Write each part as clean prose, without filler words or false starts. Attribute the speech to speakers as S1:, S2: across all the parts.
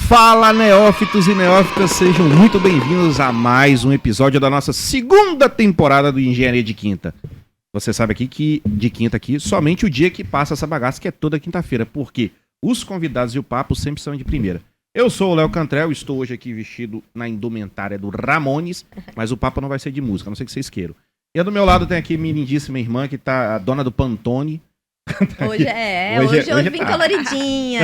S1: Fala, neófitos e neófitas, sejam muito bem-vindos a mais um episódio da nossa segunda temporada do Engenharia de Quinta. Você sabe aqui que de quinta aqui, somente o dia que passa essa bagaça, que é toda quinta-feira, porque os convidados e o papo sempre são de primeira. Eu sou o Léo Cantrell, estou hoje aqui vestido na indumentária do Ramones, mas o papo não vai ser de música, a não ser que vocês queiram. E do meu lado tem aqui minha lindíssima irmã, que tá a dona do Pantone.
S2: Hoje eu vim coloridinha.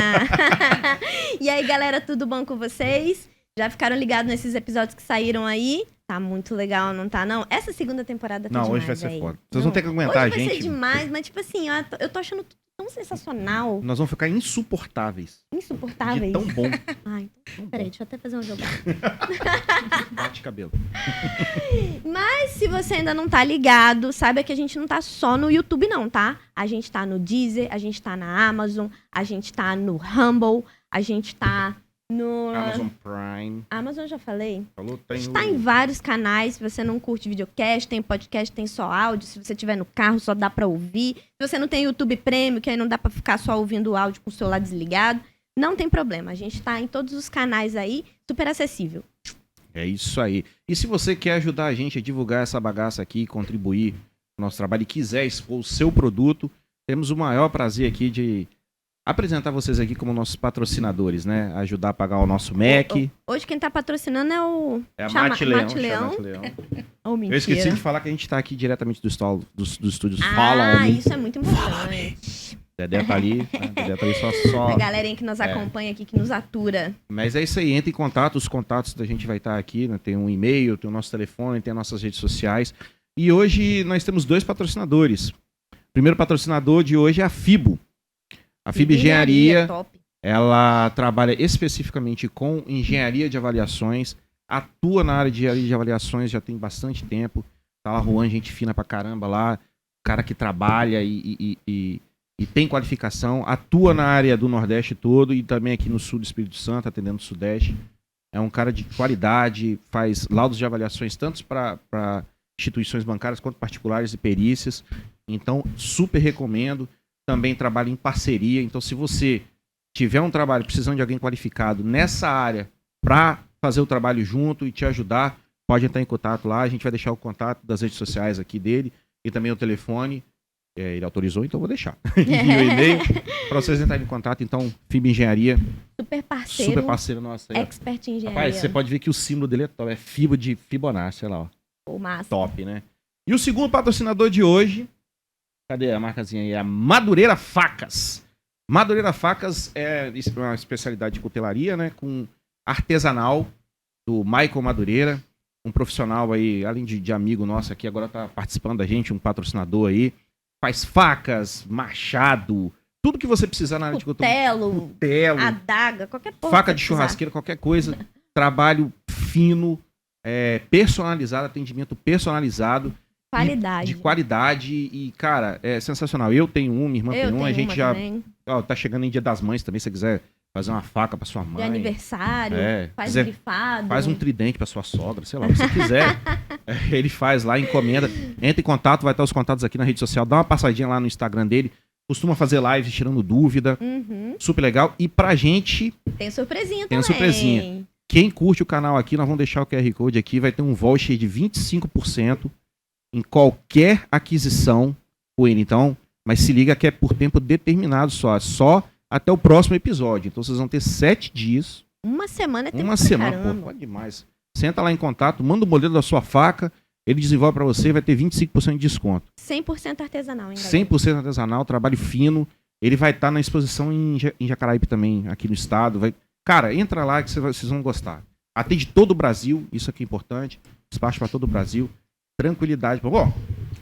S2: E aí, galera, tudo bom com vocês? Já ficaram ligados nesses episódios que saíram aí? Tá muito legal, não tá, não? Essa segunda temporada tá demais,
S1: hoje vai ser
S2: véio.
S1: foda. Vocês vão ter que aguentar a gente.
S2: Hoje vai ser demais, mas tipo assim, ó, eu tô achando tudo tão sensacional.
S1: Nós vamos ficar insuportáveis.
S2: Insuportáveis?
S1: De tão bom.
S2: Ai, então, peraí, deixa eu até fazer um jogo.
S1: Bate cabelo.
S2: Mas se você ainda não tá ligado, saiba que a gente não tá só no YouTube não, tá? A gente tá no Deezer, a gente tá na Amazon, a gente tá no Rumble, a gente tá no...
S1: Amazon Prime.
S2: Amazon eu já falei.
S1: Falou,
S2: A gente tá em vários canais. Se você não curte videocast, tem podcast, tem só áudio. Se você estiver no carro, só dá pra ouvir. Se você não tem YouTube Premium, que aí não dá pra ficar só ouvindo o áudio com o celular desligado, não tem problema. A gente tá em todos os canais aí, super acessível.
S1: É isso aí. E se você quer ajudar a gente a divulgar essa bagaça aqui, contribuir no nosso trabalho e quiser expor o seu produto, temos o maior prazer aqui de apresentar vocês aqui como nossos patrocinadores, né? Ajudar a pagar o nosso Mac.
S2: Hoje quem tá patrocinando é o...
S1: É a Mate Leão.
S2: Oh,
S1: eu esqueci de falar que a gente tá aqui diretamente dos estúdios
S2: Fala isso é muito importante.
S1: Dedé tá ali só...
S2: A galerinha que nos acompanha aqui, que nos atura.
S1: Mas é isso aí, entre em contato, os contatos da gente vai estar aqui, né? Tem um e-mail, tem o nosso telefone, tem as nossas redes sociais. E hoje nós temos dois patrocinadores. O primeiro patrocinador de hoje é a FIBO. A FIBO Engenharia, ela trabalha especificamente com engenharia de avaliações, atua na área de engenharia de avaliações já tem bastante tempo. Tá lá, Juan, gente fina pra caramba lá, cara que trabalha e tem qualificação, atua na área do Nordeste todo e também aqui no Sul do Espírito Santo, atendendo o Sudeste. É um cara de qualidade, faz laudos de avaliações tanto para instituições bancárias quanto particulares e perícias. Então, super recomendo. Também trabalha em parceria. Então, se você tiver um trabalho precisando de alguém qualificado nessa área para fazer o trabalho junto e te ajudar, pode entrar em contato lá. A gente vai deixar o contato das redes sociais aqui dele e também o telefone. Ele autorizou, então vou deixar. E o e-mail para vocês entrarem em contato. Então, FIBO Engenharia.
S2: Super parceiro
S1: nosso aí.
S2: Expert em engenharia.
S1: Rapaz, você pode ver que o símbolo dele é top. É Fibo de Fibonacci, olha lá, ó.
S2: Massa.
S1: Top, né? E o segundo patrocinador de hoje, cadê a marcazinha aí? É a Madureira Facas. Madureira Facas é uma especialidade de cutelaria, né? Com artesanal do Michael Madureira. Um profissional aí, além de amigo nosso aqui, agora tá participando da gente, um patrocinador aí. Faz facas, machado, tudo que você precisar na área de
S2: cutelo, adaga, qualquer coisa.
S1: Faca de churrasqueira, qualquer coisa. Trabalho fino, personalizado, atendimento personalizado.
S2: Qualidade.
S1: De qualidade e, cara, é sensacional. Eu tenho uma, minha irmã tem uma. A gente já tá chegando em Dia das Mães também, se você quiser fazer uma faca pra sua mãe.
S2: De aniversário, faz grifado.
S1: Faz um tridente pra sua sogra, sei lá, o que você quiser. Ele faz lá, encomenda. Entra em contato, vai estar os contatos aqui na rede social. Dá uma passadinha lá no Instagram dele. Costuma fazer lives tirando dúvida. Super legal. E pra gente...
S2: Tem surpresinha
S1: também. Tem surpresinha. Quem curte o canal aqui, nós vamos deixar o QR Code aqui. Vai ter um voucher de 25% em qualquer aquisição com ele. Então, mas se liga que é por tempo determinado só até o próximo episódio. Então vocês vão ter 7 dias.
S2: Uma semana é tempo
S1: Uma semana, pô, pode demais. Senta lá em contato, manda o modelo da sua faca, ele desenvolve para você, vai ter 25% de desconto.
S2: 100% artesanal, hein, galera?
S1: 100% artesanal, trabalho fino. Ele vai estar na exposição em Jacaraípe também, aqui no estado. Cara, entra lá que vocês vão gostar. Atende todo o Brasil, isso aqui é importante. Despacho para todo o Brasil. Tranquilidade. Bom,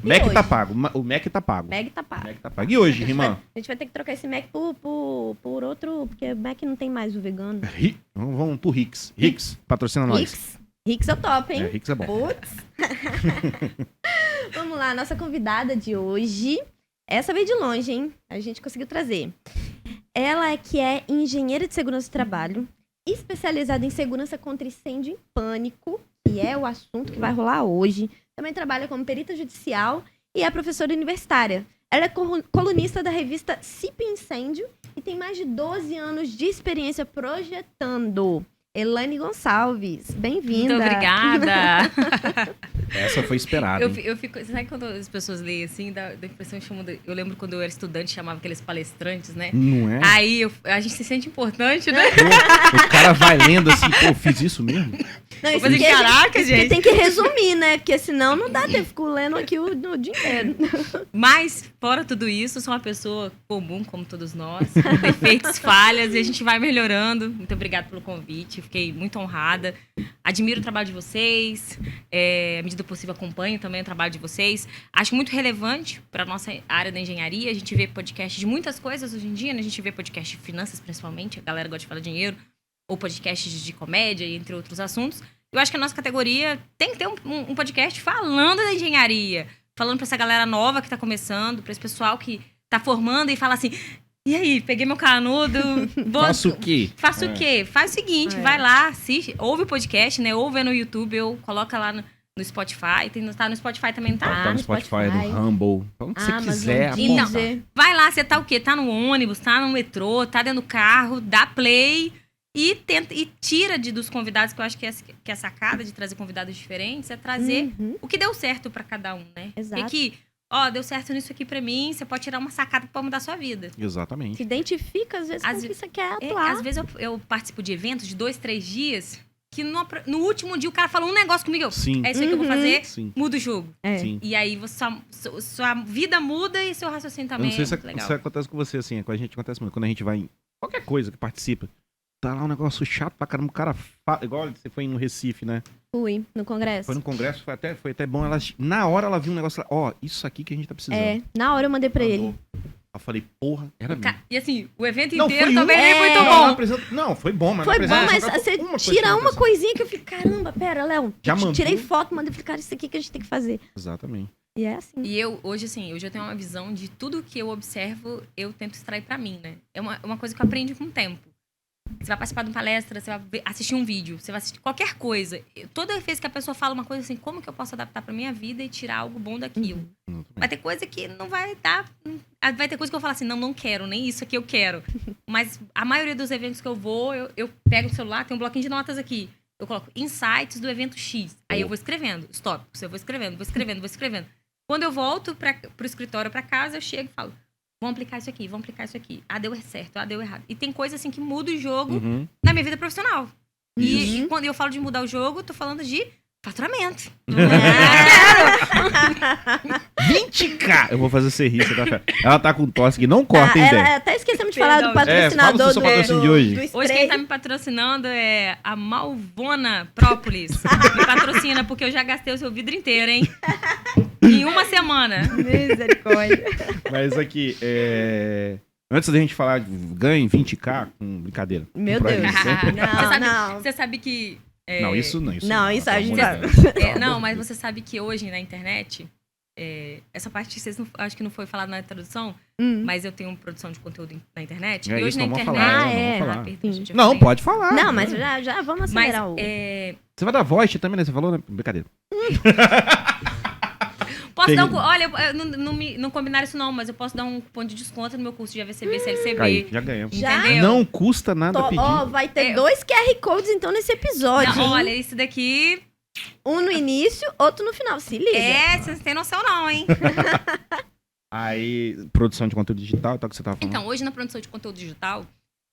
S1: Mac tá pago. O Mac tá pago.
S2: Mac tá pago.
S1: E hoje, irmã?
S2: A gente vai ter que trocar esse Mac por outro, porque o Mac não tem mais o vegano.
S1: Vamos pro Rix. Rix, patrocina nós.
S2: Rix é o top, hein?
S1: Rix é bom.
S2: Putz. Vamos lá, nossa convidada de hoje. Essa veio de longe, hein? A gente conseguiu trazer. Ela é que é engenheira de segurança do trabalho, especializada em segurança contra incêndio e pânico, que é o assunto que vai rolar hoje. Também trabalha como perita judicial e é professora universitária. Ela é colunista da revista CIP Incêndio e tem mais de 12 anos de experiência projetando. Elaine Gonçalves, bem-vinda.
S3: Muito obrigada.
S1: Essa foi esperada.
S3: Eu fico, sabe quando as pessoas leem assim, da impressão eu lembro quando eu era estudante, chamava aqueles palestrantes, né?
S1: Não é?
S3: Aí a gente se sente importante, né?
S1: Pô, o cara vai lendo assim, pô, fiz isso mesmo?
S2: Não, isso
S3: Mas,
S2: aqui
S3: caraca,
S2: isso
S3: gente.
S2: tem que resumir, né? Porque senão não dá tempo. Fico lendo aqui o dinheiro.
S3: Mas, fora tudo isso, eu sou uma pessoa comum, como todos nós, com defeitos, falhas, e a gente vai melhorando. Muito obrigada pelo convite, fiquei muito honrada. Admiro o trabalho de vocês, à medida do possível acompanho também o trabalho de vocês. Acho muito relevante para a nossa área da engenharia. A gente vê podcast de muitas coisas hoje em dia, né? A gente vê podcast de finanças, principalmente, a galera gosta de falar de dinheiro, ou podcasts de comédia, entre outros assuntos. Eu acho que a nossa categoria tem que ter um podcast falando da engenharia, falando para essa galera nova que está começando, para esse pessoal que está formando e fala assim, e aí, peguei meu canudo,
S1: Faço o quê?
S3: Faço o quê? Faz o seguinte, vai lá, assiste, ouve o podcast, né? Ouve no YouTube, ou coloca lá no Spotify. Tá no Spotify também, tá?
S1: Tá no Spotify, no Rumble. Onde você
S2: Amazon,
S1: quiser.
S3: Então,
S2: Deezer.
S3: vai lá, você tá o quê? Tá no ônibus, tá no metrô, tá dentro do carro, dá play e tira dos convidados, que eu acho que é a sacada de trazer convidados diferentes, é trazer o que deu certo pra cada um, né?
S2: Exato.
S3: E que, deu certo nisso aqui pra mim, você pode tirar uma sacada pra mudar a sua vida.
S1: Exatamente.
S2: Se identifica, às vezes, com o que você quer
S3: É,
S2: atuar.
S3: às vezes eu participo de eventos de 2, 3 dias, que no último dia o cara falou um negócio comigo,
S1: Sim.
S3: é isso aí que eu vou fazer,
S1: Sim.
S3: muda o jogo.
S2: É.
S1: Sim.
S3: E aí sua vida muda e seu raciocínio
S1: Eu
S3: também
S1: não sei se
S3: é muito legal.
S1: isso acontece com você, assim. Com a gente acontece muito. Quando a gente vai em qualquer coisa que participa, tá lá um negócio chato pra caramba. O cara fala. Igual você foi no Recife, né?
S2: Fui no congresso.
S1: Foi no congresso, foi até bom. Na hora ela viu um negócio lá, isso aqui que a gente tá precisando.
S2: É, na hora eu mandei pra ele.
S1: Mandou. Eu falei, porra, era mesmo.
S3: E assim, o evento
S1: Não,
S3: inteiro
S1: foi
S3: também é muito
S1: Não,
S3: bom.
S1: Não, foi bom, mas
S2: Foi
S1: na
S2: bom, mas
S1: apresentação
S2: você
S1: coisa
S2: tira
S1: que
S2: uma
S1: aconteceu.
S2: coisinha que eu fico, caramba, pera, Léo,
S1: Já
S2: eu
S1: mandou?
S2: tirei foto, mandei, falei, cara, isso aqui que a gente tem que fazer.
S1: Exatamente.
S2: E é assim.
S3: E hoje eu tenho uma visão de tudo que eu observo, eu tento extrair pra mim, né? É uma coisa que eu aprendi com o tempo. Você vai participar de uma palestra, você vai assistir um vídeo, você vai assistir qualquer coisa. Toda vez que a pessoa fala uma coisa assim, como que eu posso adaptar pra minha vida e tirar algo bom daquilo? Vai ter coisa que não vai dar... Vai ter coisa que eu vou falar assim, não quero, nem isso aqui eu quero. Mas a maioria dos eventos que eu vou, eu pego o celular, tem um bloquinho de notas aqui. Eu coloco insights do evento X. Aí eu vou escrevendo, tópicos, eu vou escrevendo. Quando eu volto pro escritório, pra casa, eu chego e falo, vamos aplicar isso aqui. Ah, deu certo, deu errado. E tem coisa assim que muda o jogo na minha vida profissional. E quando eu falo de mudar o jogo, eu tô falando de faturamento.
S1: 20k! Eu vou fazer você rir, você tá fera. Ela tá com tosse que não corta, hein, Zé?
S2: Até esquecemos de falar do
S3: Perdão,
S2: patrocinador
S1: fala do seu patrocínio de hoje.
S2: do
S3: Hoje
S2: spray.
S3: quem tá me patrocinando é a Malvona Própolis. Me patrocina, porque eu já gastei o seu vidro inteiro, hein? Em uma semana.
S2: Misericórdia.
S1: Mas aqui, antes da gente falar de ganho 20k, brincadeira.
S2: Meu
S1: Com
S2: Deus.
S1: projeto sempre.
S2: Não.
S3: Você sabe que...
S1: Não, isso não.
S2: Não, isso a gente
S1: vai.
S3: não, mas você sabe que hoje na internet... essa parte vocês acho que não foi falado na introdução, mas eu tenho produção de conteúdo na internet.
S1: É
S3: e hoje
S1: isso,
S3: na
S1: não vamos
S3: internet.
S1: falar,
S2: não vamos
S1: falar.
S3: Perdão, gente, eu
S1: Não,
S3: falei.
S1: pode falar.
S2: Não, mas já vamos
S3: Mas
S2: acelerar o...
S1: Você vai dar voz também, né? Você falou, né? Brincadeira.
S3: posso dar olha, não combinaram isso não, mas eu posso dar um cupom de desconto no meu curso de AVCB, CLCB.
S1: Aí, já ganhamos.
S2: Já?
S3: Entendeu?
S1: Não custa nada pedir.
S2: Ó, vai ter 2 QR Codes, então, nesse episódio.
S3: Não,
S2: hein?
S3: olha, esse daqui...
S2: Um no início, outro no final. Se liga.
S3: Vocês não têm noção não, hein?
S1: Aí, produção de conteúdo digital, tá o que você tava falando.
S3: Então, hoje na produção de conteúdo digital,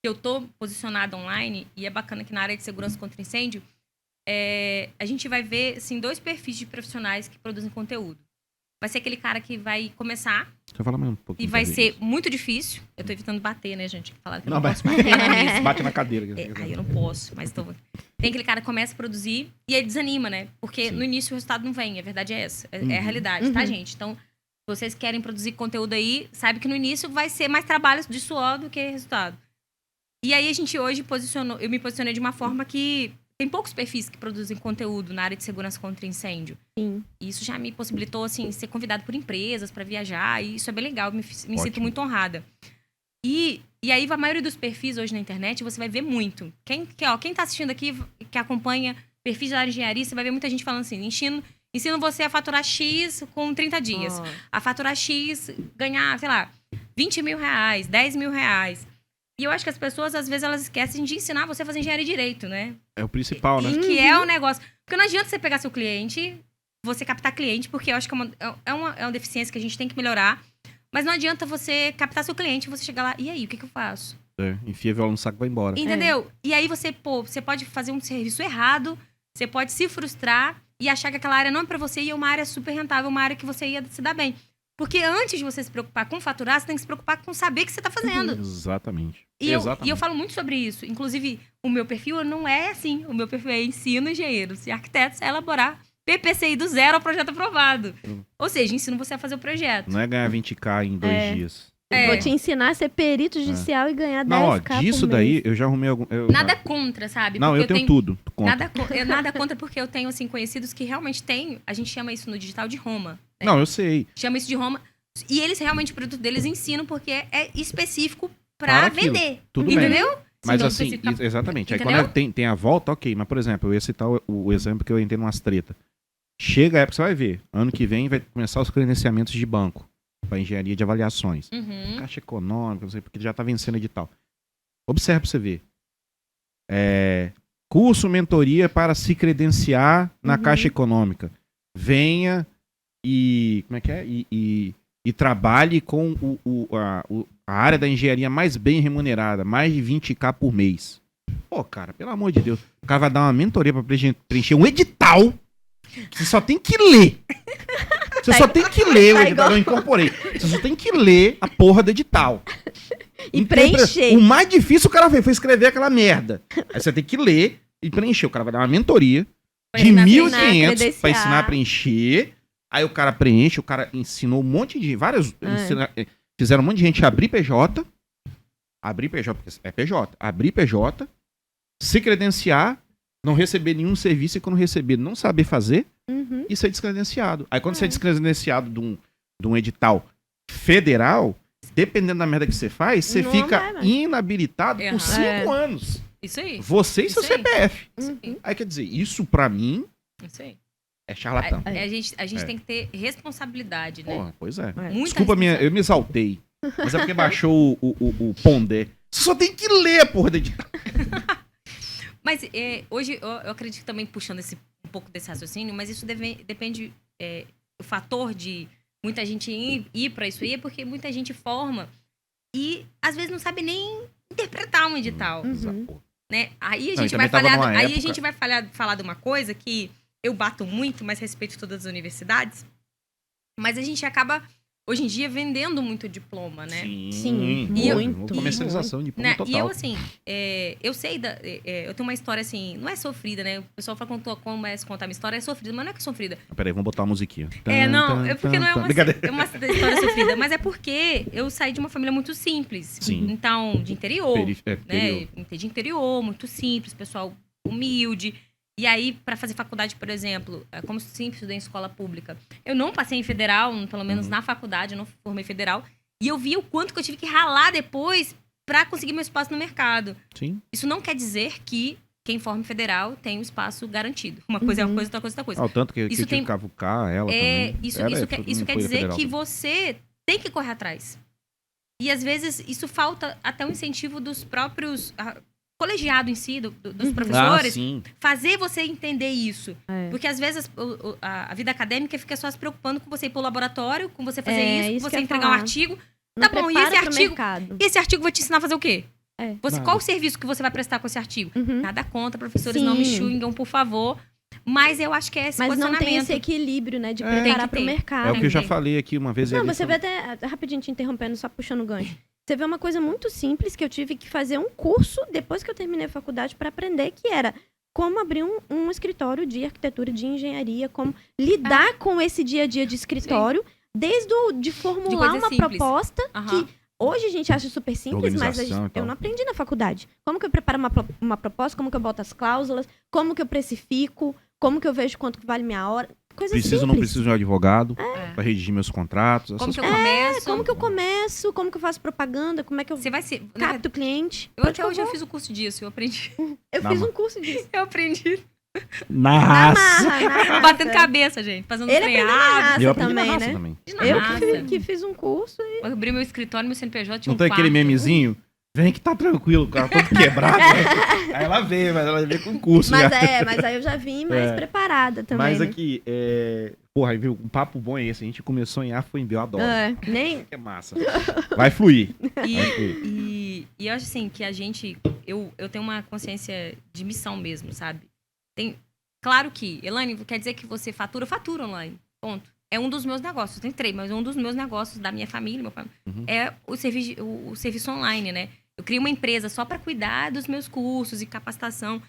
S3: que eu tô posicionada online, e é bacana que na área de segurança contra incêndio, a gente vai ver, assim, 2 perfis de profissionais que produzem conteúdo. Vai ser aquele cara que vai começar
S1: Você fala mais um pouquinho.
S3: e vai
S1: pra
S3: ser
S1: ver
S3: muito difícil. Eu tô evitando bater, né, gente? Falaram que eu
S1: Não,
S3: não
S1: mas-
S3: posso bater na mesa.
S1: isso. Bate na cadeira.
S3: Aí eu não posso, mas tem aquele cara que começa a produzir e aí desanima, né? Porque
S1: Sim.
S3: no início o resultado não vem, a verdade é essa. É a realidade, tá,
S2: Uhum.
S3: gente? Então, se vocês querem produzir conteúdo aí, sabe que no início vai ser mais trabalho de suor do que resultado. E aí a gente hoje eu me posicionei de uma forma que tem poucos perfis que produzem conteúdo na área de segurança contra incêndio.
S2: Sim.
S3: E isso já me possibilitou, assim, ser convidado por empresas para viajar. E isso é bem legal, me sinto
S1: Ótimo.
S3: muito honrada. E aí, a maioria dos perfis hoje na internet, você vai ver muito. Quem tá assistindo aqui, que acompanha perfis da área de engenharia, você vai ver muita gente falando assim, ensino você a faturar X com 30 dias.
S2: Ó.
S3: A faturar X, ganhar, sei lá, 20 mil reais, 10 mil reais. E eu acho que as pessoas, às vezes, elas esquecem de ensinar você a fazer engenharia de direito, né?
S1: É o principal, né?
S3: E que é o negócio. Porque não adianta você pegar seu cliente, você captar cliente, porque eu acho que é uma deficiência que a gente tem que melhorar. Mas não adianta você captar seu cliente e você chegar lá, e aí, o que eu faço?
S1: Enfia a viola no saco e vai embora.
S3: Entendeu? E aí você pode fazer um serviço errado, você pode se frustrar e achar que aquela área não é pra você e é uma área super rentável, uma área que você ia se dar bem. Porque antes de você se preocupar com faturar, você tem que se preocupar com saber o que você tá fazendo.
S1: Exatamente.
S3: E eu falo muito sobre isso. Inclusive, o meu perfil não é assim. O meu perfil é ensino engenheiros e arquitetos a elaborar PPCI do zero ao projeto aprovado. Ou seja, ensino você a fazer o projeto.
S1: Não é ganhar 20k em 2 dias.
S2: Vou te ensinar a ser perito judicial e ganhar 10k
S1: Não, ó,
S2: por
S1: disso
S2: mês.
S1: daí eu já arrumei algum...
S3: Nada contra, sabe?
S1: Não,
S3: Porque
S1: eu tenho tudo.
S3: Nada contra, porque eu tenho, assim, conhecidos que realmente têm... A gente chama isso no digital de Roma. Né?
S1: Não, eu sei.
S3: Chama isso de Roma. E eles realmente, o produto deles ensinam, porque é específico
S1: Para
S3: pra
S1: aquilo.
S3: vender.
S1: Tudo bem.
S3: Entendeu?
S1: Mas
S3: Então,
S1: assim,
S3: especifica-
S1: exatamente. Aí
S3: Entendeu?
S1: quando tem a volta, ok. Mas, por exemplo, eu ia citar o exemplo que eu entrei numas treta. Chega a época, você vai ver. Ano que vem vai começar os credenciamentos de banco. Para engenharia de avaliações.
S3: Uhum.
S1: Caixa econômica, não sei, porque já tá vencendo edital. Observe pra você ver. Curso, mentoria para se credenciar na Caixa Econômica. Venha e... Como é que é? E trabalhe com a área da engenharia mais bem remunerada. Mais de 20k por mês. Pô, cara, pelo amor de Deus. O cara vai dar uma mentoria pra preencher um edital que você só tem que ler. Você só tem que ler o edital. Eu incorporei. Você só tem que ler a porra do edital.
S2: E preencher.
S1: O mais difícil o cara fez foi escrever aquela merda. Aí você tem que ler e preencher. O cara vai dar uma mentoria
S3: Pra
S1: de
S3: ensinar a
S1: 1.500
S2: credenciar.
S1: pra ensinar a preencher. Aí o cara preenche, o cara ensinou um monte de... Fizeram um monte de gente abrir PJ. Abrir PJ, porque é PJ. Abrir PJ. Se credenciar. Não receber nenhum serviço e quando receber não saber fazer.
S2: Uhum.
S1: E ser descredenciado. Aí quando você é descredenciado de um edital federal, dependendo da merda que você faz, você
S2: Não
S1: fica
S2: vai mais.
S1: inabilitado por 5 anos.
S3: Isso aí.
S1: Você e seu
S3: Isso aí.
S1: CPF.
S2: Uhum.
S1: Aí quer dizer, isso pra mim
S3: Isso aí.
S1: é charlatão.
S3: A gente tem que ter responsabilidade, né?
S1: Porra, pois é.
S3: Muita
S1: Desculpa, eu me exaltei. Mas é porque baixou o Pondé. Você só tem que ler a porra do edital.
S3: Mas hoje eu acredito também, puxando um pouco desse raciocínio, mas isso depende. O fator de muita gente ir para isso aí é porque muita gente forma e às vezes não sabe nem interpretar um edital. Né? Aí a gente vai falar de uma coisa que eu bato muito, mas respeito todas as universidades. Mas a gente acaba, hoje em dia, vendendo muito diploma, né?
S2: Sim, muito.
S1: Comercialização de diploma
S3: Né?
S1: total.
S3: E eu, assim, eu sei, eu tenho uma história, assim, não é sofrida, né? O pessoal fala quando começa a contar minha história, é sofrida, mas não é que é sofrida.
S1: Peraí, vamos botar uma musiquinha.
S3: É porque não é uma história sofrida, mas é porque eu saí de uma família muito simples.
S1: Sim.
S3: Então, de interior,
S1: Interior.
S3: né? De interior, muito simples, pessoal humilde. E aí, para fazer faculdade, por exemplo, como sempre estudei em escola pública, eu não passei em federal, pelo menos na faculdade, eu não formei federal. E eu vi o quanto que eu tive que ralar depois para conseguir meu espaço no mercado.
S1: Sim.
S3: Isso não quer dizer que quem forma em federal tem um espaço garantido. Uma coisa é uma coisa, outra coisa é outra coisa.
S1: Ah, o tanto que eu tive que cavucar ela também.
S3: Isso quer dizer que você tem que correr atrás. E às vezes isso falta até o incentivo dos próprios colegiado em si, dos professores, fazer você entender isso. Porque às vezes a vida acadêmica fica só se preocupando com você ir pro laboratório, com você fazer isso, com você entregar um artigo.
S2: Não
S3: tá bom, e esse artigo vai te ensinar a fazer o quê? Qual o serviço que você vai prestar com esse artigo? Nada contra, professores, não me xingam, por favor. Mas eu acho que é esse posicionamento.
S2: Mas não tem esse equilíbrio, né, de preparar pro mercado.
S1: É o que eu já falei aqui uma vez.
S2: Não, você vê até, rapidinho te interrompendo, só puxando o gancho. Você vê uma coisa muito simples que eu tive que fazer um curso depois que eu terminei a faculdade para aprender, que era como abrir um escritório de arquitetura, de engenharia, como lidar com esse dia a dia de escritório, desde de formular uma proposta que hoje a gente acha super simples, mas eu não aprendi na faculdade. Como que eu preparo uma proposta, como que eu boto as cláusulas, como que eu precifico, como que eu vejo quanto que vale minha hora.
S1: Preciso ou não preciso de um advogado para redigir meus contratos?
S3: Como que eu começo?
S2: Como que eu começo? Como que eu faço propaganda? Como é que eu capto o cliente?
S3: Até hoje eu fiz o curso disso, eu aprendi.
S2: Eu fiz um curso disso.
S3: Eu aprendi.
S1: Na raça.
S3: Batendo cabeça, gente. Fazendo
S2: Ele aprendeu na raça também, né?
S1: Também.
S2: Eu que fiz um curso e...
S3: Eu abri meu escritório, meu CNPJ tinha
S1: não tem aquele memezinho? Vem que tá tranquilo, o cara todo quebrado. Né? Aí ela veio, mas ela veio com curso.
S2: Mas aí eu já vim mais preparada também.
S1: Mas
S2: né?
S1: aqui, porra, viu? Um papo bom é esse. A gente começou em A, foi em B, eu adoro.
S2: Nem...
S1: É massa. Vai fluir.
S3: E eu acho assim que a gente... Eu tenho uma consciência de missão mesmo, sabe? Claro que, Elaine, quer dizer que você fatura online. Ponto. É um dos meus negócios. Tem 3, mas um dos meus negócios da minha família, é o serviço online, né? Eu criei uma empresa só para cuidar dos meus cursos e capacitação.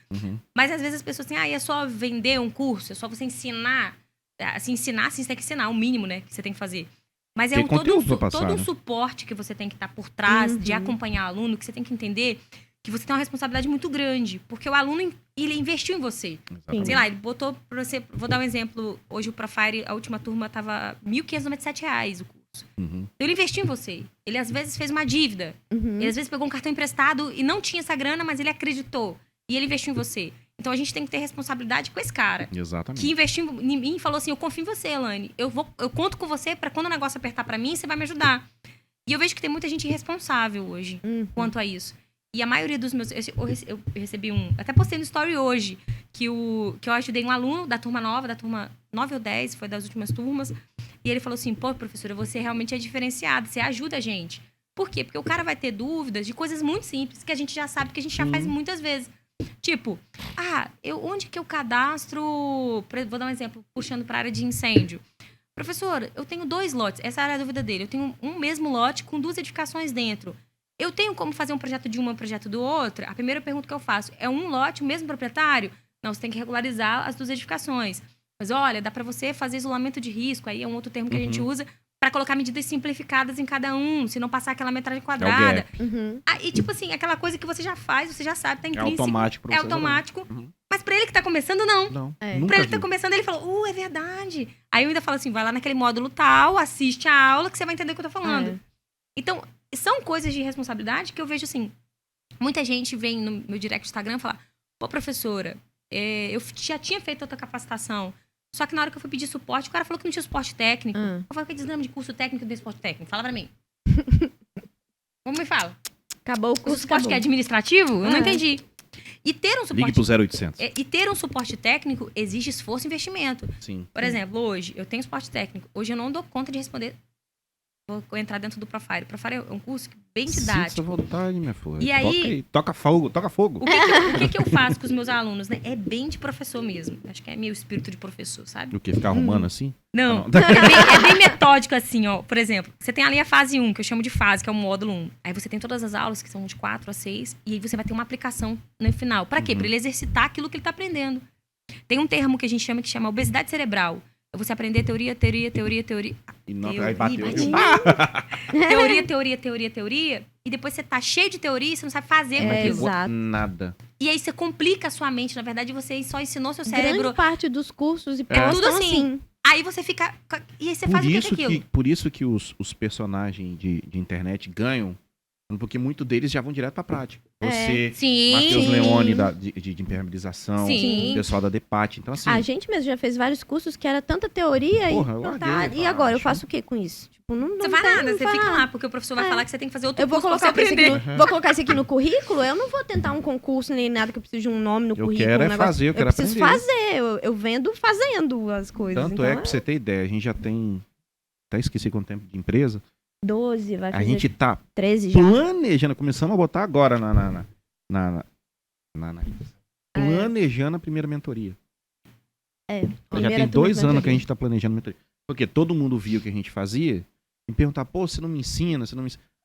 S3: Mas às vezes as pessoas têm, é só vender um curso, é só você ensinar. Assim, você tem que ensinar o mínimo, né, que você tem que fazer. Mas é todo um suporte que você tem que estar por trás, de acompanhar o aluno, que você tem que entender que você tem uma responsabilidade muito grande. Porque o aluno, ele investiu em você.
S1: Exatamente.
S3: Sei lá, ele botou pra você... Vou dar um exemplo. Hoje o Profire, a última turma, tava R$ 1.597 o curso. Então ele investiu em você. Ele às vezes fez uma dívida. Ele às vezes pegou um cartão emprestado e não tinha essa grana, mas ele acreditou. E ele investiu em você. Então a gente tem que ter responsabilidade com esse cara.
S1: Exatamente.
S3: Que investiu em mim e falou assim, eu confio em você, Elaine. Eu conto com você pra quando o negócio apertar pra mim, você vai me ajudar. E eu vejo que tem muita gente irresponsável hoje quanto a isso. E a maioria dos meus... Eu recebi até postei no story hoje, que eu ajudei um aluno da turma 9 ou 10, foi das últimas turmas. E ele falou assim, pô, professora, você realmente é diferenciada, você ajuda a gente. Por quê? Porque o cara vai ter dúvidas de coisas muito simples, que a gente já sabe, que a gente já faz muitas vezes. Tipo, onde que eu cadastro... Vou dar um exemplo, puxando para a área de incêndio. Professora, eu tenho 2 lotes, essa era a dúvida dele. Eu tenho um mesmo lote com 2 edificações dentro. Eu tenho como fazer um projeto de uma e um projeto do outro? A primeira pergunta que eu faço, é um lote, o mesmo proprietário? Não, você tem que regularizar as 2 edificações. Mas olha, dá para você fazer isolamento de risco, aí é um outro termo que a gente usa, para colocar medidas simplificadas em cada um, se não passar aquela metragem quadrada. E tipo assim, aquela coisa que você já faz, você já sabe, tá intrínseco.
S1: É
S3: automático. Mas pra ele que tá começando, não. Pra ele que tá começando, ele falou, é verdade. Aí eu ainda falo assim, vai lá naquele módulo tal, assiste a aula, que você vai entender o que eu tô falando. Então, são coisas de responsabilidade que eu vejo assim, muita gente vem no meu direct do Instagram e fala, pô, professora, eu já tinha feito outra capacitação, só que na hora que eu fui pedir suporte, o cara falou que não tinha suporte técnico. Eu falei, que desgrama de curso técnico tem suporte técnico? Fala pra mim. Como me fala?
S2: Acabou o curso,
S3: o suporte que é administrativo? Eu não entendi. E ter um suporte...
S1: Ligue pro 0800.
S3: E ter um suporte técnico exige esforço e investimento.
S1: Sim.
S3: Por exemplo, hoje, eu tenho suporte técnico. Hoje eu não dou conta de responder... Vou entrar dentro do Profire. O Profire é um curso bem didático.
S1: Sinta vontade, minha filha.
S3: E aí...
S1: Toca fogo.
S3: O que eu faço com os meus alunos, né? É bem de professor mesmo. Acho que é meu espírito de professor, sabe?
S1: O quê? Ficar arrumando assim?
S3: Não. É bem metódico assim, ó. Por exemplo, você tem ali a fase 1, que eu chamo de fase, que é o módulo 1. Aí você tem todas as aulas, que são de 4 a 6. E aí você vai ter uma aplicação no final. Pra quê? Pra ele exercitar aquilo que ele tá aprendendo. Tem um termo que a gente chama obesidade cerebral. É você aprender teoria.
S1: E não, aí bateu.
S3: Teoria. E depois você tá cheio de teoria e você não sabe fazer com aquilo.
S2: Exato.
S1: Nada.
S3: E aí você complica a sua mente. Na verdade, você só ensinou seu cérebro.
S2: Grande parte dos cursos e
S3: tudo assim. Aí você fica... E aí você faz o que é aquilo?
S1: Por isso que os personagens de internet ganham, porque muitos deles já vão direto pra prática. Você, Matheus Leone de impermeabilização, o pessoal da DEPAT. Então, assim...
S2: A gente mesmo já fez vários cursos que era tanta teoria e agora eu faço o que com isso? Tipo, não
S3: você faz nada, você fica lá, porque o professor vai falar que você tem que fazer outro curso pra você aprender.
S2: Vou colocar isso aqui no currículo, eu não vou tentar um concurso nem nada que eu preciso de um nome no currículo.
S1: Eu quero fazer, eu quero aprender.
S2: Eu preciso fazer, eu vendo fazendo as coisas.
S1: Tanto é que, pra você ter ideia, a gente já tem... Até esqueci quanto tempo de empresa.
S2: 12, vai fazer.
S1: A gente tá
S2: 13 já.
S1: Planejando, começamos a botar agora planejando a primeira mentoria. Já tem 2 anos que a gente tá planejando a mentoria. Porque todo mundo viu o que a gente fazia e perguntava, pô, você não me ensina,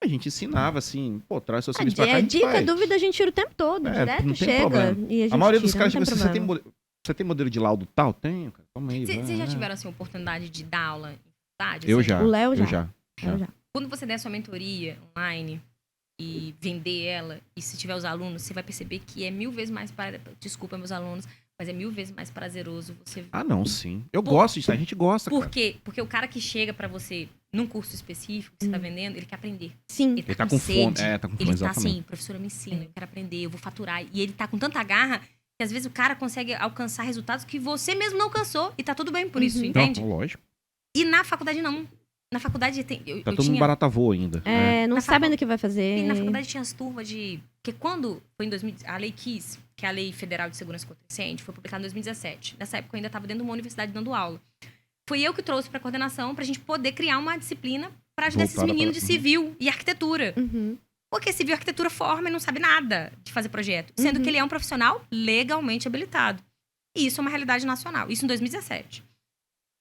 S1: A gente ensinava assim, pô, traz seu serviço pra cá.
S2: Dica, dúvida, a gente tira o tempo todo, direto chega. E
S1: a maioria dos caras, tipo, você tem modelo de laudo tal? Tenho, cara. Calma aí.
S3: Vocês já tiveram assim, oportunidade de dar aula em faculdade?
S1: Eu já.
S2: O Léo já.
S3: Quando você der a sua mentoria online e vender ela, e se tiver os alunos, você vai perceber que é 1000 vezes mais... Desculpa, meus alunos, mas é 1000 vezes mais prazeroso você...
S1: Ah, não, sim. Eu gosto disso, a gente gosta,
S3: Por quê? Porque o cara que chega pra você num curso específico que você tá vendendo, ele quer aprender.
S2: Sim.
S3: Ele tá com
S1: fome.
S3: sede.
S1: Tá com fome,
S3: ele
S1: exatamente.
S3: tá assim, professora, me ensina, eu quero aprender, eu vou faturar. E ele tá com tanta garra que às vezes o cara consegue alcançar resultados que você mesmo não alcançou. E tá tudo bem por isso, entende?
S1: Não, lógico.
S3: E na faculdade não. Na faculdade eu
S1: Tá todo mundo
S3: tinha...
S1: barata voa ainda.
S2: Não
S3: Na
S2: sabe ainda o que vai fazer.
S3: E na faculdade tinha as turmas de... Porque quando foi em 2000, a Lei KISS, que é a Lei Federal de Segurança contra Incêndio, foi publicada em 2017. Nessa época eu ainda estava dentro de uma universidade dando aula. Foi eu que trouxe para a coordenação pra gente poder criar uma disciplina para ajudar esses meninos de civil e arquitetura.
S2: Uhum.
S3: Porque civil e arquitetura forma e não sabe nada de fazer projeto. Sendo que ele é um profissional legalmente habilitado. E isso é uma realidade nacional. Isso em 2017.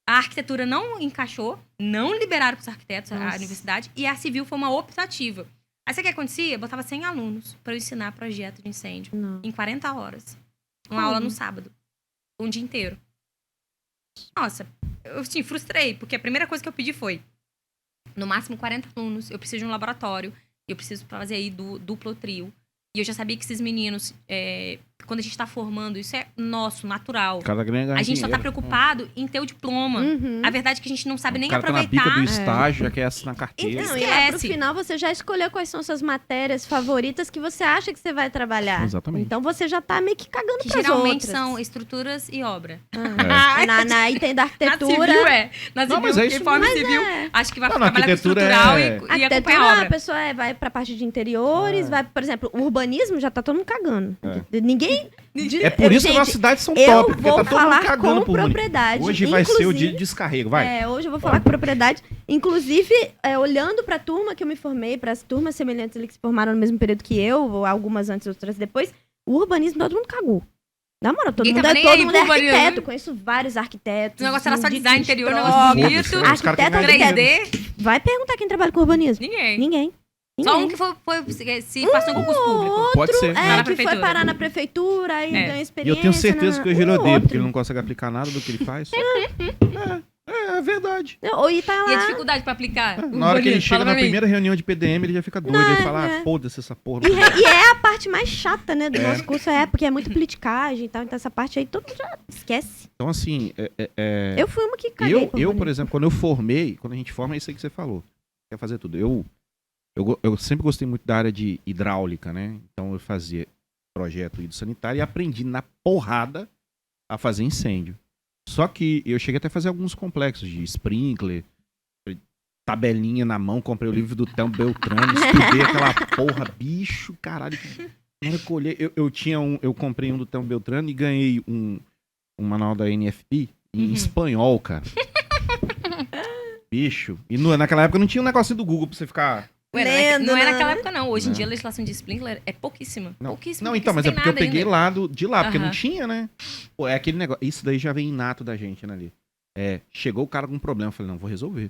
S3: A arquitetura não encaixou, não liberaram para os arquitetos a universidade, e a civil foi uma optativa. Aí sabe o que acontecia? Eu botava 100 alunos para eu ensinar projeto de incêndio em 40 horas. Uma aula no sábado. Um dia inteiro. Nossa, eu assim, frustrei, porque a primeira coisa que eu pedi foi, no máximo 40 alunos, eu preciso de um laboratório, eu preciso fazer aí duplo ou trio. E eu já sabia que esses meninos, quando a gente tá formando, isso é nosso, natural.
S1: Cada ganha
S3: A gente só tá
S1: dinheiro.
S3: preocupado em ter o diploma. A verdade é que a gente não sabe nem
S1: O cara
S3: aproveitar.
S1: tá na bica do estágio, já quer assinar carteira.
S2: Então, e lá pro
S3: Esquece.
S2: final você já escolheu quais são suas matérias favoritas que você acha que você vai trabalhar.
S1: Exatamente.
S2: Então você já tá meio que cagando
S3: Que
S2: pras
S3: geralmente
S2: outras.
S3: são estruturas e obra.
S2: Aí tem da
S3: Na
S2: arquitetura.
S3: civil Na
S1: Não,
S3: civil,
S1: mas é isso
S3: informe
S1: mesmo.
S3: civil. Acho que vai
S1: Não, na
S3: trabalhar com
S1: arquitetura
S3: estrutural
S1: é-
S3: e acompanhar a
S2: Arquitetura, a
S3: obra.
S2: pessoa vai pra parte de interiores, vai, por exemplo, o urbanismo já tá todo mundo cagando. Ninguém...
S1: É por isso que
S2: Gente,
S1: nossas cidades são
S2: eu
S1: top, porque
S2: vou
S1: tá todo mundo
S2: falar
S1: cagando
S2: com
S1: por bonito.
S2: propriedade.
S1: Hoje vai ser o dia
S2: Inclusive-
S1: de descarrego, vai.
S2: Hoje eu vou falar com propriedade. Inclusive, olhando pra turma que eu me formei, pras turmas semelhantes ali que se formaram no mesmo período que eu, ou algumas antes, outras depois, o urbanismo todo mundo cagou. Na moral, todo
S3: Ninguém
S2: mundo
S3: tava nem aí
S2: é
S3: pro urbanismo.
S2: arquiteto. Conheço vários arquitetos.
S3: O negócio era só
S2: de
S3: design interior, um
S2: troca.
S3: negócio bonito.
S1: Foda-se, os caras querem
S2: Arquiteto,
S1: ganhar dinheiro.
S3: 3D,
S2: Vai perguntar quem trabalha com urbanismo.
S3: ninguém.
S2: Ninguém.
S3: Só um
S2: Ninguém.
S3: que se passou em concurso público.
S1: Pode ser.
S3: na
S2: que
S3: prefeitura.
S2: foi parar na prefeitura, aí ganha
S1: E
S2: experiência.
S1: eu tenho certeza que hoje ele
S2: Um
S1: odeia,
S2: outro.
S1: porque ele não consegue aplicar nada do que ele faz. É verdade.
S2: Ou e tá
S3: E a
S2: lá.
S3: dificuldade pra aplicar?
S1: Na hora que ele
S3: Urbanismo,
S1: chega
S3: fala
S1: na
S3: pra mim.
S1: primeira reunião de PDM, ele já fica doido. Ele fala, foda-se essa porra.
S2: E é a parte mais chata, né, do nosso curso, porque é muito politicagem e tal. Então essa parte aí todo mundo já esquece.
S1: Então, assim,
S2: Eu fui uma que caguei pro
S1: eu, por
S2: urbanismo.
S1: exemplo, quando eu formei, quando a gente forma, é isso aí que você falou. Quer fazer tudo. Eu sempre gostei muito da área de hidráulica, né? Então eu fazia projeto hidrossanitário e aprendi na porrada a fazer incêndio. Só que eu cheguei até a fazer alguns complexos de sprinkler, tabelinha na mão, comprei o livro do Telmo Beltrano, estudei aquela porra, bicho, caralho. Na hora que eu olhei, eu comprei um do Telmo Beltrano e ganhei um manual da NFP em espanhol, cara. Bicho. E naquela época não tinha um negocinho do Google pra você ficar...
S3: Ué,
S2: Lendo,
S3: não é
S2: né?
S3: naquela época, não. Hoje em
S1: Não.
S3: dia a legislação de sprinkler é pouquíssima.
S1: Não,
S3: Pouquíssima.
S1: não então, mas é porque eu peguei lá de lá, porque não
S3: Aham.
S1: tinha, né? Pô, é aquele negócio. Isso daí já vem inato da gente, né, ali. Chegou o cara com um problema, eu falei, não, vou resolver.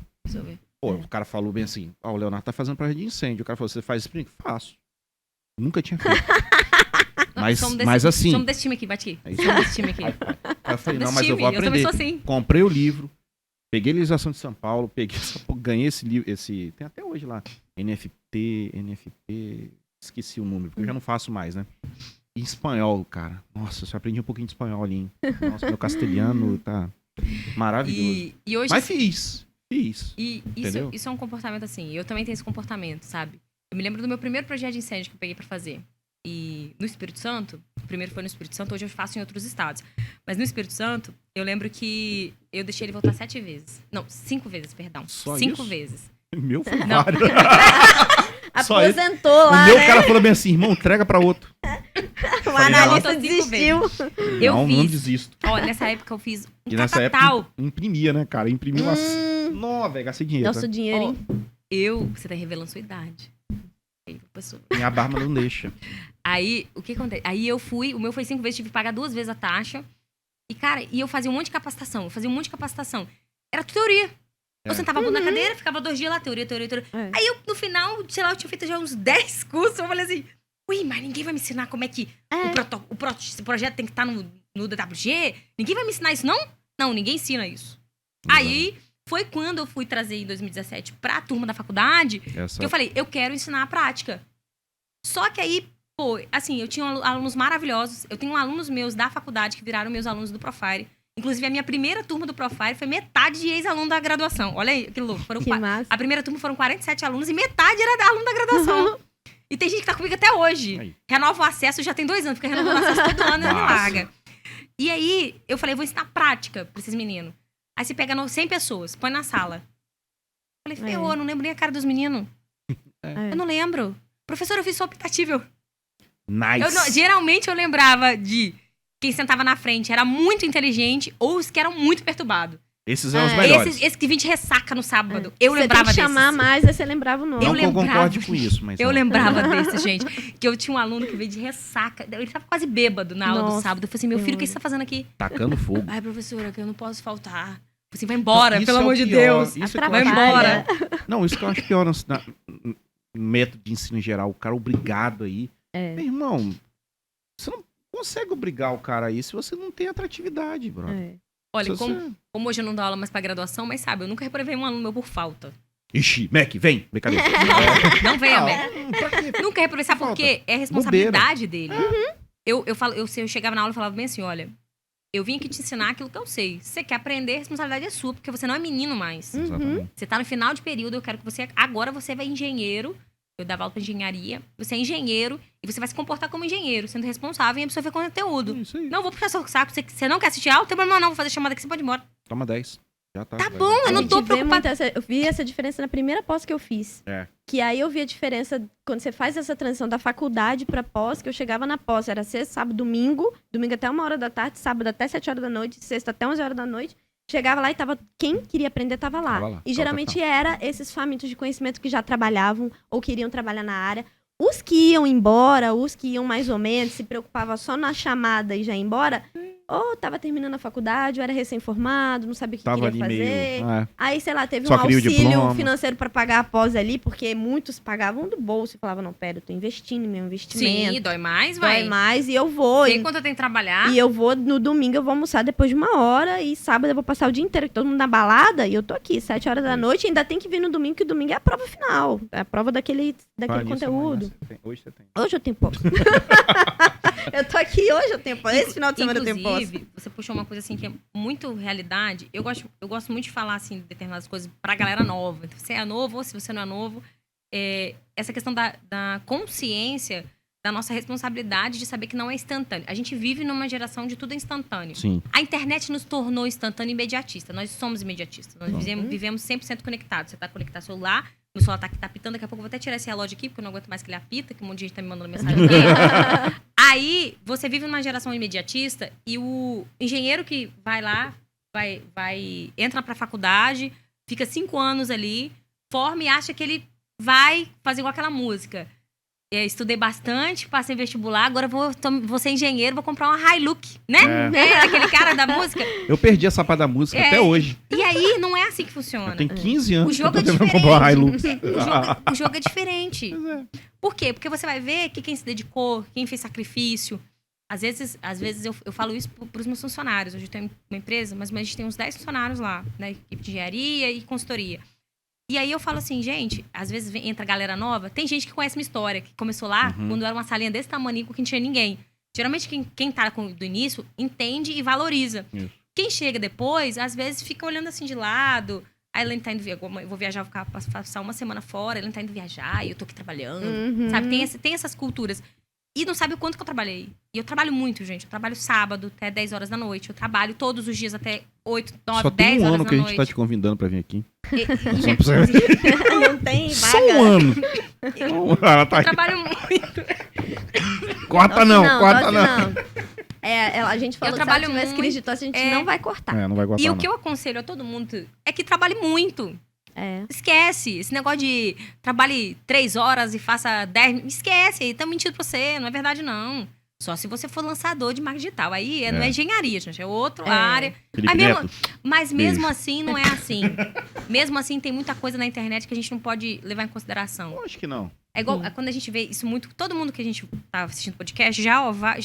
S1: Pô, o cara falou bem assim, o Leonardo tá fazendo projeto de incêndio. O cara falou, você faz sprinkler? Faço. Nunca tinha feito. mas assim...
S3: Somos desse time aqui, bate aqui.
S1: É isso
S3: Somos desse time aqui.
S1: Aí eu falei, não,
S3: Desse
S1: mas eu
S3: time,
S1: vou
S3: eu também
S1: aprender.
S3: sou assim.
S1: Comprei o livro, peguei a legislação de São Paulo, ganhei esse livro, tem até hoje lá, NFP, esqueci o número, porque eu já não faço mais, né? Em espanhol, cara. Nossa, eu só aprendi um pouquinho de espanhol ali, hein? Nossa, meu castelhano tá maravilhoso.
S3: E hoje...
S1: Mas fiz.
S3: E
S1: Entendeu?
S3: isso é um comportamento assim. Eu também tenho esse comportamento, sabe? Eu me lembro do meu primeiro projeto de incêndio que eu peguei pra fazer. E no Espírito Santo, o primeiro foi no Espírito Santo, hoje eu faço em outros estados. Mas no Espírito Santo, eu lembro que eu deixei ele voltar 7 vezes. Não, 5 vezes, perdão.
S1: Só
S3: 5
S1: isso?
S3: vezes.
S1: Meu foi
S3: Não.
S1: vários. Só
S2: Aposentou
S1: O
S2: lá,
S1: meu
S2: né?
S1: cara falou bem assim, irmão, entrega pra outro.
S2: O
S3: Não,
S2: analista
S3: voltou 5
S2: desistiu.
S3: Eu
S1: não
S3: fiz.
S1: desisto.
S3: Ó, nessa época eu fiz um
S1: E nessa
S3: catatal.
S1: época imprimia, né, cara? Imprimia umas... Nossa, velho, gastei dinheiro.
S2: Nosso
S1: Tá?
S2: dinheiro,
S3: Ó,
S2: hein?
S3: Você tá revelando sua idade. Aí, pessoa.
S1: Minha barba não deixa.
S3: Aí, o que acontece? Aí eu fui, o meu foi 5 vezes, tive que pagar 2 vezes a taxa. E, cara, eu fazia um monte de capacitação. Era teoria. Eu sentava a bunda na cadeira, ficava 2 dias lá, teoria.
S2: É.
S3: Aí eu, no final, sei lá, eu tinha feito já uns 10 cursos. Eu falei assim, ui, mas ninguém vai me ensinar como é que esse projeto tem que estar no DWG? Ninguém vai me ensinar isso, não? Não, ninguém ensina isso. Aí, foi quando eu fui trazer em 2017 pra turma da faculdade, que eu falei, eu quero ensinar a prática. Só que aí, pô, assim, eu tinha alunos maravilhosos. Eu tenho alunos meus da faculdade que viraram meus alunos do Profire. Inclusive, a minha primeira turma do Profire foi metade de ex-aluno da graduação. Olha aí, que louco.
S2: Que massa.
S3: A primeira turma foram 47 alunos e metade era aluno da graduação. E tem gente que tá comigo até hoje.
S1: Aí.
S3: Renova o acesso, já tem 2 anos, fica renovando o acesso todo ano e ela me
S1: Massa.
S3: larga. E aí, eu falei, vou ensinar prática pra esses meninos. Aí você pega 100 pessoas, põe na sala. Falei, ferrou, eu não lembro nem a cara dos meninos. Eu não lembro. Professor, eu fiz só optativa.
S1: Nice.
S3: Geralmente eu lembrava de quem sentava na frente era muito inteligente ou os que eram muito perturbados.
S1: Esses eram os melhores.
S3: Esse que vinha de ressaca no sábado. Eu lembrava desses.
S2: Você tem que chamar mais, aí você lembrava o nome.
S1: Não que eu concorde com isso, mas...
S3: Eu lembrava desse, gente. Que eu tinha um aluno que veio de ressaca. Ele tava quase bêbado na aula do sábado. Eu falei assim, meu filho, o que você tá fazendo aqui?
S1: Tacando fogo.
S3: Ai, professora, que eu não posso faltar. Eu falei assim, vai embora,
S1: Então,
S3: pelo amor de Deus.
S1: Isso
S3: vai embora.
S1: Não, isso que eu acho pior no método de ensino em geral. O cara obrigado aí. Meu irmão, você não consegue obrigar o cara aí se você não tem atratividade, brother.
S3: Olha, como hoje eu não dou aula mais pra graduação, mas sabe, eu nunca reprovei um aluno meu por falta.
S1: Ixi, Mac, vem. Brincadeira.
S3: Não venha, Mac. Nunca reprovei, sabe por quê? É responsabilidade dele. Eu chegava na aula e falava bem assim, olha, eu vim aqui te ensinar aquilo que eu sei. Se você quer aprender, a responsabilidade é sua, porque você não é menino mais.
S1: Exatamente.
S3: Você tá no final de período, eu quero que você... Agora você vai engenheiro. Eu dava aula pra engenharia. Você é engenheiro e você vai se comportar como engenheiro, sendo responsável em absorver conteúdo.
S1: Isso aí.
S3: Não vou puxar seu saco. Você não quer assistir aula? Não tem problema não. Vou fazer chamada aqui, você pode ir embora.
S1: Toma 10. Já tá.
S3: Tá bom, eu não tô preocupada.
S2: Eu vi essa diferença na primeira pós que eu fiz. Que aí eu vi a diferença quando você faz essa transição da faculdade pra pós, que eu chegava na pós. Era sexta, sábado, domingo até 1h da tarde, sábado até 7h da noite, sexta até 11h da noite. Chegava lá e tava... Quem queria aprender tava lá. E geralmente era esses famintos de conhecimento que já trabalhavam ou queriam trabalhar na área. Os que iam embora, os que iam mais ou menos, se preocupavam só na chamada e já ia embora... Ou tava terminando a faculdade, ou era recém-formado, não sabia o que queria fazer. Aí, sei lá, teve um auxílio financeiro pra pagar a pós ali, porque muitos pagavam do bolso e falavam, não, pera, eu tô investindo em meu investimento.
S3: Sim, dói mais, vai.
S2: Dói mais, e eu vou.
S3: Sei quanto eu tenho que trabalhar.
S2: E eu vou, no domingo, eu vou almoçar depois de 1h, e sábado eu vou passar o dia inteiro, todo mundo na balada, e eu tô aqui, 7h da noite, ainda tem que vir no domingo, que o domingo é a prova final. É a prova daquele conteúdo.
S1: Hoje você tem.
S2: Hoje eu tenho pouco. Eu tô aqui hoje, eu tenho pouco. Esse final de semana eu tenho pouco.
S3: Inclusive, você puxou uma coisa assim que é muito realidade. Eu gosto muito de falar assim determinadas coisas pra galera nova. Então, se você é novo ou se você não é novo, essa questão da consciência da nossa responsabilidade de saber que não é instantâneo. A gente vive numa geração de tudo é instantâneo.
S1: Sim.
S3: A internet nos tornou instantâneo e imediatista. Nós somos imediatistas. Nós vivemos 100% conectados. Você tá conectado ao celular, meu celular tá aqui, tá apitando. Daqui a pouco eu vou até tirar esse relógio aqui, porque eu não aguento mais que ele apita, que um monte de gente tá me mandando mensagem aqui. Aí, você vive numa geração imediatista e o engenheiro que vai lá, entra pra faculdade, fica 5 anos ali, forma e acha que ele vai fazer igual aquela música. Estudei bastante, passei vestibular, agora vou ser engenheiro, vou comprar uma Hilux, né? Aquele cara da música.
S1: Eu perdi essa parte da música até hoje.
S3: E aí, não é assim que funciona.
S1: Tem 15 anos
S3: o jogo
S1: que eu tô
S3: é
S1: tentando comprar uma Hilux.
S3: O jogo é diferente. Por quê? Porque você vai ver que quem se dedicou, quem fez sacrifício. Às vezes eu falo isso para os meus funcionários. Hoje eu tenho uma empresa, mas a gente tem uns 10 funcionários lá, né? Equipe de engenharia e consultoria. E aí eu falo assim, gente, às vezes entra galera nova, tem gente que conhece minha história, que começou lá quando era uma salinha desse tamanho que não tinha ninguém. Geralmente quem tá do início entende e valoriza. Isso. Quem chega depois, às vezes fica olhando assim de lado. Aí ele tá indo, eu vou viajar, vou passar uma semana fora, ele não tá indo viajar, e eu tô aqui trabalhando, sabe? Tem essas culturas. E não sabe o quanto que eu trabalhei. E eu trabalho muito, gente. Eu trabalho sábado até 10 horas da noite. Eu trabalho todos os dias até 8, 9, 10 horas da noite. Só tem um ano
S1: que a gente tá te convidando pra vir aqui.
S2: Não tem vaga.
S1: Só um ano.
S3: Eu trabalho muito.
S1: Corta não.
S2: A gente falou que se ela tivesse crise de tosse, a gente não vai cortar.
S1: Não vai cortar.
S3: E o que eu aconselho a todo mundo é que trabalhe muito. Esquece. Esse negócio de trabalhe 3 horas e faça 10... Esquece. Tá mentindo pra você. Não é verdade, não. Só se você for lançador de marketing digital. Aí não é engenharia, gente. É outra área. Mas mesmo assim, não é assim. Mesmo assim, tem muita coisa na internet que a gente não pode levar em consideração.
S1: Eu acho que não.
S3: É igual quando a gente vê isso muito... Todo mundo que a gente tá assistindo podcast já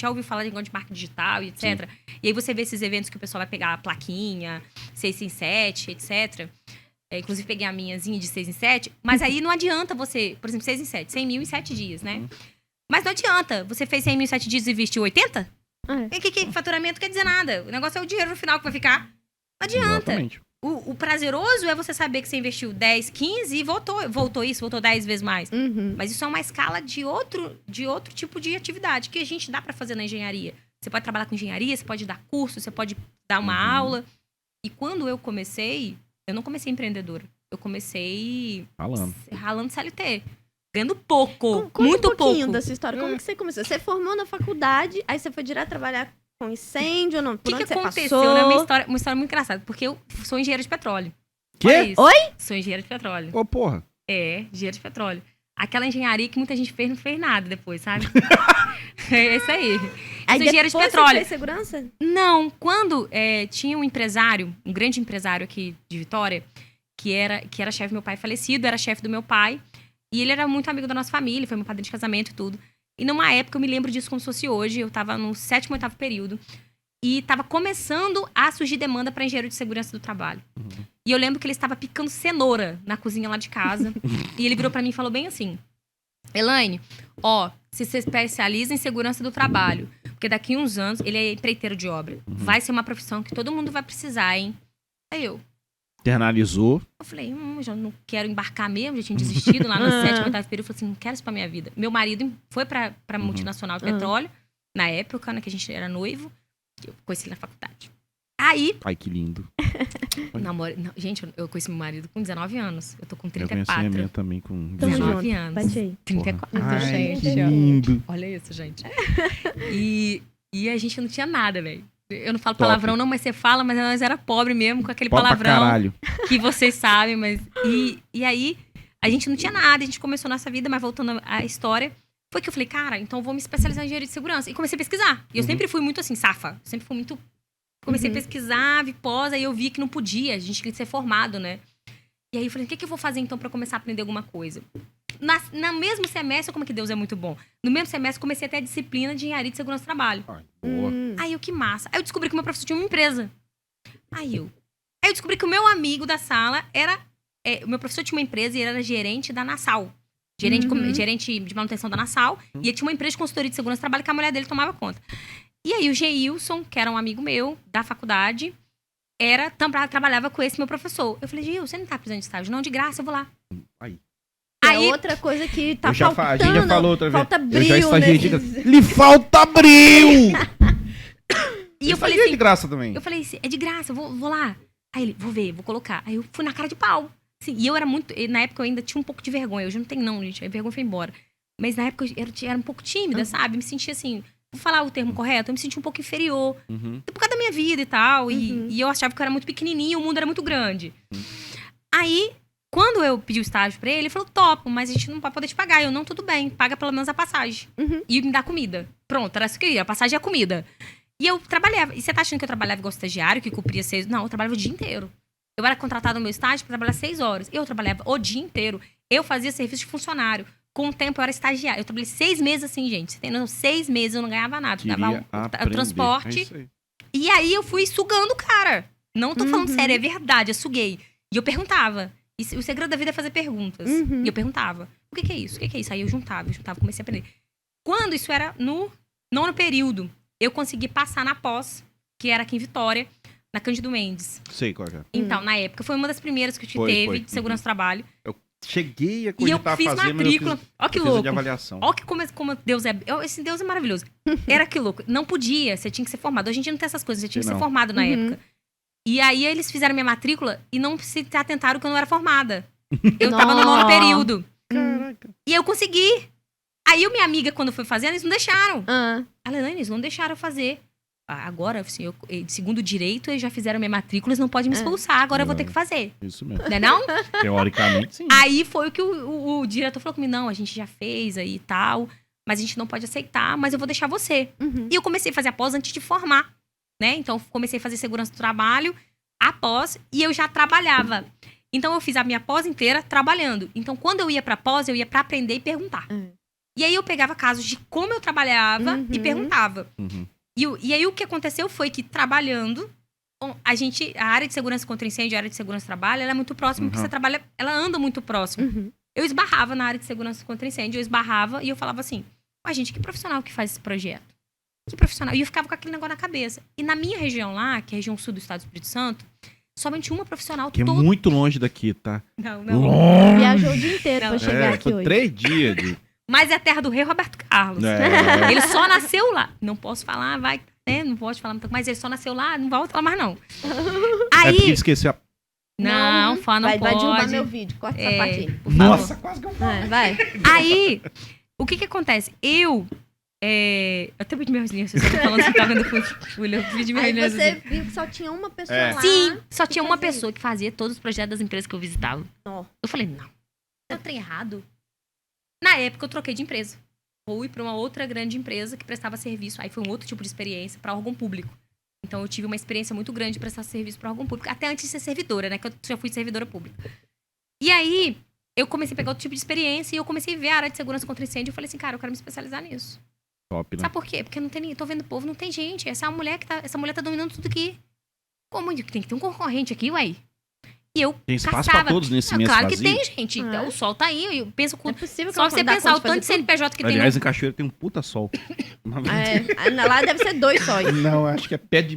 S3: ouviu falar de negócio de marketing digital e etc. Sim. E aí você vê esses eventos que o pessoal vai pegar a plaquinha, 6 em 7, etc. Inclusive, peguei a minhazinha de 6 em 7. Mas aí não adianta você... Por exemplo, 6 em 7. 100 mil em 7 dias, né? Mas não adianta. Você fez 100 mil em 7 dias e investiu 80? Que faturamento quer dizer nada. O negócio é o dinheiro no final que vai ficar. Não adianta. Exatamente. O prazeroso é você saber que você investiu 10, 15 e voltou 10 vezes mais. Mas isso é uma escala de outro tipo de atividade que a gente dá pra fazer na engenharia. Você pode trabalhar com engenharia, você pode dar curso, você pode dar uma aula. E quando eu comecei... Eu não comecei empreendedora. eu comecei
S1: Falando.
S3: ralando CLT. Ganhando pouco,
S2: Conta
S3: muito
S2: um pouquinho
S3: pouco.
S2: dessa história. Como que você começou? Você formou na faculdade, aí você foi direto trabalhar com incêndio ou não?
S3: O
S2: Por
S3: que
S2: onde você
S3: aconteceu
S2: passou?
S3: na minha história? Uma história muito engraçada, porque eu sou engenheira de petróleo.
S1: Quê?
S3: Olha isso.
S2: Oi?
S3: Sou engenheira de petróleo.
S1: Ô, porra.
S3: É, engenheira de petróleo. Aquela engenharia que muita gente fez, não fez nada depois, sabe? É isso aí.
S2: Aí
S3: Sou engenheira
S2: depois
S3: de
S2: você
S3: petróleo.
S2: fez segurança?
S3: Não, quando tinha um empresário, um grande empresário aqui de Vitória, que era chefe do meu pai falecido, era chefe do meu pai, e ele era muito amigo da nossa família, foi meu padrinho de casamento e tudo. E numa época, eu me lembro disso como se fosse hoje, eu tava no 7º, 8º período, e tava começando a surgir demanda para engenheiro de segurança do trabalho. E eu lembro que ele estava picando cenoura na cozinha lá de casa, e ele virou para mim e falou bem assim: Elaine, se você especializa em segurança do trabalho, porque daqui a uns anos, ele é empreiteiro de obra, vai ser uma profissão que todo mundo vai precisar, hein? Aí eu
S1: Internalizou.
S3: falei, já não quero embarcar mesmo, já tinha desistido lá no 7º, 8º período, falei assim, não quero isso pra minha vida. Meu marido foi pra multinacional de petróleo, na época, né, que a gente era noivo, eu conheci ele na faculdade. Aí,
S1: Ai, que lindo.
S3: gente, eu conheci meu marido com 19 anos, eu tô com
S1: Eu conheci a
S3: 34.
S1: minha também com
S2: Tamo
S1: 19.
S3: 19
S2: junto.
S3: anos.
S2: Bate aí.
S3: 34,
S1: Ai,
S3: gente.
S1: que lindo.
S3: Olha isso, gente. E a gente não tinha nada, velho. Eu não falo
S1: Top.
S3: palavrão, não, mas você fala, mas nós era pobre mesmo, com aquele
S1: Pode pra
S3: palavrão
S1: caralho.
S3: que vocês sabem, mas. E aí, a gente não tinha nada, a gente começou nossa vida, mas voltando à história, foi que eu falei, cara, então eu vou me especializar em engenharia de segurança. E comecei a pesquisar. E eu sempre fui muito assim, safa. Sempre fui muito. Comecei a pesquisar, vi pós, aí eu vi que não podia, a gente tinha que ser formado, né? E aí eu falei, o que eu vou fazer então pra começar a aprender alguma coisa? No mesmo semestre, como é que Deus é muito bom? No mesmo semestre, comecei a ter a disciplina de engenharia de segurança do trabalho.
S1: Ai, boa.
S3: Aí eu, que massa. Aí eu descobri que o meu professor tinha uma empresa. Aí eu descobri que o meu amigo da sala era... o meu professor tinha uma empresa e ele era gerente da Nassau. Gerente de manutenção da Nassau. E ele tinha uma empresa de consultoria de segurança do trabalho que a mulher dele tomava conta. E aí o Geilson, que era um amigo meu da faculdade, trabalhava com esse meu professor. Eu falei, Gil, você não tá precisando de estágio? Não, de graça, eu vou lá.
S2: É outra coisa que tá
S1: A gente
S2: faltando.
S1: já falou outra vez.
S2: Falta
S1: Eu já
S2: brilho,
S1: estagiei de
S2: nesses-
S1: graça. Lhe falta brilho!
S3: E eu falei
S1: Estagiei
S3: assim,
S1: de graça também.
S3: eu falei assim, é de graça, eu vou lá. Aí ele, vou ver, vou colocar. Aí eu fui na cara de pau. Assim, e eu era muito... Na época eu ainda tinha um pouco de vergonha. Hoje não tem não, gente. A vergonha foi embora. Mas na época eu era um pouco tímida, sabe? Me sentia assim... Vou falar o termo correto? Eu me sentia um pouco inferior. Por causa da minha vida e tal. E eu achava que eu era muito pequenininha e o mundo era muito grande. Aí, quando eu pedi o estágio pra ele falou, topo, mas a gente não vai poder te pagar. Eu, não, tudo bem. Paga pelo menos a passagem. E me dá comida. Pronto, era isso que eu queria. A passagem e a comida. E eu trabalhava. E você tá achando que eu trabalhava igual estagiário, que cumpria 6... Não, eu trabalhava o dia inteiro. Eu era contratada no meu estágio pra trabalhar 6 horas. Eu trabalhava o dia inteiro. Eu fazia serviço de funcionário. Com o tempo eu era estagiária. Eu trabalhei 6 meses assim, gente. Você tem noção? 6 meses eu não ganhava nada.
S1: Queria
S3: Dava o
S1: aprender.
S3: transporte.
S1: É isso aí.
S3: E aí eu fui sugando o cara. Não tô falando sério, é verdade. Eu suguei. E eu perguntava. E o segredo da vida é fazer perguntas. E eu perguntava. O que é isso? O que é isso? Aí eu juntava, comecei a aprender. Quando isso era no 9º período, eu consegui passar na pós, que era aqui em Vitória, na Cândido Mendes.
S1: Sei qual é.
S3: Então, na época, foi uma das primeiras que
S1: Foi.
S3: teve de segurança do trabalho.
S1: Eu cheguei a
S3: E eu
S1: cogitar
S3: fiz
S1: fazer,
S3: matrícula.
S1: mas
S3: Ó que
S1: eu fiz a
S3: louco.
S1: de avaliação.
S3: Ó que como Deus é... Esse Deus é maravilhoso. Era que louco. Não podia, você tinha que ser formado. Hoje em dia não tem essas coisas, você tinha que ser
S1: Não.
S3: formado na época. E aí eles fizeram minha matrícula e não se atentaram que eu não era formada. Eu tava no 9º período.
S1: Caraca.
S3: E eu consegui. Aí minha amiga, quando foi fazer, eles não deixaram.
S2: Ah,
S3: A Lelane, eles não deixaram eu fazer. Agora, assim, segundo o direito, eles já fizeram minha matrícula, eles não podem me expulsar. Agora eu vou ter que fazer.
S1: Isso mesmo.
S3: Não é não?
S1: Teoricamente, sim.
S3: Aí foi o que o diretor falou comigo, não, a gente já fez aí e tal, mas a gente não pode aceitar, mas eu vou deixar você. E eu comecei a fazer a pós antes de formar, né? Então, comecei a fazer segurança do trabalho, após, e eu já trabalhava. Então, eu fiz a minha pós inteira trabalhando. Então, quando eu ia pra pós, eu ia pra aprender e perguntar. E aí, eu pegava casos de como eu trabalhava e perguntava. E aí, o que aconteceu foi que, trabalhando, a área de segurança contra incêndio e a área de segurança do trabalho, ela é muito próxima, porque você trabalha, ela anda muito próximo. Eu esbarrava na área de segurança contra incêndio, eu esbarrava e eu falava assim, gente, que profissional que faz esse projeto? Que profissional? E eu ficava com aquele negócio na cabeça. E na minha região lá, que é a região sul do estado do Espírito Santo, somente uma profissional
S1: Que é muito longe daqui, tá?
S3: Não.
S2: viajou o dia inteiro pra chegar aqui
S1: foi
S2: hoje.
S1: 3 dias de...
S3: Mas é a terra do rei Roberto Carlos.
S1: É.
S3: Ele só nasceu lá. Não posso falar, vai, né? Não pode falar muito, mas ele só nasceu lá, não volta lá mais não.
S1: É porque
S3: Aí,
S1: esqueceu a...
S3: não, falar, não
S2: vai
S3: pode.
S2: derrubar meu vídeo, corta essa parte aí.
S3: Por favor.
S1: Nossa, quase que eu falo.
S2: Vai.
S3: Aí, o que acontece? Eu até pedi minha reunião, vocês estavam falando que tava quando eu fui ler o vídeo de minha
S2: Aí
S3: reunião.
S2: você viu que só tinha uma pessoa lá.
S3: Sim, só tinha uma
S2: fazia
S3: pessoa que fazia todos os projetos das empresas que eu visitava.
S2: Ó.
S3: Eu falei, não, tá trem errado. Na época, eu troquei de empresa. Fui para uma outra grande empresa que prestava serviço. Aí foi um outro tipo de experiência para órgão público. Então, eu tive uma experiência muito grande de prestar serviço para órgão público. Até antes de ser servidora, né? Que eu já fui servidora pública. E aí, eu comecei a pegar outro tipo de experiência e eu comecei a ver a área de segurança contra incêndio. Eu falei assim, cara, eu quero me especializar nisso.
S1: Top, né?
S3: Sabe por quê? Porque não tem ninguém. Tô vendo o povo, não tem gente. Essa mulher tá dominando tudo aqui. Como? Tem que ter um concorrente aqui, ué. E eu
S1: Tem espaço
S3: caçava.
S1: pra todos nesse
S3: Não,
S1: mês
S3: claro
S1: vazio?
S3: que tem, gente. Então, o sol tá aí. Eu penso
S2: Não é possível que
S3: só
S2: eu
S3: você
S2: vou dar
S3: pensar
S2: conta
S3: o tanto de
S2: fazer tudo.
S3: CNPJ que
S1: Aliás,
S3: tem
S1: em Cachoeira tem um puta sol.
S2: Lá deve ser 2 sóis.
S1: Não, acho que é perto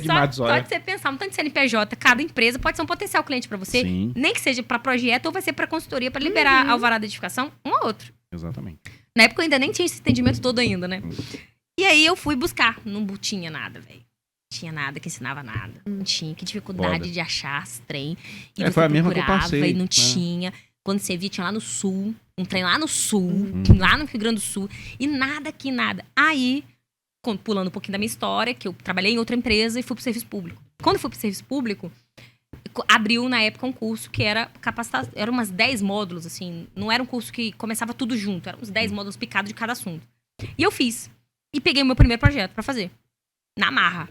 S1: demais de
S3: Só
S1: hora.
S3: de você pensar um tanto de CNPJ, cada empresa pode ser um potencial cliente pra você.
S1: Sim,
S3: Nem que seja pra projeto ou vai ser pra consultoria pra liberar a alvará de edificação, um ou outro.
S1: exatamente.
S3: Na época eu ainda nem tinha esse entendimento todo ainda, né? E aí eu fui buscar. Não tinha nada, velho. Tinha nada que ensinava nada. Não tinha. Que dificuldade
S1: Foda.
S3: de achar esse trem. E
S1: Foi a mesma que eu
S3: procurava
S1: passei.
S3: E não
S1: né?
S3: tinha. Quando você via, tinha lá no sul. Um trem lá no sul. Lá no Rio Grande do Sul. E nada aqui, nada. Aí, pulando um pouquinho da minha história, que eu trabalhei em outra empresa e fui pro serviço público. Quando eu fui pro serviço público, abriu na época um curso que era capacitação. Eram umas 10 módulos, assim. Não era um curso que começava tudo junto. Eram uns 10 módulos picados de cada assunto. E eu fiz. E peguei o meu primeiro projeto pra fazer. Na marra.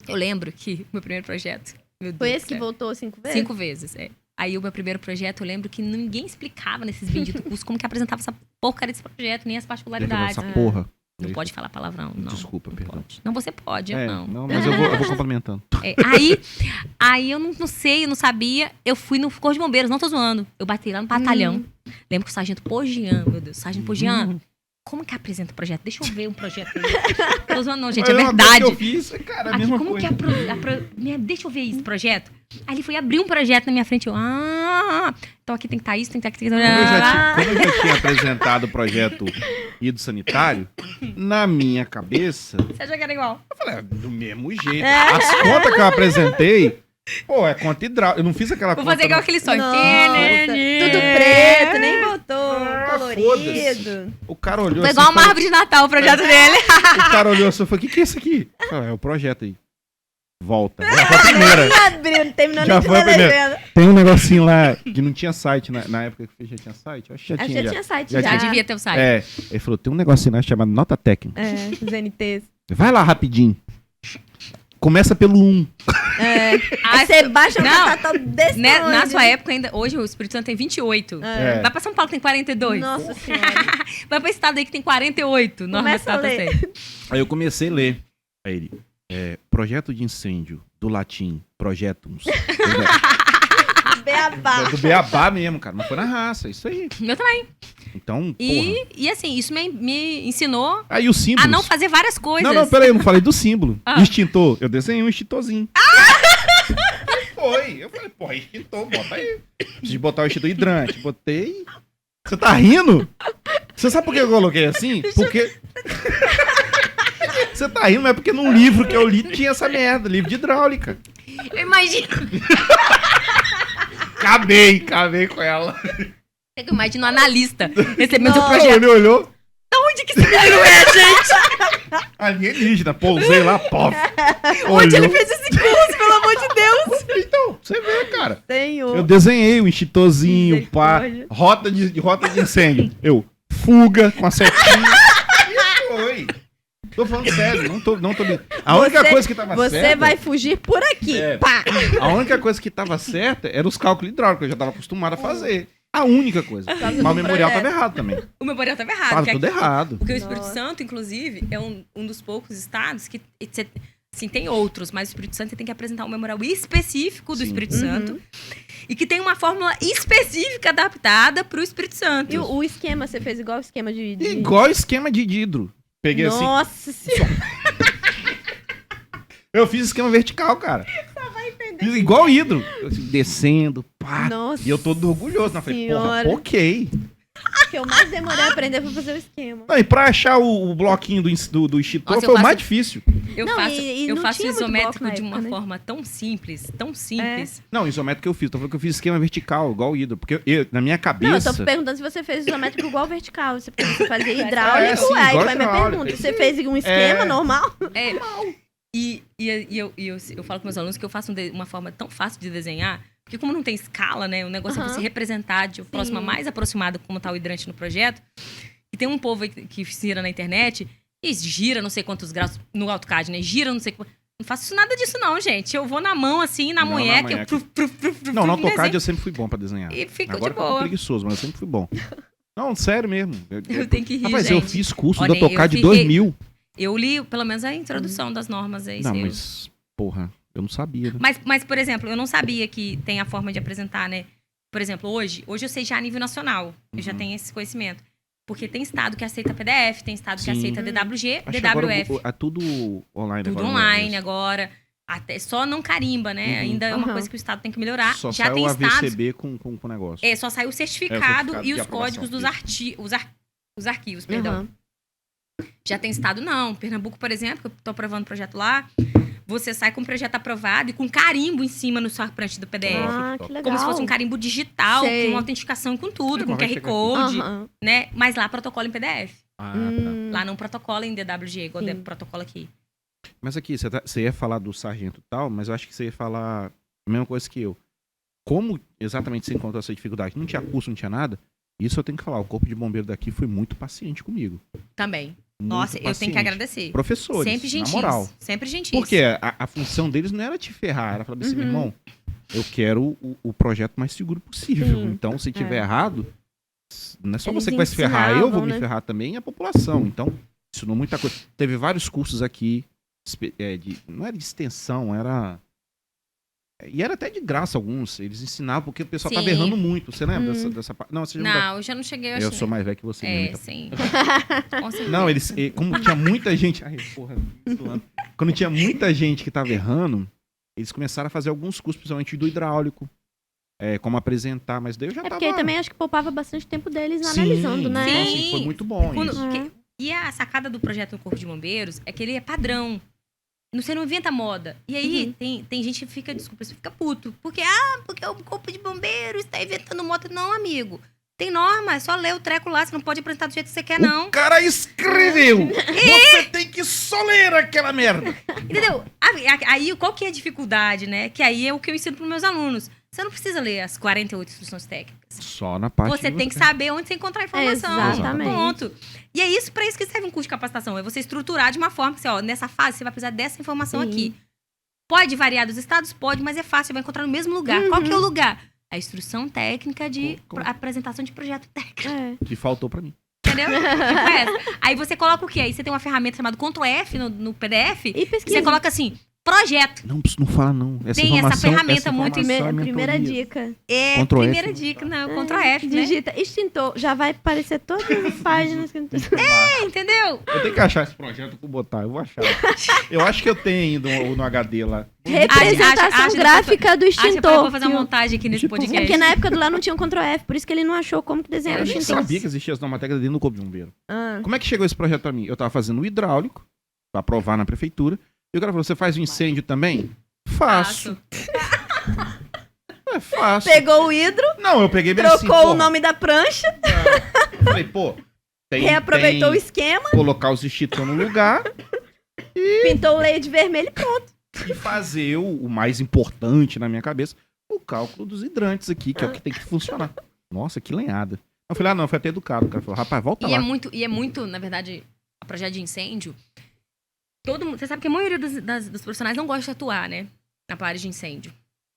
S3: Eu lembro que o meu primeiro projeto... Meu Deus
S2: Foi
S3: do
S2: esse que
S3: céu,
S2: voltou 5 vezes?
S3: 5 vezes, é. Aí o meu primeiro projeto, eu lembro que ninguém explicava nesses benditos cursos como que apresentava essa porcaria desse projeto, nem as particularidades.
S1: Essa porra.
S3: Não pode falar palavrão, não.
S1: Desculpa,
S3: não
S1: perdão.
S3: pode. Não, você pode, eu não.
S1: Não, mas eu vou complementando.
S3: É, aí eu não sei, eu não sabia. Eu fui no Corpo de Bombeiros, não tô zoando. Eu bati lá no batalhão. Lembro que o sargento Pogian, meu Deus, sargento Pogian, como que apresenta o projeto? Deixa eu ver um projeto aí. Tô zoando não, gente, é
S1: Uma coisa
S3: verdade.
S1: que eu fiz, cara, a
S3: Aqui,
S1: mesma
S3: como
S1: coisa.
S3: que é deixa eu ver esse projeto. Aí ele foi abrir um projeto na minha frente. Então aqui tem que estar isso, tem que estar aqui.
S1: Como eu já tinha apresentado o projeto Ido Sanitário, na minha cabeça,
S3: Você achou que era igual?
S1: eu falei, do mesmo jeito. As contas que eu apresentei, pô, é conta hidráulica. Eu não fiz aquela
S3: Vou
S1: conta...
S3: fazer igual aquele sonho.
S2: Nossa, tudo preto, nem botou colorido.
S1: O cara olhou
S3: Foi
S1: assim,
S3: igual uma
S1: falou-
S3: árvore de Natal o projeto dele.
S1: O cara olhou assim e falou, o que é isso aqui? Eu falei, é o projeto aí. Volta. Já foi a primeira.
S2: Nem abriu, não terminou
S1: Já
S2: nem de
S1: foi a
S2: ler
S1: primeira.
S2: legenda.
S1: Tem um negocinho lá que não tinha site na época que eu fiz, já tinha site? Eu acho que já
S2: Acho que
S1: tinha.
S2: já tinha site
S1: Já
S2: já.
S3: Já devia ter o site.
S1: É, ele falou, tem um negocinho lá chamado Nota Técnica.
S2: É, os NTs.
S1: Vai lá rapidinho. Começa pelo 1.
S2: Aí você baixa
S3: Não,
S2: um catatão desse
S3: Né,
S2: tamanho.
S3: na sua época, ainda, hoje o Espírito Santo tem 28.
S1: É.
S3: Vai pra São Paulo, tem 42.
S2: Nossa senhora.
S3: Vai pra estado aí que tem 48. Norma
S2: Começa a
S3: Estado
S2: ler.
S3: aceita.
S1: Aí eu comecei a ler. Aí ele, projeto de incêndio, do latim, projectums.
S2: Beabá.
S1: Do Beabá mesmo, cara. Não foi na raça, isso aí.
S3: Meu também.
S1: Então, porra.
S3: E assim, isso me ensinou
S1: Aí o símbolo.
S3: a não fazer várias coisas.
S1: Não, peraí, eu não falei do símbolo.
S3: Ah.
S1: Extintor. Eu desenhei um extintorzinho. Foi. Eu falei, porra, extintor, bota aí. Preciso botar o extintor hidrante. Botei. Você tá rindo? Você sabe por que eu coloquei assim? Porque. Você tá rindo, mas é porque num livro que eu li tinha essa merda, livro de hidráulica.
S3: Eu imagino.
S1: Acabei com ela.
S3: Eu imagino um analista recebendo seu
S2: Não.
S3: projeto.
S1: Ele olhou.
S3: Onde que esse menino é, gente?
S1: Alienígena, pousei lá, pof.
S3: Onde ele
S1: Olhou.
S3: fez esse curso, pelo amor de Deus?
S1: Então, você vê, cara.
S2: Senhor.
S1: Eu desenhei o extintorzinho, pá,
S2: Misericórdia.
S1: rota de incêndio. Eu, fuga com a setinha. Isso foi. Tô falando sério, não tô A única coisa que tava
S2: Você
S1: certa...
S2: vai fugir por aqui.
S1: É.
S2: Pá.
S1: A única coisa que tava certa era os cálculos hidráulicos, que eu já tava acostumado a fazer. A única coisa. Mas o memorial tava errado também.
S3: O memorial estava errado.
S1: Tava
S3: porque
S1: tudo
S3: aqui-
S1: errado.
S3: Porque o Espírito
S2: Nossa.
S3: Santo, inclusive, é um dos poucos estados que... Assim, tem outros, mas o Espírito Santo você tem que apresentar um memorial específico do
S1: Sim.
S3: Espírito Santo. E que tem uma fórmula específica adaptada pro Espírito Santo.
S2: E o esquema, você fez igual o esquema de...
S1: Igual esquema de hidro. Peguei assim.
S2: Nossa senhora.
S1: Eu fiz esquema vertical, cara. Fiz igual hidro. Eu, assim, descendo, pá.
S2: Nossa
S1: E eu todo orgulhoso. Não, falei, porra,
S2: Senhora.
S1: ok.
S2: O que eu mais demorei a aprender foi fazer o esquema.
S1: Não, e pra achar o bloquinho do extintor
S3: Nossa,
S1: foi o
S3: eu
S1: mais
S3: faço-
S1: difícil.
S3: Eu
S2: Não,
S3: faço,
S2: e
S3: eu
S2: não
S3: faço
S2: tinha muito
S3: isométrico
S2: bloco na
S3: de uma
S2: época, né?
S3: forma tão simples.
S1: Não, isométrico que eu fiz. Tô falando que eu fiz esquema vertical, igual o hidro. Porque na minha
S2: Não, eu
S1: cabeça...
S2: tô perguntando se você fez isométrico igual vertical. Você fazia
S3: É,
S2: hidráulico,
S1: sim,
S2: aí
S1: igual
S2: foi a minha
S1: hidráulico.
S2: pergunta. Você fez um esquema normal?
S3: É, e eu falo com meus alunos que eu faço uma forma tão fácil de desenhar, porque como não tem escala, né? O negócio é
S2: Aham.
S3: você representar de forma mais aproximada como tá o hidrante no projeto. E tem um povo aí que gira na internet e gira não sei quantos graus no AutoCAD, né? Gira não sei quantos. Não faço nada disso não, gente. Eu vou na mão, assim, na
S1: Não,
S3: munheca.
S1: na
S3: Eu
S1: Não, no AutoCAD
S3: desenho.
S1: eu sempre fui bom pra desenhar.
S3: E fica
S1: Agora
S3: de
S1: eu tô
S3: boa.
S1: preguiçoso, mas eu sempre fui bom. Não, sério mesmo.
S3: Eu tenho que rir,
S1: Rapaz,
S3: gente.
S1: eu fiz curso
S3: Olha,
S1: do AutoCAD
S3: eu
S1: de
S3: fiquei-
S1: 2000.
S3: Eu li, pelo menos, a introdução das normas aí.
S1: Não,
S3: sei eu.
S1: mas, porra, eu não sabia, né?
S3: Mas, por exemplo, eu não sabia que tem a forma de apresentar, né? Por exemplo, hoje eu sei já a nível nacional. Eu já tenho esse conhecimento. Porque tem estado que aceita PDF, tem estado que
S1: Sim.
S3: aceita DWG,
S1: Acho que agora
S3: DWF.
S1: é tudo online
S3: Tudo
S1: agora.
S3: online
S1: né?
S3: agora. Até, só não carimba, né?
S1: Uhum.
S3: Ainda é uma
S2: Aham.
S3: coisa que o estado tem que melhorar.
S1: Só
S3: já
S1: sai
S3: tem
S1: o
S3: estados.
S1: AVCB com o negócio.
S3: Só saiu o certificado,
S1: certificado
S3: e
S1: de
S3: os códigos dos
S1: aprovação,
S3: os arquivos, perdão.
S2: Aham.
S3: Já tem estado, não. Pernambuco, por exemplo, que eu tô aprovando o projeto lá, você sai com o projeto aprovado e com carimbo em cima no sua prancha do PDF.
S2: Ah, que legal.
S3: Como se fosse um carimbo digital,
S2: Sei.
S3: com autenticação e com tudo, com
S1: Mas vai
S3: QR
S1: chegar
S3: Code,
S2: Aham.
S3: né? Mas lá protocolo em PDF.
S1: Ah,
S3: Lá não protocola em DWG, igual
S2: Sim.
S3: o protocolo aqui.
S1: tá. Mas aqui, você ia falar do sargento e tal, mas eu acho que você ia falar a mesma coisa que eu. Como exatamente você encontrou essa dificuldade? Não tinha curso, não tinha nada? Isso eu tenho que falar. O corpo de bombeiro daqui foi muito paciente comigo.
S3: Também.
S1: Muito
S3: Nossa, eu tenho que
S1: paciente.
S3: agradecer.
S1: Professores,
S3: Sempre
S1: na
S3: gentis.
S1: moral.
S3: Sempre gentis.
S1: Porque a função deles não era te ferrar, era falar assim, meu
S2: Uhum.
S1: irmão, eu quero o projeto mais seguro possível.
S2: Sim.
S1: Então, se tiver
S2: É.
S1: errado, não é só
S2: Eles
S1: você que vai se ferrar, eu vou
S2: ensinavam,
S1: me
S2: né?
S1: ferrar também e a população. Então, ensinou muita coisa. Teve vários cursos aqui, não era de extensão, era... E era até de graça alguns. Eles ensinavam, porque o pessoal tava
S3: Sim.
S1: errando muito. Você lembra dessa parte? Não, você já
S3: Não, eu já não cheguei a
S1: Eu sou mais velho que você. mesmo, então.
S3: sim. Com certeza.
S1: Não, como tinha muita gente. Ai, porra, zoando. Quando tinha muita gente que tava errando, eles começaram a fazer alguns cursos, principalmente do hidráulico. Como apresentar, mas daí eu já
S2: É
S1: tava.
S2: porque aí também acho que poupava bastante tempo deles
S1: Sim,
S2: analisando, né?
S3: Sim.
S1: Foi muito bom
S3: Quando-
S1: isso.
S2: É.
S3: E a sacada do projeto do Corpo de Bombeiros é que ele é padrão. Você não inventa moda. E aí, tem gente que fica, desculpa, você fica puto. Porque o Corpo de Bombeiros está inventando moda. Não, amigo. Tem norma, é só ler o treco lá. Você não pode apresentar do jeito que você quer, não.
S1: O cara escreveu! Você tem que só ler aquela merda!
S3: Entendeu? Aí, qual que é a dificuldade, né? Que aí é o que eu ensino para meus alunos. Você não precisa ler as 48 instruções técnicas.
S1: Só na parte
S3: Você tem que saber onde você encontrar a informação.
S2: Exatamente.
S3: Ponto. E é isso, para isso que serve um curso de capacitação. É você estruturar de uma forma que, nessa fase você vai precisar dessa informação
S2: Sim.
S3: aqui. Pode variar dos estados? Pode, mas é fácil, você vai encontrar no mesmo lugar. Qual que é o lugar? A instrução técnica de apresentação de projeto técnico.
S2: É.
S1: Que faltou pra mim.
S3: Entendeu? Tipo essa. Aí você coloca o quê? Aí você tem uma ferramenta chamada Ctrl F no PDF.
S2: E
S3: E
S2: pesquisa.
S3: você coloca assim, projeto.
S1: Não fala não. Essa
S3: Tem essa
S1: informação,
S3: ferramenta muito-
S1: informação é
S2: Primeira
S1: mentoria.
S2: dica.
S3: É,
S1: Ctrl F.
S3: primeira dica, não, Ctrl F, né?
S2: Digita extintor. Já vai aparecer todas as páginas que
S3: Entendeu?
S1: Eu tenho que achar esse projeto pra botar, eu vou achar. Eu acho que eu tenho ainda no HD lá.
S2: Representação
S3: acha-
S2: gráfica do
S3: Acho que eu
S2: extintor.
S3: vou fazer uma montagem aqui nesse
S1: Tipo,
S2: É
S3: podcast.
S2: porque na época do lá não tinha um Ctrl F, por isso que ele não achou como que desenhar
S3: Eu
S2: o
S1: Eu nem
S2: extintor.
S1: sabia que existia essa normatécnica dentro do Corpo de Bombeiro.
S2: Ah.
S1: Como é que chegou esse projeto pra mim? Eu tava fazendo o hidráulico, pra aprovar na prefeitura. E o cara falou, você faz o incêndio também? Faço. É fácil.
S2: Pegou o hidro,
S1: Não, eu peguei bem
S2: trocou
S1: assim,
S2: o
S1: porra.
S2: nome da prancha,
S1: Falei, pô,
S2: reaproveitou o esquema,
S1: colocar os extintores no lugar
S2: pintou o leite vermelho e pronto.
S1: e fazer o mais importante na minha cabeça, o cálculo dos hidrantes aqui, que é o que tem que funcionar. Nossa, que lenhada. Eu falei, não, eu fui até educado. O cara falou, rapaz, volta
S3: E
S1: lá.
S3: é muito, na verdade, a projeto de incêndio. Todo mundo, você sabe que a maioria dos profissionais não gosta de atuar, né? Na área de incêndio.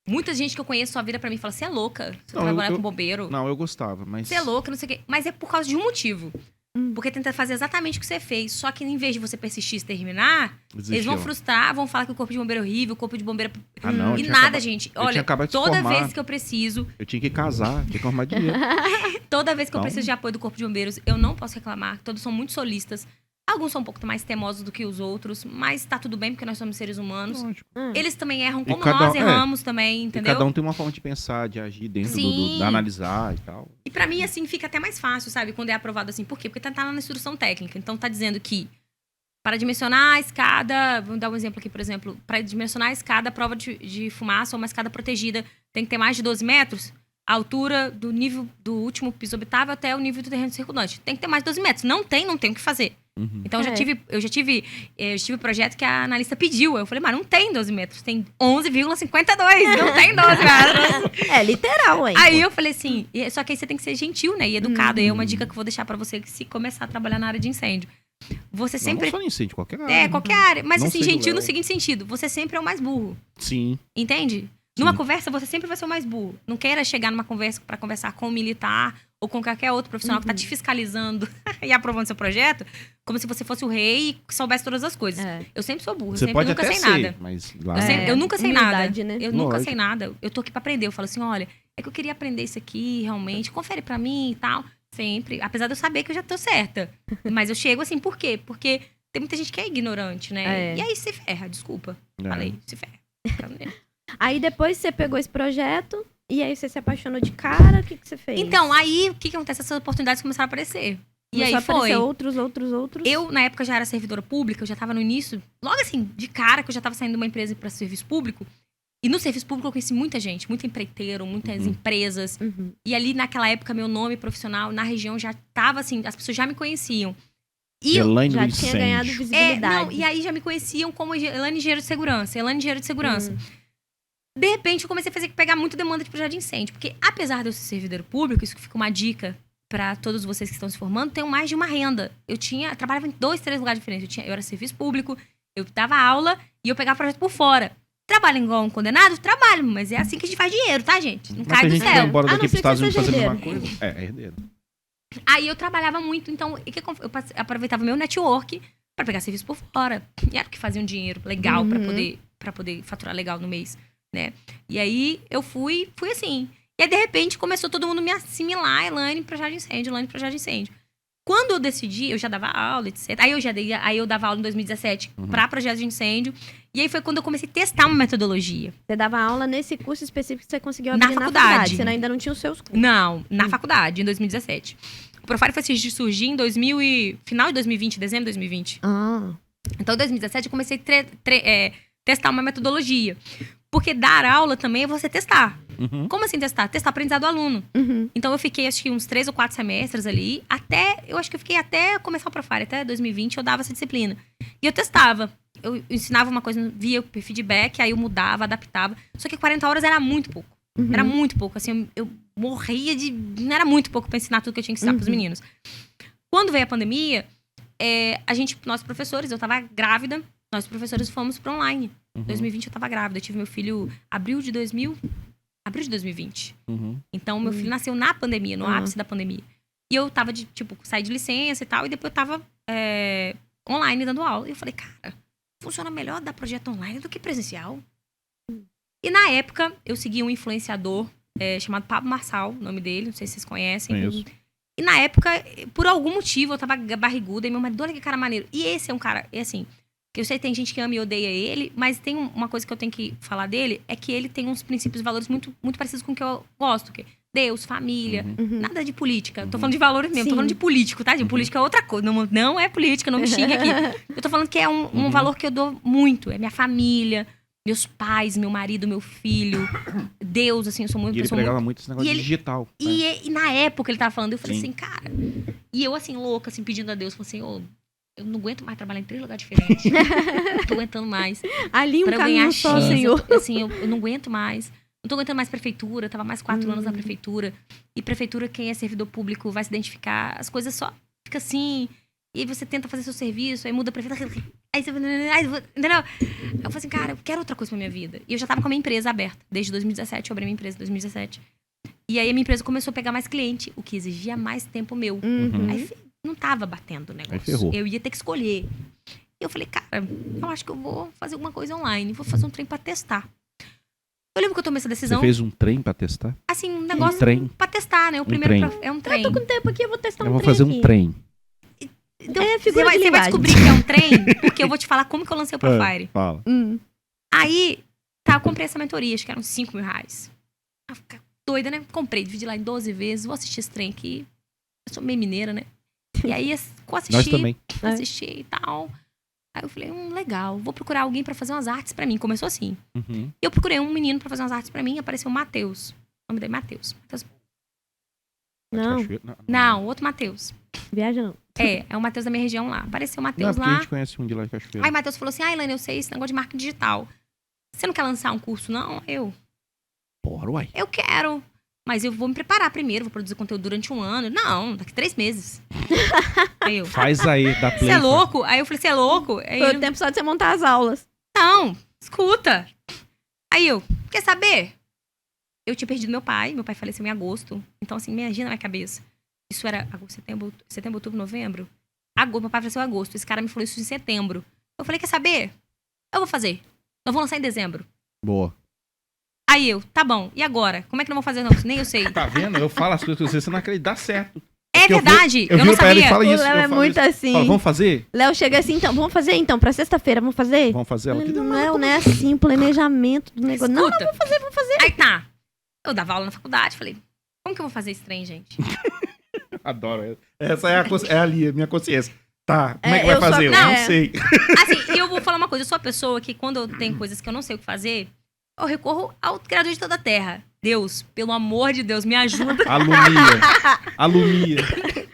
S3: Muita gente que eu conheço só vira pra mim e fala: você é louca, você
S1: Não,
S3: trabalhar
S1: eu-
S3: com bombeiro.
S1: Não, eu gostava, mas...
S3: Você é louca, não sei o quê. Mas é por causa de um motivo.
S2: Hum.
S3: Porque tenta fazer exatamente o que você fez. Só que em vez de você persistir e terminar, eles
S1: Desistiu.
S3: vão frustrar, vão falar que o corpo de bombeiro é horrível, o corpo de bombeiro é.
S1: Ah, não, eu
S3: E
S1: tinha
S3: nada,
S1: acabado-
S3: gente.
S1: eu tinha
S3: Olha,
S1: acabado de
S3: toda
S1: formar.
S3: vez que eu preciso,
S1: Eu tinha que casar, tinha que arrumar dinheiro.
S3: toda vez que eu
S1: Então-
S3: preciso de apoio do corpo de bombeiros, eu não posso reclamar. Todos são muito solistas. Alguns são um pouco mais teimosos do que os outros, mas tá tudo bem, porque nós somos seres humanos.
S1: Lógico.
S3: Eles também erram
S1: E
S3: como
S1: cada
S3: nós
S1: um-
S3: erramos também,
S1: E
S3: entendeu?
S1: cada um tem uma forma de pensar, de agir dentro
S3: Sim.
S1: da analisar e tal.
S3: E pra mim, assim, fica até mais fácil, sabe? Quando é aprovado assim. Por quê? Porque tá lá na instrução técnica. Então tá dizendo que para dimensionar a escada, vamos dar um exemplo aqui, por exemplo, para dimensionar a escada, a prova de fumaça ou uma escada protegida tem que ter mais de 12 metros, a altura do nível do último piso habitável até o nível do terreno circundante. Tem que ter mais de 12 metros. Não tem o que fazer. Então, eu já tive projeto que a analista pediu. Eu falei, mas não tem 12 metros, tem 11,52. Não tem 12 metros.
S2: É literal, hein?
S3: Aí eu falei assim, só que aí você tem que ser gentil, né? E educado. E é uma dica que eu vou deixar pra você, que se começar a trabalhar na área de incêndio. Você sempre...
S1: Não só incêndio, qualquer área.
S3: Qualquer área. Mas
S1: Não
S3: assim,
S1: seja
S3: gentil
S1: o
S3: no
S1: Léo.
S3: seguinte sentido. Você sempre é o mais burro.
S1: Sim.
S3: Entende? Numa conversa, você sempre vai ser o mais burro. Não queira chegar numa conversa pra conversar com um militar ou com qualquer outro profissional que tá te fiscalizando e aprovando seu projeto, como se você fosse o rei e soubesse todas as coisas. Eu sempre sou burro.
S1: Você
S3: Eu sempre
S1: pode
S3: nunca
S1: até
S3: sei
S1: ser,
S3: nada.
S1: mas lá...
S3: Eu nunca sei nada.
S2: Humildade, né?
S3: Eu nunca
S1: Lógico.
S3: sei nada. Eu tô aqui pra aprender. Eu falo assim, olha, é que eu queria aprender isso aqui, realmente. Confere pra mim e tal. Sempre. Apesar de eu saber que eu já tô certa. Mas eu chego assim, por quê? Porque tem muita gente que é ignorante, né? E aí se ferra, desculpa. Falei, se ferra.
S2: Aí depois você pegou esse projeto e aí você se apaixonou de cara, o que você fez?
S3: Então, aí, o que acontece? Essas oportunidades começaram a aparecer. E
S2: Começou
S3: aí
S2: a aparecer
S3: foi.
S2: outros.
S3: Eu, na época, já era servidora pública, eu já tava no início, logo assim, de cara, que eu já tava saindo de uma empresa para serviço público. E no serviço público eu conheci muita gente, muito empreiteiro, muitas empresas. E ali, naquela época, meu nome profissional na região já tava assim, as pessoas já me conheciam. E
S1: Elaine
S2: já
S1: do
S2: tinha
S1: incêndio.
S2: ganhado visibilidade.
S3: e aí já me conheciam como Elaine Engenheiro de Segurança. De repente, eu comecei a pegar muita demanda de projeto de incêndio. Porque, apesar de eu ser servidor público, isso que fica uma dica para todos vocês que estão se formando, tenho mais de uma renda. Eu trabalhava em 2, 3 lugares diferentes. Eu era serviço público, eu dava aula e eu pegava projeto por fora. Trabalho igual um condenado? Trabalho, mas é assim que a gente faz dinheiro, tá, gente? Não
S1: Mas
S3: cai
S1: tem
S3: do
S1: gente que vai
S3: céu.
S1: embora
S2: A não
S1: daqui
S2: ser
S1: pros
S2: que
S1: Estados
S2: você
S1: Unidos
S2: seja
S1: fazendo uma coisa. É herdeiro.
S3: Aí eu trabalhava muito, então eu aproveitava meu network para pegar serviço por fora. E era o que fazia um dinheiro legal para poder faturar legal no mês, né? E aí eu fui assim. E aí, de repente, começou todo mundo me assimilar, Elaine, projeto de incêndio. Quando eu decidi, eu já dava aula, etc. Aí eu dava aula em 2017 para projeto de incêndio. E aí foi quando eu comecei a testar uma metodologia.
S2: Você dava aula nesse curso específico que você conseguiu
S3: Na
S2: abrir na
S3: faculdade.
S2: faculdade. Você ainda não tinha os seus cursos.
S3: Não, na faculdade, em 2017. O Profile foi surgir em final de 2020, dezembro de 2020. Então, em 2017, eu comecei a testar uma metodologia. Porque dar aula também é você testar. Como assim testar? Testar o aprendizado do aluno. Então, eu fiquei, acho que uns 3 ou 4 semestres ali. Eu acho que eu fiquei até começar o Profile, até 2020, eu dava essa disciplina. E eu testava. Eu ensinava uma coisa, via feedback, aí eu mudava, adaptava. Só que 40 horas era muito pouco. Era muito pouco. Assim, eu morria de... Não era muito pouco pra ensinar tudo que eu tinha que ensinar pros meninos. Quando veio a pandemia, nós professores, eu tava grávida, nós professores fomos pra online. Em 2020 eu tava grávida. Eu tive meu filho abril de 2020. Então, meu filho nasceu na pandemia, no ápice da pandemia. E eu tava saí de licença e tal, e depois eu tava online dando aula. E eu falei, cara, funciona melhor dar projeto online do que presencial. E na época, eu segui um influenciador chamado Pablo Marçal, o nome dele, não sei se vocês conhecem.
S1: Conheço.
S3: E na época, por algum motivo, eu tava barriguda, e meu marido, olha que cara maneiro. E esse é um cara, assim, que eu sei que tem gente que ama e odeia ele, mas tem uma coisa que eu tenho que falar dele, é que ele tem uns princípios e valores muito, muito parecidos com o que eu gosto, que é Deus, família, nada de política. Tô falando de valores mesmo, tô falando de político, tá? De política é outra coisa, não é política, não me xingue aqui. Eu tô falando que é um valor que eu dou muito, é minha família, meus pais, meu marido, meu filho, Deus, assim, eu sou muito...
S1: E ele pregava muito esse negócio digital.
S3: E na época ele tava falando, eu falei
S1: Sim.
S3: assim, cara... E eu, assim, louca, assim, pedindo a Deus, falei assim, eu não aguento mais trabalhar em 3 lugares diferentes. Não tô aguentando mais.
S2: Ali
S3: pra eu
S2: caminho
S3: ganhar
S2: só,
S3: X,
S2: Senhor.
S3: eu não aguento mais. Não tô aguentando mais prefeitura, eu tava mais 4 anos na prefeitura. E prefeitura, quem é servidor público vai se identificar. As coisas só fica assim... E aí você tenta fazer seu serviço, aí muda a prefeitura. Aí você... Entendeu? Eu falei assim, cara, eu quero outra coisa pra minha vida. E eu já tava com a minha empresa aberta. Desde 2017, eu abri minha empresa em 2017. E aí a minha empresa começou a pegar mais cliente, o que exigia mais tempo meu. Aí não tava batendo o negócio.
S1: Aí ferrou.
S3: Eu ia ter que escolher. E eu falei, cara, eu acho que eu vou fazer alguma coisa online. Vou fazer um trem pra testar. Eu lembro que eu tomei essa decisão.
S1: Você fez um trem pra testar?
S3: Assim, um negócio
S1: trem.
S3: pra testar, né? O primeiro
S1: trem.
S3: é um trem.
S2: Eu tô com tempo aqui, eu vou testar
S1: Eu
S2: um
S1: vou
S2: trem
S1: fazer
S2: aqui.
S1: um trem.
S3: Então,
S2: É
S3: você
S2: figura
S3: vai
S2: de linguagem.
S3: descobrir que é um trem, porque eu vou te falar como que eu lancei o Profile.
S1: Fala.
S3: Aí, eu comprei essa mentoria, acho que eram R$5 mil. Eu fiquei doida, né? Comprei, dividi lá em 12 vezes, vou assistir esse trem aqui. Eu sou meio mineira, né? E aí, assisti,
S1: Nós também.
S3: assisti e tal. Aí eu falei, legal, vou procurar alguém pra fazer umas artes pra mim. Começou assim.
S1: Uhum.
S3: Eu procurei um menino pra fazer umas artes pra mim, apareceu o Matheus. O nome dele é Matheus.
S2: Não,
S3: Não, outro Matheus.
S2: viaja não.
S3: É o Matheus da minha região lá. Apareceu o
S1: Não,
S3: Matheus
S1: porque a
S3: lá.
S1: gente conhece um de lá de Cachoeira.
S3: Aí o Matheus falou assim, Elaine, eu sei esse negócio de marketing digital. Você não quer lançar um curso, não?
S1: Bora, uai.
S3: Eu quero. Mas eu vou me preparar primeiro, vou produzir conteúdo durante 1 ano. Não, daqui 3 meses. Aí eu,
S1: Faz aí, dá play.
S3: você é louco? Aí eu falei, você é louco? Aí
S2: Foi
S3: ele,
S2: o tempo só de você montar as aulas.
S3: não, escuta. Aí eu, quer saber? Eu tinha perdido meu pai faleceu em agosto. Então, assim, imagina na minha cabeça. Isso era agosto, setembro, outubro, novembro. Meu pai faleceu em agosto. Esse cara me falou isso em setembro. Eu falei, quer saber? Eu vou fazer. Nós vamos lançar em dezembro.
S1: Boa.
S3: Aí eu, tá bom. E agora? Como é que não vou fazer, não? Nem eu sei.
S1: Tá vendo? Eu falo as coisas pra você não acredita, dá certo.
S3: É
S1: Porque
S3: verdade.
S1: Eu
S3: não
S1: viro pra ele e
S3: sabia.
S1: falo
S2: O
S1: isso.
S2: Léo
S1: eu
S2: é
S1: falo
S2: muito
S1: isso.
S2: assim.
S1: Fala, vamos fazer?
S2: Léo chega assim, então, vamos fazer então, pra sexta-feira, vamos fazer?
S1: Vamos fazer ela aqui.
S2: Léo, não é assim, o planejamento do negócio. Não,
S3: Escuta.
S2: vamos fazer.
S3: Aí tá. Eu dava aula na faculdade, falei, como que eu vou fazer esse trem, gente?
S1: Adoro. Essa é ali, a minha consciência. Tá, como é que
S2: É,
S1: vai
S2: eu só-
S1: fazer? Eu
S2: não.
S1: não sei.
S3: Assim, e eu vou falar uma coisa, eu sou a pessoa que quando eu tenho coisas que eu não sei o que fazer, eu recorro ao Criador de toda a Terra. Deus, pelo amor de Deus, me ajuda.
S1: Alumia.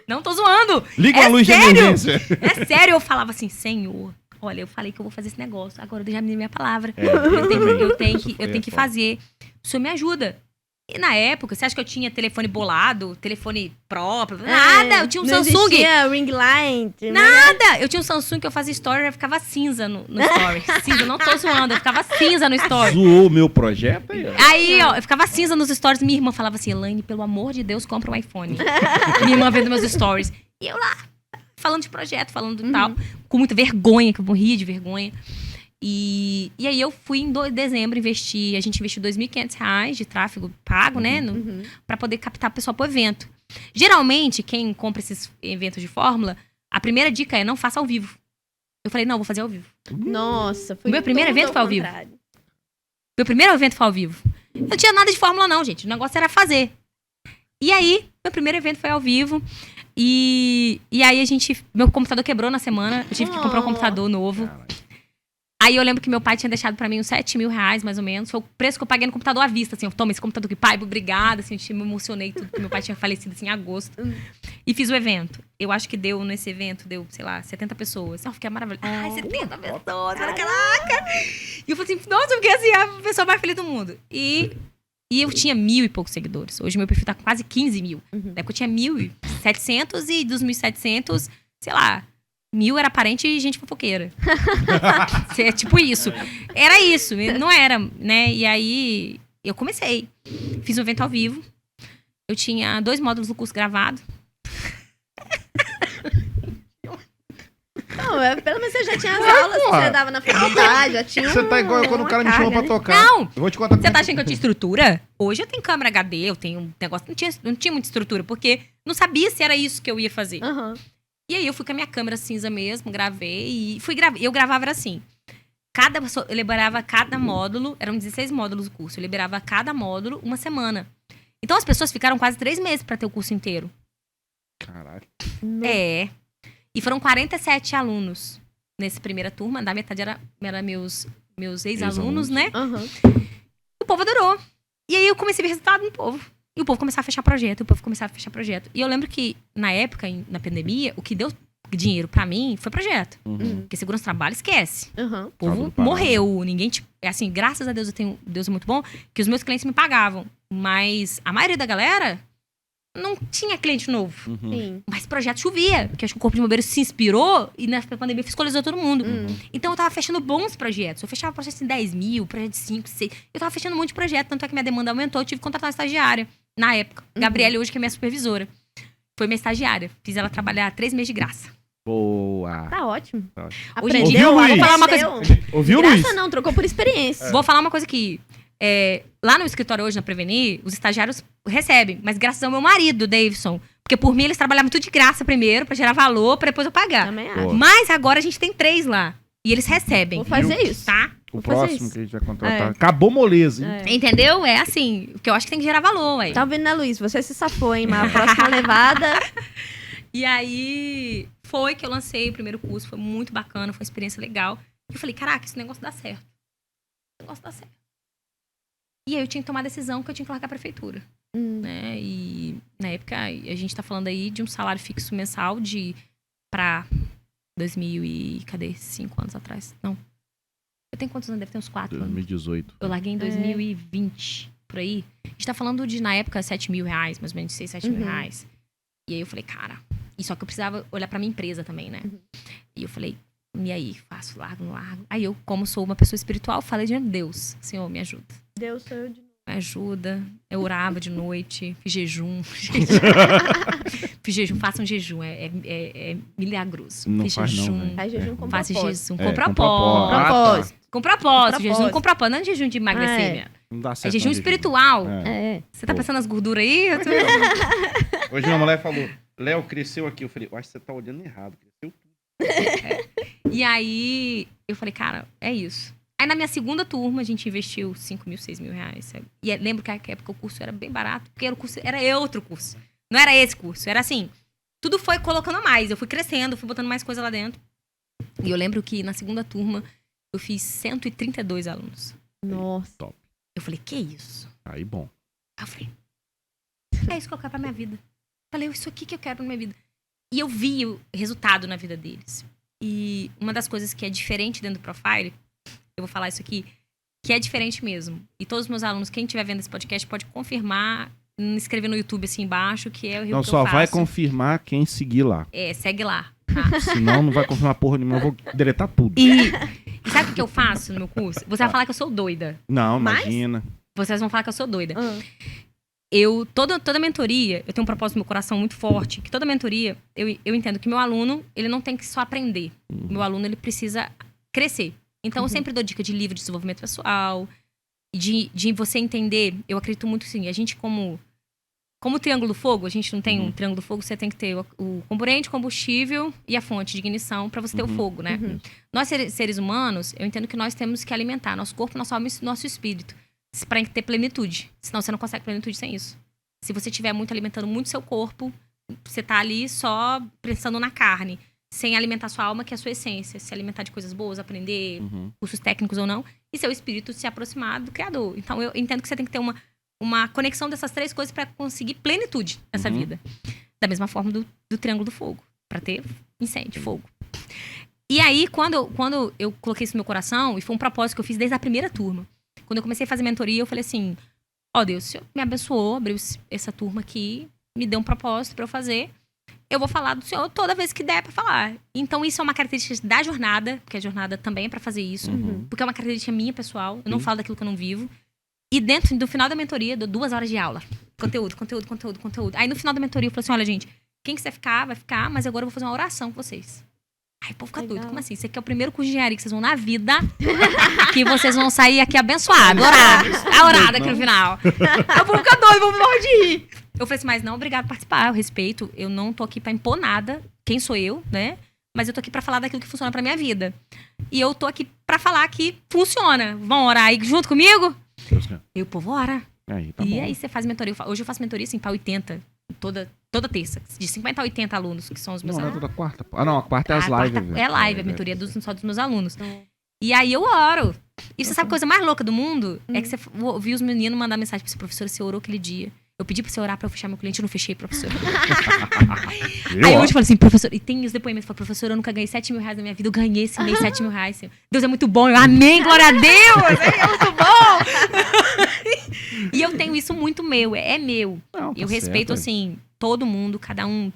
S3: Não tô zoando.
S1: Liga
S3: É
S1: a luz
S3: sério?
S1: de emergência.
S3: É sério, eu falava assim, Senhor, olha, eu falei que eu vou fazer esse negócio, agora eu já me dei minha palavra.
S1: É,
S3: Eu tenho
S1: também.
S3: que fazer. O senhor me ajuda. E na época, você acha que eu tinha telefone bolado, telefone próprio? Nada, eu tinha um
S2: não
S3: Samsung.
S2: existia ring light.
S3: Nada! Eu tinha um Samsung que eu fazia story e ficava cinza no story. Cinza, não tô zoando, eu ficava cinza no story.
S1: Zoou o meu projeto aí, ó.
S3: Aí, ó, eu ficava cinza nos stories. Minha irmã falava assim, Elaine, pelo amor de Deus, compra um iPhone. Minha irmã vendo meus stories. E eu lá, falando de projeto, falando de tal, com muita vergonha, que eu morria de vergonha. E aí eu fui em dezembro investir, a gente investiu R$2.500 de tráfego pago, né? Pra poder captar o pessoal pro evento. Geralmente, quem compra esses eventos de fórmula, a primeira dica é não faça ao vivo. Eu falei, não, vou fazer ao vivo.
S2: Nossa, foi
S3: Meu primeiro
S2: tudo
S3: evento
S2: ao
S3: foi ao vivo.
S2: contrário.
S3: Meu primeiro evento foi ao vivo. Eu não tinha nada de fórmula, não, gente. O negócio era fazer. E aí, meu primeiro evento foi ao vivo. E aí meu computador quebrou na semana. Eu tive que comprar um computador novo.
S1: Caralho.
S3: Aí eu lembro que meu pai tinha deixado pra mim uns R$7.000, mais ou menos. Foi o preço que eu paguei no computador à vista, assim. Eu toma esse computador aqui, pai, obrigada. Assim, eu me emocionei tudo, porque meu pai tinha falecido, assim, em agosto. E fiz o evento. Eu acho que nesse evento, sei lá, 70 pessoas. Eu fiquei maravilhosa. Ai, 70 pessoas, caraca! E eu falei assim, nossa, eu fiquei assim, a pessoa mais feliz do mundo. E eu tinha 1.000 e poucos seguidores. Hoje meu perfil tá com quase 15 mil. Na época eu tinha 1.700 e dos 1.700, sei lá, 1.000 era parente e gente fofoqueira. É tipo isso. Era isso, não era, né? E aí eu comecei. Fiz um evento ao vivo. Eu tinha 2 módulos do curso gravado.
S2: Não, pelo menos você já tinha as aulas que você dava na faculdade, já tinha
S1: Você tá igual quando o cara me chama pra tocar.
S3: Não!
S1: Eu vou te contar
S3: Você tá achando que eu tinha estrutura? Hoje eu tenho câmera HD, eu tenho um negócio. Não tinha muita estrutura, porque não sabia se era isso que eu ia fazer.
S2: Aham.
S3: E aí eu fui com a minha câmera cinza mesmo, gravei e eu gravava era assim. Eu liberava cada módulo, eram 16 módulos do curso, eu liberava cada módulo uma semana. Então as pessoas ficaram quase 3 meses pra ter o curso inteiro.
S1: Caralho.
S3: É. E foram 47 alunos nessa primeira turma, da metade era meus ex-alunos, né?
S2: Aham.
S3: O povo adorou. E aí eu comecei a ver resultado no povo. E o povo começava a fechar projeto, E eu lembro que, na época, na pandemia, o que deu dinheiro pra mim foi projeto. Porque segurança do trabalho, esquece.
S2: Aham.
S3: O povo morreu. Ninguém, assim, graças a Deus, Deus é muito bom, que os meus clientes me pagavam. Mas a maioria da galera não tinha cliente novo.
S2: Sim.
S3: Mas projeto chovia. Porque acho que o Corpo de Bombeiros se inspirou e na pandemia fiscalizou todo mundo. Então eu tava fechando bons projetos. Eu fechava projetos de 10 mil, projeto de 5, 6. Eu tava fechando um monte de projeto. Tanto é que minha demanda aumentou. Eu tive que contratar uma estagiária na época. Gabriele, hoje, que é minha supervisora. Foi minha estagiária. Fiz ela trabalhar 3 meses de graça.
S1: Boa.
S2: Tá ótimo.
S3: Hoje em
S2: Aprendeu?
S1: dia,
S3: vou falar uma
S2: Aprendeu.
S3: coisa.
S1: Ouviu,
S2: Graça
S1: Luiz?
S2: não, trocou por experiência.
S3: Vou falar uma coisa aqui. Lá no escritório hoje, na Prevenir, os estagiários recebem. Mas graças ao meu marido, Davidson. Porque por mim eles trabalhavam tudo de graça primeiro, pra gerar valor, pra depois eu pagar.
S2: Também
S1: Boa.
S2: acho.
S3: Mas agora a gente tem 3 lá. E eles recebem.
S2: Vou fazer isso.
S3: Tá?
S1: O
S2: Vou fazer
S1: próximo
S2: isso.
S1: que a gente vai contratar.
S2: É.
S1: Acabou moleza, hein?
S2: É.
S3: Entendeu? É assim. Porque eu acho que tem que gerar valor, ué.
S2: Tá ouvindo, né, Luiz? Você se safou, hein? Mas a próxima levada...
S3: E aí, foi que eu lancei o primeiro curso. Foi muito bacana, foi uma experiência legal. E eu falei, caraca, esse negócio dá certo. Esse negócio dá certo. E aí, eu tinha que tomar a decisão que eu tinha que largar a prefeitura. Né? E, na época, a gente tá falando aí de um salário fixo mensal pra 2000 e... Cadê? 5 anos atrás. Não. Eu tenho quantos anos? Deve ter uns 4 anos.
S1: 2018.
S3: Eu larguei em 2020, por aí. A gente tá falando de, na época, 7 mil reais, mais ou menos 6, 7 mil reais. E aí eu falei, cara... E só que eu precisava olhar pra minha empresa também, né? E eu falei, e aí? Faço, largo, não largo? Aí eu, como sou uma pessoa espiritual, falei diante de Deus. Senhor, me ajuda.
S2: Deus sou eu de novo.
S3: Me ajuda. Eu orava de noite, fiz jejum. Fiz jejum, faça um jejum. É milagroso.
S1: Não
S3: fiz
S1: faz
S3: jejum.
S1: não,
S2: Faz jejum com
S3: Faça
S2: propósito.
S3: jejum
S1: É,
S3: com
S1: com
S3: propósito.
S2: Propósito.
S3: Com propósito, jejum
S2: Propósito.
S3: com propósito. Não é jejum de emagrecer,
S2: É.
S3: minha.
S1: Não dá
S3: É
S1: certo.
S3: jejum
S1: não,
S3: espiritual.
S1: É.
S2: É.
S3: Você tá
S1: Pô.
S3: pensando nas gorduras aí?
S1: Hoje minha mulher falou, Léo, cresceu aqui. Eu falei, eu acho que você tá olhando errado. Cresceu tudo.
S3: E aí, eu falei, cara, é isso. Aí, na minha segunda turma, a gente investiu 5 mil, 6 mil reais. Sabe? E lembro que naquela época o curso era bem barato, porque era outro curso. Não era esse curso, era assim. Tudo foi colocando a mais. Eu fui crescendo, fui botando mais coisa lá dentro. E eu lembro que na segunda turma, eu fiz 132 alunos.
S2: Nossa.
S3: Eu falei, que isso?
S1: Aí, bom.
S3: Aí eu falei, é isso que eu quero pra minha vida. Falei, isso aqui que eu quero pra minha vida. E eu vi o resultado na vida deles. E uma das coisas que é diferente dentro do Profile, eu vou falar isso aqui, que é diferente mesmo. E todos os meus alunos, quem estiver vendo esse podcast, pode confirmar, escrever no YouTube assim embaixo, que é o que
S1: Não,
S3: eu
S1: só
S3: faço.
S1: vai confirmar quem seguir lá.
S3: É, segue lá. Tá?
S1: Senão não vai confirmar porra nenhuma, eu vou deletar tudo.
S3: E sabe o que eu faço no meu curso? Você vai falar que eu sou doida.
S1: Não,
S2: Mas-
S1: imagina.
S3: Vocês vão falar que eu sou doida.
S2: Ah.
S3: Toda mentoria, eu tenho um propósito no meu coração muito forte, que toda mentoria, eu entendo que meu aluno, ele não tem que só aprender. Meu aluno, ele precisa crescer. Então, eu sempre dou dica de livro de desenvolvimento pessoal, de você entender, eu acredito muito assim, a gente como triângulo do fogo, a gente não tem um triângulo do fogo, você tem que ter o componente, combustível e a fonte de ignição para você ter o fogo, né? Nós, seres humanos, eu entendo que nós temos que alimentar nosso corpo, nossa alma e nosso espírito para ter plenitude. Senão você não consegue plenitude sem isso. Se você estiver muito alimentando muito seu corpo, você tá ali só pensando na carne, sem alimentar sua alma, que é a sua essência. Se alimentar de coisas boas, aprender, cursos técnicos ou não, e seu espírito se aproximar do Criador. Então, eu entendo que você tem que ter uma conexão dessas três coisas para conseguir plenitude nessa vida. Da mesma forma do triângulo do fogo, para ter incêndio, fogo. E aí, quando eu coloquei isso no meu coração, e foi um propósito que eu fiz desde a primeira turma, quando eu comecei a fazer mentoria, eu falei assim, ó Deus, o Senhor me abençoou, abriu essa turma aqui, me deu um propósito para eu fazer, eu vou falar do Senhor toda vez que der para falar. Então, isso é uma característica da jornada, porque a jornada também é para fazer isso, porque é uma característica minha, pessoal, eu não falo daquilo que eu não vivo. E dentro do final da mentoria, dou 2 horas de aula. Conteúdo. Aí, no final da mentoria, eu falei assim, olha, gente, quem quiser ficar, vai ficar, mas agora eu vou fazer uma oração com vocês. Aí, o povo fica doido. Como assim? Isso aqui é o primeiro curso de engenharia que vocês vão na vida, que vocês vão sair aqui abençoados, orados. A orada aqui no final. Eu vou ficar doido, vou morrer de rir. Eu falei assim, mas não, obrigado por participar, eu respeito. Eu não tô aqui pra impor nada. Quem sou eu, né? Mas eu tô aqui pra falar daquilo que funciona pra minha vida. E eu tô aqui pra falar que funciona. Vão orar aí junto comigo? E o povo ora.
S1: Aí, tá
S3: E
S1: bom.
S3: aí você faz mentoria. Hoje eu faço mentoria assim pra 80, toda terça. De 50 a 80 alunos, que são os meus
S1: Não, não é
S3: alunos.
S1: toda quarta. Ah, não, a quarta é as
S3: A
S1: lives.
S3: quarta
S1: velho.
S3: é live, a mentoria só dos meus alunos. E aí eu oro. E você sabe a coisa mais louca do mundo? É que você ouviu os meninos mandar mensagem pra você, professora, você orou aquele dia. Eu pedi pra você orar pra eu fechar meu cliente, eu não fechei, professora. Aí hoje eu falei assim, professor, e tem os depoimentos, eu falei, professora, eu nunca ganhei 7 mil reais na minha vida, eu ganhei esse mês 7 mil reais. Senhor. Deus é muito bom, eu amém, glória a Deus, é muito bom. E eu tenho isso muito meu, é meu.
S1: Não, tá
S3: Eu respeito,
S1: certo,
S3: assim, todo mundo, cada um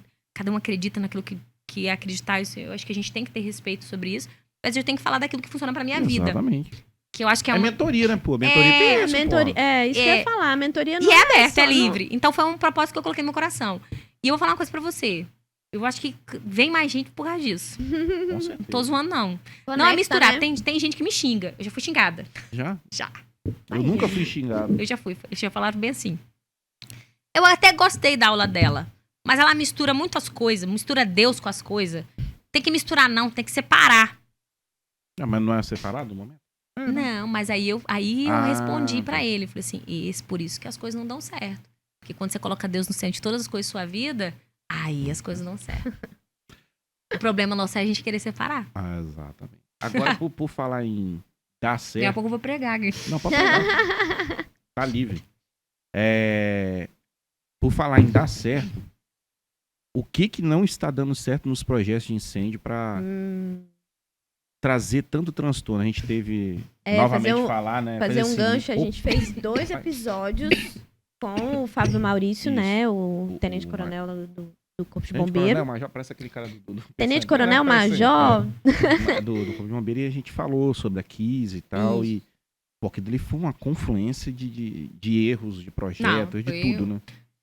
S3: acredita naquilo que é acreditar. Isso, eu acho que a gente tem que ter respeito sobre isso. Mas eu tenho que falar daquilo que funciona pra minha vida.
S1: Exatamente.
S3: Que eu acho que é
S1: É
S3: uma...
S1: mentoria, né, pô? Mentoria tem isso,
S2: mentoria,
S1: pô.
S2: isso que eu ia falar. A mentoria não
S3: E é aberto,
S2: só
S3: é livre. Então foi um propósito que eu coloquei no meu coração. E eu vou falar uma coisa pra você. Eu acho que vem mais gente por causa disso.
S1: Com
S3: Não
S1: certeza.
S3: tô zoando, não.
S2: Conecta,
S3: Não é misturar.
S2: né?
S3: Tem gente que me xinga. Eu já fui xingada.
S1: Já?
S3: Já.
S1: Eu nunca fui xingado.
S3: Eu já fui. Eu já falaram bem assim. Eu até gostei da aula dela. Mas ela mistura muitas coisas. Mistura Deus com as coisas. Tem que misturar, não. Tem que separar.
S1: Ah, mas não é separado no momento?
S3: Não, mas aí eu
S1: Ah,
S3: respondi pra
S1: tá.
S3: ele. Falei assim, por isso que as coisas não dão certo. Porque quando você coloca Deus no centro de todas as coisas da sua vida, Aí as coisas não certo. O problema nosso é a gente querer separar.
S1: Ah, exatamente. Agora, por falar em dar
S3: Daqui a
S1: certo...
S3: pouco eu vou pregar aqui.
S1: Não, pode pegar. Tá livre. Por falar em dar certo, o que não está dando certo nos projetos de incêndio para trazer tanto transtorno? A gente teve, novamente, falar, né?
S2: Fazer um gancho, a gente fez 2 episódios com o Fábio Maurício,
S1: Isso.
S2: né? O tenente-coronel do Corpo de
S1: Tenente
S2: Bombeiro.
S1: Coronel Major, parece aquele cara do
S2: Tenente-coronel
S1: parece-
S2: Major.
S1: do Corpo de Bombeiro, e a gente falou sobre a KISS e tal,
S2: Isso.
S1: e porque dele foi uma confluência de erros, de projetos,
S3: Não,
S1: de
S3: foi
S1: tudo, né?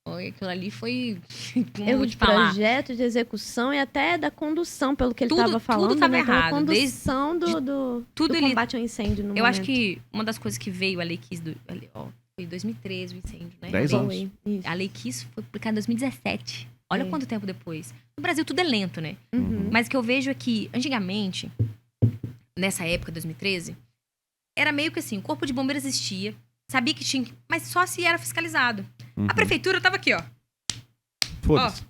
S3: Foi, aquilo ali foi... Como eu
S2: Erro
S3: vou
S2: de
S3: te falar?
S2: projeto, de execução e até da condução, pelo que ele
S3: Tudo-
S2: estava falando.
S3: tudo tava
S2: né? Então, a
S3: errado,
S2: condução do
S3: tudo ele-
S2: combate ao incêndio no
S3: Eu acho
S2: momento.
S3: que uma das coisas que veio a Lei Kiss foi em 2013 o incêndio, né?
S1: 10
S3: A
S1: anos.
S3: lei-
S2: Foi, isso.
S3: A Lei Kiss foi publicada em 2017. Olha
S2: É.
S3: quanto tempo depois. No Brasil tudo é lento, né?
S2: Uhum.
S3: Mas o que eu vejo é que, antigamente, nessa época, 2013, era meio que assim, o Corpo de Bombeiros existia, sabia que tinha, mas só se era fiscalizado.
S1: Uhum.
S3: A prefeitura tava aqui, ó.
S1: Foda-se.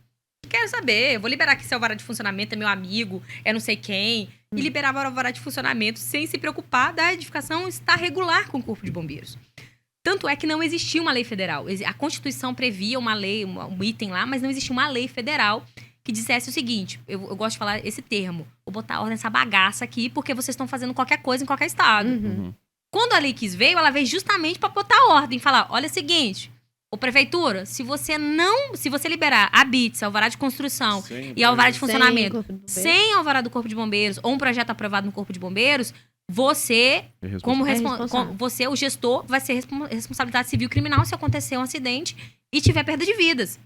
S3: Quero saber, eu vou liberar aqui se é o vara de funcionamento, é meu amigo, é não sei quem. E liberava o vara de funcionamento sem se preocupar da edificação estar regular com o Corpo de Bombeiros. Tanto é que não existia uma lei federal. A Constituição previa uma lei, um item lá, mas não existia uma lei federal que dissesse o seguinte, eu gosto de falar esse termo, vou botar ordem nessa bagaça aqui porque vocês estão fazendo qualquer coisa em qualquer estado.
S2: Uhum.
S3: Quando a Lei Kiss veio, ela veio justamente para botar ordem, falar, olha o seguinte, ô prefeitura, se você liberar a BITS, alvará de construção, e alvará de funcionamento,
S2: Corpo de Bombeiro.
S3: sem alvará do Corpo de Bombeiros, ou um projeto aprovado no Corpo de Bombeiros, você, como
S2: responsável.
S3: você, o gestor, vai ser responsabilidade civil e criminal se acontecer um acidente e tiver perda de vidas.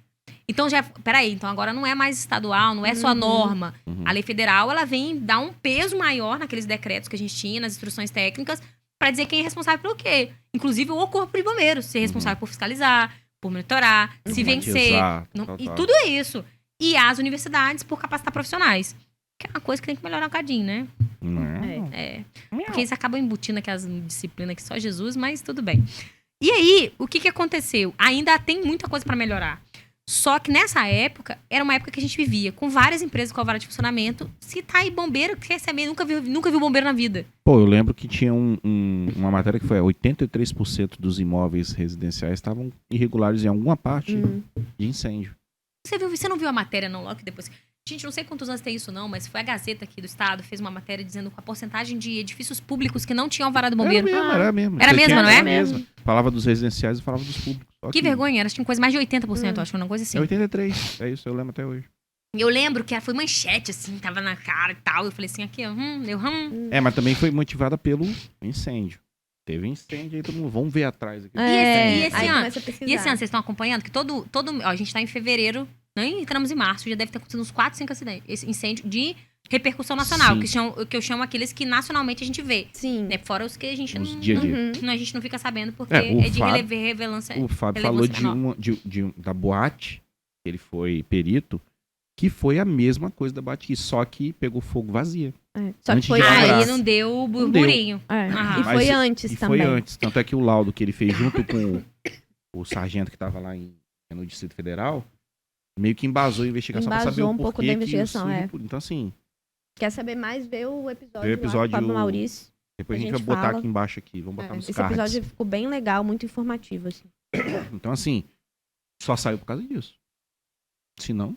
S3: Então, peraí, então agora não é mais estadual, não é só a norma.
S1: Uhum.
S3: A lei federal, ela vem dar um peso maior naqueles decretos que a gente tinha, nas instruções técnicas, para dizer quem é responsável pelo quê. Inclusive o Corpo de Bombeiros, ser responsável por fiscalizar, por monitorar, se vencer. E tudo isso. E as universidades por capacitar profissionais. Que é uma coisa que tem que melhorar um bocadinho, né?
S2: É.
S3: Porque eles acabam embutindo aquelas disciplinas que só Jesus, mas tudo bem. E aí, o que aconteceu? Ainda tem muita coisa para melhorar. Só que nessa época, era uma época que a gente vivia com várias empresas com alvará de funcionamento. Se tá aí bombeiro, quer saber, nunca viu bombeiro na vida.
S1: Pô, eu lembro que tinha uma matéria que foi 83% dos imóveis residenciais estavam irregulares em alguma parte de incêndio.
S3: Você não viu a matéria, não, logo que depois... Gente, não sei quantos anos tem isso, não, mas foi a Gazeta aqui do estado, fez uma matéria dizendo a porcentagem de edifícios públicos que não tinham alvará do bombeiro.
S1: Era mesmo.
S3: Era mesmo, não é?
S1: Era mesmo. Falava dos residenciais e falava dos públicos. Só
S3: Que vergonha, elas tinham coisa mais de 80%, eu acho, uma coisa assim.
S1: É 83, é isso, eu lembro até hoje.
S3: Eu lembro que foi manchete, assim, tava na cara e tal. Eu falei assim, aqui, ó,
S1: Mas também foi motivada pelo incêndio. Teve incêndio aí, todo mundo, vamos ver atrás aqui.
S3: E esse
S2: aí
S3: ano?
S2: começa a pesquisar.
S3: E esse ano, vocês estão acompanhando? Que ó, a gente tá em fevereiro, nem entramos em março, já deve ter acontecido uns 4, 5 acidentes. Esse incêndio de repercussão nacional, que eu chamo aqueles que nacionalmente a gente vê.
S2: Sim.
S3: Né? Fora os que a gente
S1: Os
S3: não,
S1: dia a dia.
S3: a gente não fica sabendo, porque
S1: o
S3: é de
S1: Fábio-
S3: relevância.
S1: O Fábio falou da boate, que ele foi perito, que foi a mesma coisa da boate, só que pegou fogo vazia.
S2: Só que
S1: Antes
S2: foi
S1: de
S2: antes.
S3: Aí não deu o burburinho.
S2: E
S1: Mas
S2: foi antes
S1: E
S2: também.
S1: foi antes. Tanto é que o laudo que ele fez junto com o sargento que estava lá no Distrito Federal, meio que embasou a investigação para saber
S2: Embasou
S1: o
S2: um pouco
S1: porquê
S2: da
S1: que
S2: investigação,
S1: isso- Então, assim,
S2: Quer saber mais? Vê o episódio,
S1: Vê o episódio-
S2: lá com o Fábio Maurício.
S1: depois a
S2: A
S1: gente vai
S2: gente
S1: botar
S2: fala.
S1: aqui embaixo aqui. Vamos botar nos
S2: Esse
S1: cards.
S2: episódio ficou bem legal, muito informativo, assim.
S1: Então, assim, só saiu por causa disso. Se não...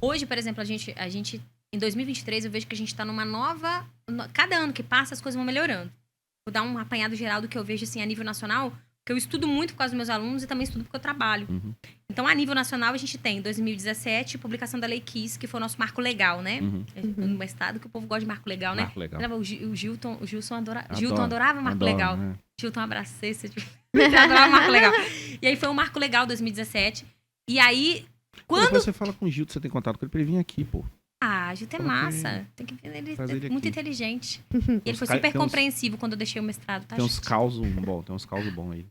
S3: Hoje, por exemplo, a gente, em 2023, eu vejo que a gente tá numa nova... Cada ano que passa, as coisas vão melhorando. Vou dar um apanhado geral do que eu vejo, assim, a nível nacional, porque eu estudo muito por causa dos meus alunos e também estudo porque eu trabalho.
S1: Uhum.
S3: Então, a nível nacional, a gente tem, em 2017, publicação da Lei Kiss, que foi o nosso marco legal, né?
S1: Uhum.
S3: No estado que o povo gosta de marco legal, né?
S1: Marco legal.
S3: Lembra, o Gilton
S1: Adoro,
S3: Gilton adorava marco
S1: adoro,
S3: legal.
S1: né?
S3: Gilton, abracei esse tipo. Ele adorava marco legal. E aí foi um marco legal 2017. E aí, quando...
S1: Depois você fala com o Gildo, você tem contato com ele pra ele vir aqui, pô.
S3: Ah, Gilton é
S1: Fala com
S3: massa. Tem que ver, ele
S1: Trazer
S3: é
S1: ele
S3: muito
S1: aqui.
S3: inteligente. E ele foi
S1: Tem
S3: super
S1: uns-
S3: compreensivo quando eu deixei o mestrado, tá,
S1: Tem uns
S3: gente?
S1: causos bons aí.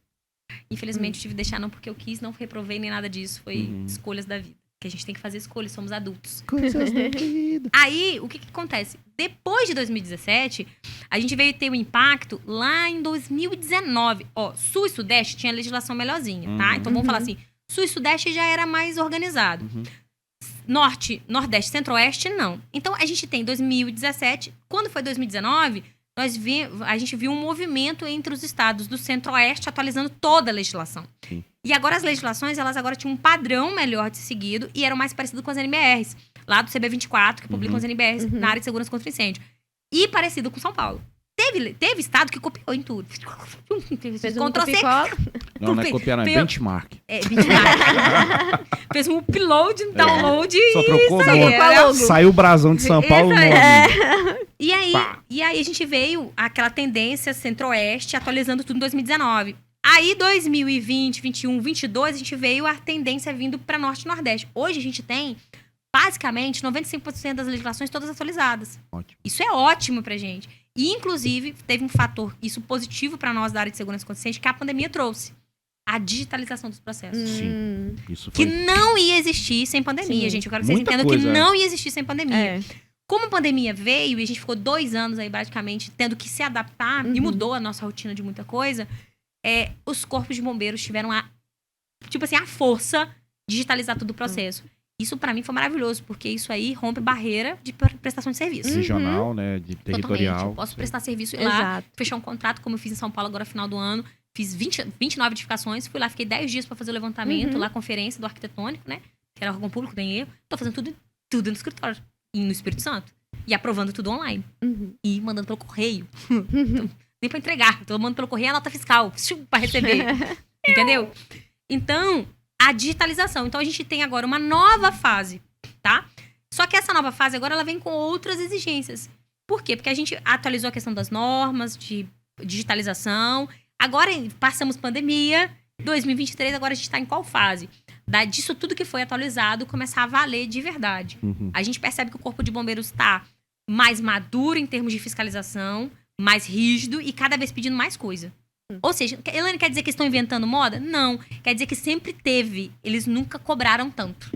S3: Infelizmente, eu tive que deixar não porque eu quis, não reprovei nem nada disso. Foi
S1: Uhum.
S3: escolhas da vida. Que a gente tem que fazer escolhas, somos adultos.
S1: Coisas da vida.
S3: Aí, o que acontece? Depois de 2017, a gente veio ter um impacto lá em 2019. Ó, Sul e Sudeste tinha legislação melhorzinha, tá?
S1: Uhum.
S3: Então, vamos falar assim, Sul e Sudeste já era mais organizado.
S1: Uhum.
S3: Norte, Nordeste, Centro-Oeste, não. Então, a gente tem 2017. Quando foi 2019, a gente viu um movimento entre os estados do Centro-Oeste atualizando toda a legislação.
S1: Sim.
S3: E agora as legislações, elas agora tinham um padrão melhor de seguido e eram mais parecido com as NBRs. Lá do CB24, que publicam as NBRs na área de segurança contra incêndio. E parecido com São Paulo. Teve estado que copiou em tudo.
S2: Fez um
S3: Ctrl+C.
S2: copy-cola.
S1: Não é copiar, não, é benchmark.
S3: Benchmark. Fez um upload, um download
S1: Só
S3: e
S1: trocou
S3: isso
S1: o
S3: aí.
S1: nome.
S3: Era-
S1: Saiu o brasão de São Paulo.
S3: Isso aí.
S1: nome.
S3: E aí a gente veio aquela tendência Centro-Oeste atualizando tudo em 2019. Aí 2020, 21, 22, a gente veio a tendência vindo para Norte e Nordeste. Hoje a gente tem basicamente 95% das legislações todas atualizadas.
S1: Ótimo.
S3: Isso é ótimo pra gente. E, inclusive, teve um fator, isso positivo para nós da área de segurança consciente, que a pandemia trouxe. A digitalização dos processos.
S1: Sim. Isso
S3: Que
S1: foi.
S3: não ia existir sem pandemia,
S2: Sim.
S3: gente. Eu quero que vocês
S1: Muita
S3: entendam
S1: coisa,
S3: que não ia existir sem pandemia.
S2: É.
S3: Como a pandemia veio e a gente ficou 2 anos aí, praticamente, tendo que se adaptar e mudou a nossa rotina de muita coisa, os corpos de bombeiros tiveram a força de digitalizar todo o processo. Isso, pra mim, foi maravilhoso, porque isso aí rompe barreira de prestação de serviço.
S1: Regional, né? De
S3: Totalmente.
S1: territorial.
S3: Eu posso prestar serviço e ir lá,
S2: Exato.
S3: fechar um contrato, como eu fiz em São Paulo agora, final do ano. Fiz 29 edificações, fui lá, fiquei 10 dias pra fazer o levantamento, lá, conferência do arquitetônico, né? Que era órgão público, nem eu. Tô fazendo tudo no escritório. E no Espírito Santo. E aprovando tudo online. E mandando pelo correio. Então, nem pra entregar. Tô mandando pelo correio a nota fiscal. Pra receber. Entendeu? Então, a digitalização. Então, a gente tem agora uma nova fase, tá? Só que essa nova fase agora, ela vem com outras exigências. Por quê? Porque a gente atualizou a questão das normas, de digitalização. Agora, passamos pandemia. 2023, agora a gente tá em qual fase? Disso tudo que foi atualizado começar a valer de verdade. A gente percebe que o Corpo de Bombeiros está mais maduro em termos de fiscalização, mais rígido e cada vez pedindo mais coisa. Ou seja, Elaine, quer dizer que estão inventando moda? Não. Quer dizer que sempre teve. Eles nunca cobraram tanto.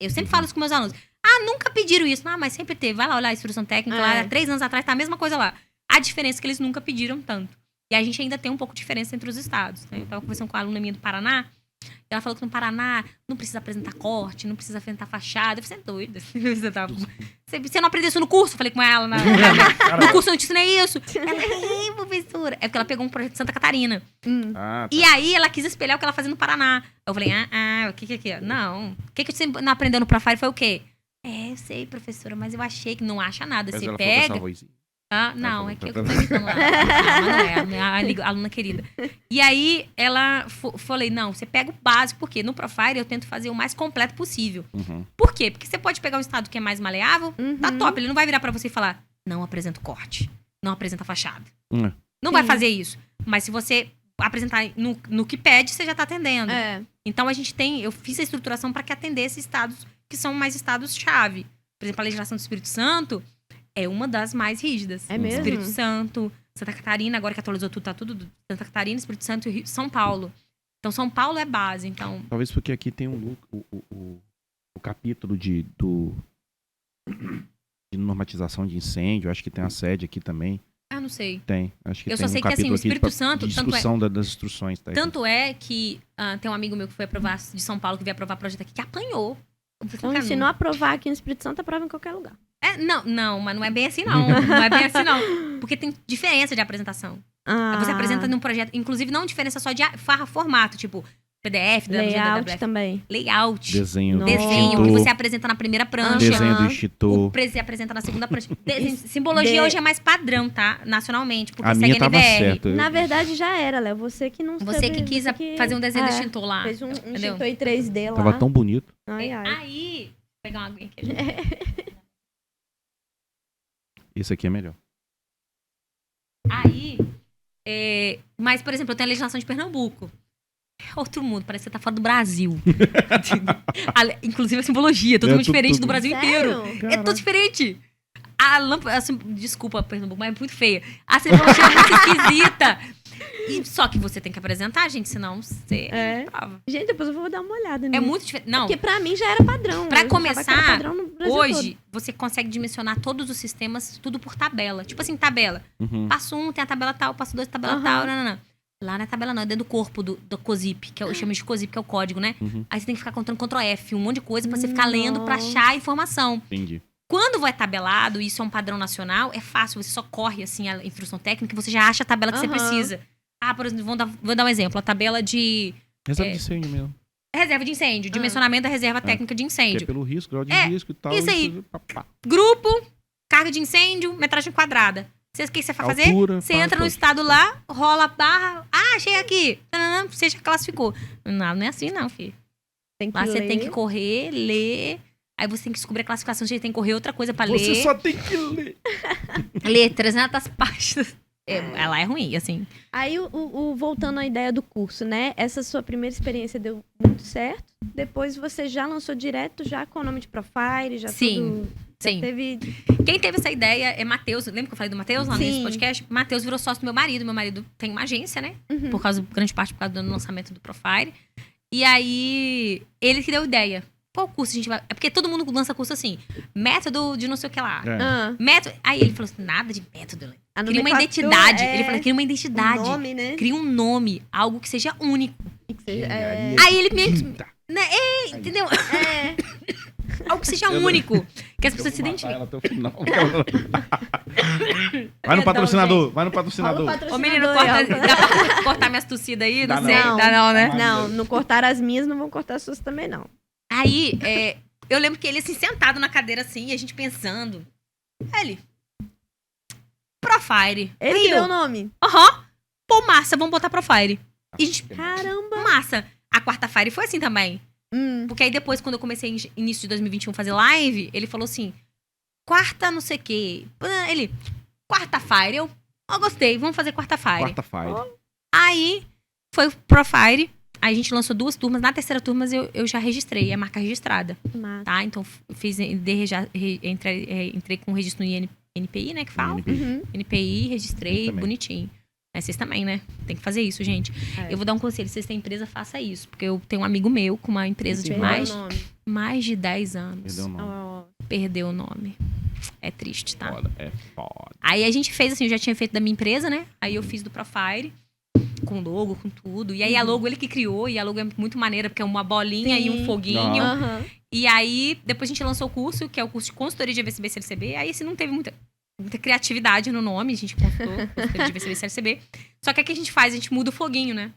S3: Eu sempre falo isso com meus alunos. Nunca pediram isso. Mas sempre teve. Vai lá olhar a instrução técnica. Lá, 3 anos atrás tá a mesma coisa lá. A diferença é que eles nunca pediram tanto. E a gente ainda tem um pouco de diferença entre os estados. Né? Eu tava conversando com uma aluna minha do Paraná. Ela falou que no Paraná não precisa apresentar corte, não precisa apresentar fachada. Você é doida. Você não aprendeu isso no curso? Eu falei com ela. No curso eu não te ensinei isso. Ela, professora. É porque ela pegou um projeto de Santa Catarina.
S1: Ah, tá.
S3: E aí ela quis espelhar o que ela fazia no Paraná. Eu falei, o que é que é? Não. O que você não aprendeu no Profire foi o quê? Eu sei, professora, mas eu achei que não acha nada.
S1: Mas
S3: Você
S1: ela falou com essa
S3: pega...
S1: vozinha.
S3: Não, é que eu tô imitando lá. Mas não é, a minha aluna querida. E aí, falei, não, você pega o básico, porque no Profire eu tento fazer o mais completo possível. Por quê? Porque você pode pegar um estado que é mais maleável, tá top, ele não vai virar pra você e falar, não apresenta o corte, não apresenta a fachada. Não vai fazer isso. Mas se você apresentar no que pede, você já tá atendendo. Então, eu fiz a estruturação para que atendesse estados que são mais estados-chave. Por exemplo, a legislação do Espírito Santo é uma das mais rígidas.
S2: É mesmo?
S3: Espírito Santo, Santa Catarina, agora que atualizou tudo, tá tudo Santa Catarina, Espírito Santo e São Paulo. Então, São Paulo é base, então...
S1: Talvez porque aqui tem o capítulo de normatização de incêndio. Acho que tem a sede aqui também.
S3: não sei.
S1: Tem. Acho que
S3: Eu
S1: tem
S3: só sei
S1: um
S3: que, assim,
S1: capítulo
S3: o
S1: aqui
S3: Espírito Santo,
S1: de
S3: tanto é-
S1: discussão das instruções. Tá?
S3: Tanto é que tem um amigo meu que foi aprovar de São Paulo, que veio aprovar projeto aqui, que apanhou.
S2: Então, se não aprovar aqui no Espírito Santo, aprova em qualquer lugar.
S3: Não, mas não é bem assim, não. Não é bem assim, não. Porque tem diferença de apresentação. Você apresenta num projeto, inclusive não diferença só de formato, tipo PDF,
S2: layout
S3: WWF,
S2: também.
S3: layout,
S1: Desenho do
S3: desenho, que
S1: extintor,
S3: você apresenta na primeira prancha.
S1: desenho do
S3: O
S1: extintor.
S3: você apresenta na segunda prancha. Simbologia hoje é mais padrão, tá? Nacionalmente, porque
S1: A
S3: segue
S1: minha tava
S3: NBR.
S1: certa.
S2: Na verdade, já era, Léo. Você que não
S3: Você que quis fazer um desenho do extintor lá.
S2: Fez um
S3: entendeu?
S2: extintor em 3D lá.
S1: Tava tão bonito.
S2: Ai, ai.
S3: Aí, vou pegar uma aguinha aqui.
S1: Esse aqui é melhor.
S3: Aí, mas, por exemplo, eu tenho a legislação de Pernambuco. É outro mundo, parece que você tá fora do Brasil. Inclusive a simbologia, é totalmente diferente do Brasil inteiro.
S2: Sério?
S3: É tudo diferente. A lâmpada, desculpa, Pernambuco, mas é muito feia. A simbologia é muito esquisita. Só que você tem que apresentar, gente, senão você prova.
S2: Gente, depois eu vou dar uma olhada
S3: É
S2: nisso.
S3: muito diferente. Não,
S2: Porque pra mim já era padrão.
S3: Pra
S2: Eu achava que era
S3: começar,
S2: padrão no Brasil
S3: hoje, você consegue dimensionar todos os sistemas, tudo por tabela. Tipo assim, tabela.
S1: Uhum.
S3: Passo 1 tem a tabela tal, passo 2 tabela
S2: Aham.
S3: tal, não. Lá na tabela não, é dentro do corpo do COSIP, que eu chamo de COSIP, que é o código, né?
S1: Uhum.
S3: Aí você tem que ficar contando Ctrl F, um monte de coisa pra você ficar lendo pra achar a informação.
S1: Entendi.
S3: Quando vai tabelado, isso é um padrão nacional, é fácil, você só corre assim a instrução técnica e você já acha a tabela que você precisa. Ah, por exemplo, vou dar um exemplo, a tabela de
S1: Reserva de incêndio mesmo.
S3: reserva de incêndio, dimensionamento da reserva técnica de
S1: Que é
S3: incêndio.
S1: pelo risco, grau de risco e tal.
S3: isso aí. Grupo, carga de incêndio, metragem quadrada. O que você vai fazer?
S1: Altura,
S3: Você entra no estado lá, rola a barra. Ah, achei aqui. Você já classificou. Não é assim não, filho. Lá você tem que correr, ler. Aí você tem que descobrir a classificação. Você tem que correr outra coisa pra ler.
S1: Você só tem que ler.
S3: Ler 300 páginas. Ela é ruim, assim.
S2: Aí, voltando à ideia do curso, né? Essa sua primeira experiência deu muito certo. Depois você já lançou direto, já com o nome de Profile, já
S3: Sim.
S2: tudo...
S3: Sim.
S2: Teve...
S3: Quem teve essa ideia é Matheus. Lembra que eu falei do Matheus lá nesse
S2: Sim.
S3: podcast? Matheus virou sócio do meu marido. Meu marido tem uma agência, né?
S2: Uhum.
S3: Grande parte por causa do lançamento do Profile. E aí, ele que deu ideia. Qual curso a gente vai... É porque todo mundo lança curso assim. Método de não sei o que lá. Método... Aí ele falou assim, nada de método. Cria uma identidade. Ele falou, cria uma identidade.
S2: Um nome, né?
S3: Cria um nome. Algo que seja único.
S2: Que seja,
S3: Aí ele me... Entendeu? Algo que seja único. Que as pessoas se identifiquem.
S1: Ela até o final. Vai no patrocinador. Vai no patrocinador.
S3: Ô, menino, dá pra cortar minhas tossidas aí? Não sei. Dá não, né?
S2: Não cortaram as minhas, não vão cortar as suas também, não.
S3: Aí, eu lembro que ele assim, sentado na cadeira assim, e a gente pensando. Ele. Profile.
S2: Ele que deu o nome.
S3: Pô, massa, vamos botar Profile. E a gente,
S2: caramba.
S3: Massa. A quarta-feira foi assim também. Porque aí depois, quando eu comecei início de 2021 fazer live, ele falou assim, quarta não sei o quê. Ele, quarta-feira. Eu gostei, vamos fazer quarta-feira.
S1: Quarta-feira.
S3: Aí, foi o Profile. Aí a gente lançou 2 turmas. Na terceira turma eu já registrei, é marca registrada.
S2: Massa.
S3: Tá? Então, entrei com o registro no NPI, né, que fala. NPI, registrei, bonitinho. Vocês também, né? Tem que fazer isso, gente. Eu vou dar um conselho. Se vocês têm empresa, faça isso. Porque eu tenho um amigo meu com uma empresa de mais de 10 anos. Perdeu o nome. É triste, tá?
S1: Foda.
S3: Aí a gente fez assim, eu já tinha feito da minha empresa, né? Aí eu fiz do Profile, com logo, com tudo. E aí a logo ele que criou, e a logo é muito maneira, porque é uma bolinha e um foguinho. E aí, depois a gente lançou o curso, que é o curso de consultoria de AVCB e CLCB. Aí assim, não teve muita criatividade no nome, a gente consultou consultoria de AVCB e CLCB. Só que o que a gente faz? A gente muda o foguinho, né?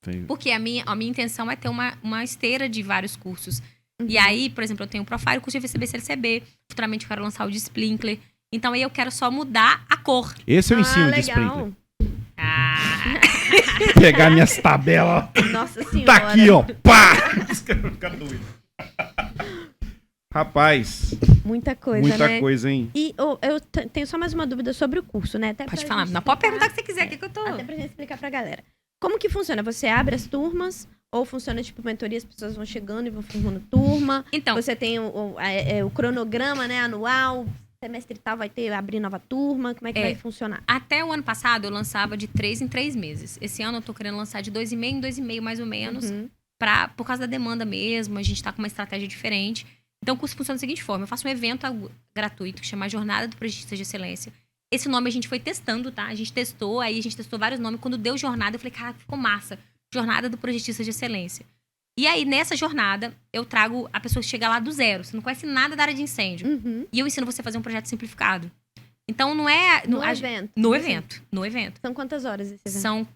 S1: Sim.
S3: Porque a minha intenção é ter uma esteira de vários cursos. E aí, por exemplo, eu tenho o Profile, o curso de AVCB e CLCB. Futuramente eu quero lançar o de Sprinkler. Então aí eu quero só mudar a cor.
S1: Esse é o ensino de
S2: legal.
S1: Sprinkler. Pegar minhas tabelas.
S2: Nossa senhora.
S1: Tá aqui, ó. Pá! Os caras vão ficar doidos. Rapaz.
S2: Muita coisa,
S1: Muita
S2: né?
S1: coisa, hein?
S2: E eu tenho só mais uma dúvida sobre o curso, né? Até
S3: Pode falar. Não, pode perguntar o que você quiser aqui que eu tô...
S2: Até pra gente explicar pra galera. Como que funciona? Você abre as turmas ou funciona tipo mentoria, as pessoas vão chegando e vão formando turma?
S3: Então...
S2: Você tem o cronograma, né, anual, semestre tal vai abrir nova turma, como é que vai funcionar?
S3: Até o ano passado eu lançava de 3 em 3 meses. Esse ano eu tô querendo lançar de 2,5 em 2,5 mais ou menos. Por causa da demanda mesmo, a gente tá com uma estratégia diferente. Então, o curso funciona da seguinte forma. Eu faço um evento gratuito que chama Jornada do Projetista de Excelência. Esse nome a gente foi testando, tá? A gente testou vários nomes. Quando deu jornada, eu falei, cara, ficou massa. Jornada do Projetista de Excelência. E aí, nessa jornada, eu trago a pessoa que chega lá do zero. Você não conhece nada da área de incêndio. E eu ensino você a fazer um projeto simplificado. Então, não é...
S2: No evento.
S3: No evento.
S2: São quantas horas esse evento?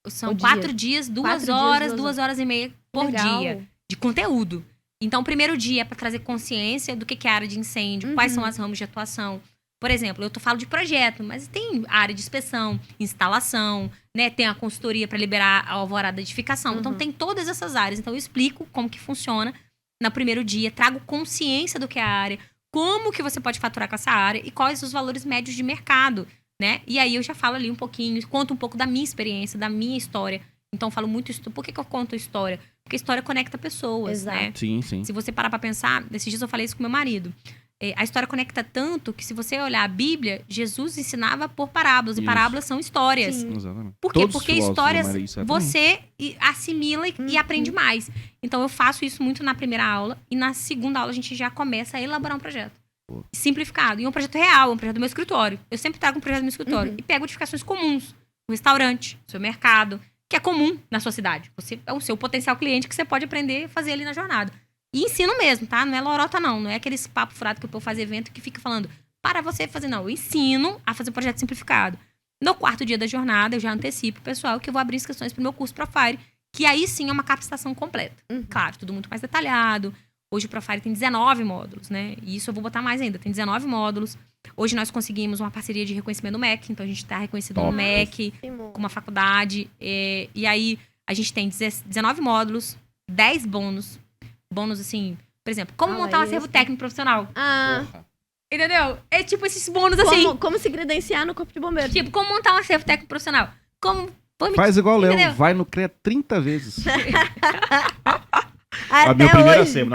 S3: São 4 dias, 2 horas, 2 horas e meia por dia. De conteúdo. Então, o primeiro dia é para trazer consciência do que é a área de incêndio, quais são as ramos de atuação. Por exemplo, eu falo de projeto, mas tem área de inspeção, instalação, né? Tem a consultoria para liberar a alvorada de edificação. Então, tem todas essas áreas. Então, eu explico como que funciona no primeiro dia, trago consciência do que é a área, como que você pode faturar com essa área e quais os valores médios de mercado, né? E aí, eu já falo ali um pouquinho, conto um pouco da minha experiência, da minha história. Então, eu falo muito isso. Por que eu conto história? Porque a história conecta pessoas, né?
S1: Sim, sim.
S3: Se você parar pra pensar, esses dias eu falei isso com meu marido. A história conecta tanto que se você olhar a Bíblia, Jesus ensinava por parábolas. E parábolas são histórias.
S2: Sim.
S1: Exatamente.
S3: Por quê?
S1: Todos
S3: Porque
S1: os filósofos
S3: histórias
S1: isso,
S3: você assimila e aprende mais. Então, eu faço isso muito na primeira aula. E na segunda aula, a gente já começa a elaborar um projeto. Simplificado. E um projeto real, um projeto do meu escritório. Eu sempre trago um projeto do meu escritório. E pego edificações comuns. o restaurante, o seu mercado, que é comum na sua cidade. Você é o seu potencial cliente que você pode aprender a fazer ali na jornada. E ensino mesmo, tá? Não é lorota, não. Não é aqueles papo furado que o povo faz evento que fica falando para você fazer, não. Eu ensino a fazer um projeto simplificado. No 4º dia da jornada, eu já antecipo o pessoal que eu vou abrir inscrições pro meu curso Profire, que aí sim é uma capacitação completa. Claro, tudo muito mais detalhado. Hoje o Profire tem 19 módulos, né? E isso eu vou botar mais ainda. Tem 19 módulos. Hoje nós conseguimos uma parceria de reconhecimento no MEC. Então a gente está reconhecido no MEC, com uma faculdade. E aí a gente tem 19 módulos, 10 bônus. Bônus, assim, por exemplo, como montar um acervo técnico profissional. Entendeu? É tipo esses bônus assim.
S2: Como se credenciar no Corpo de Bombeiros.
S3: Tipo, como montar um acervo técnico profissional. Como...
S1: Faz igual o Léo,
S3: Entendeu?
S1: vai no CREA 30 vezes.
S2: Até
S1: Meu primeiro
S2: hoje.
S1: acervo,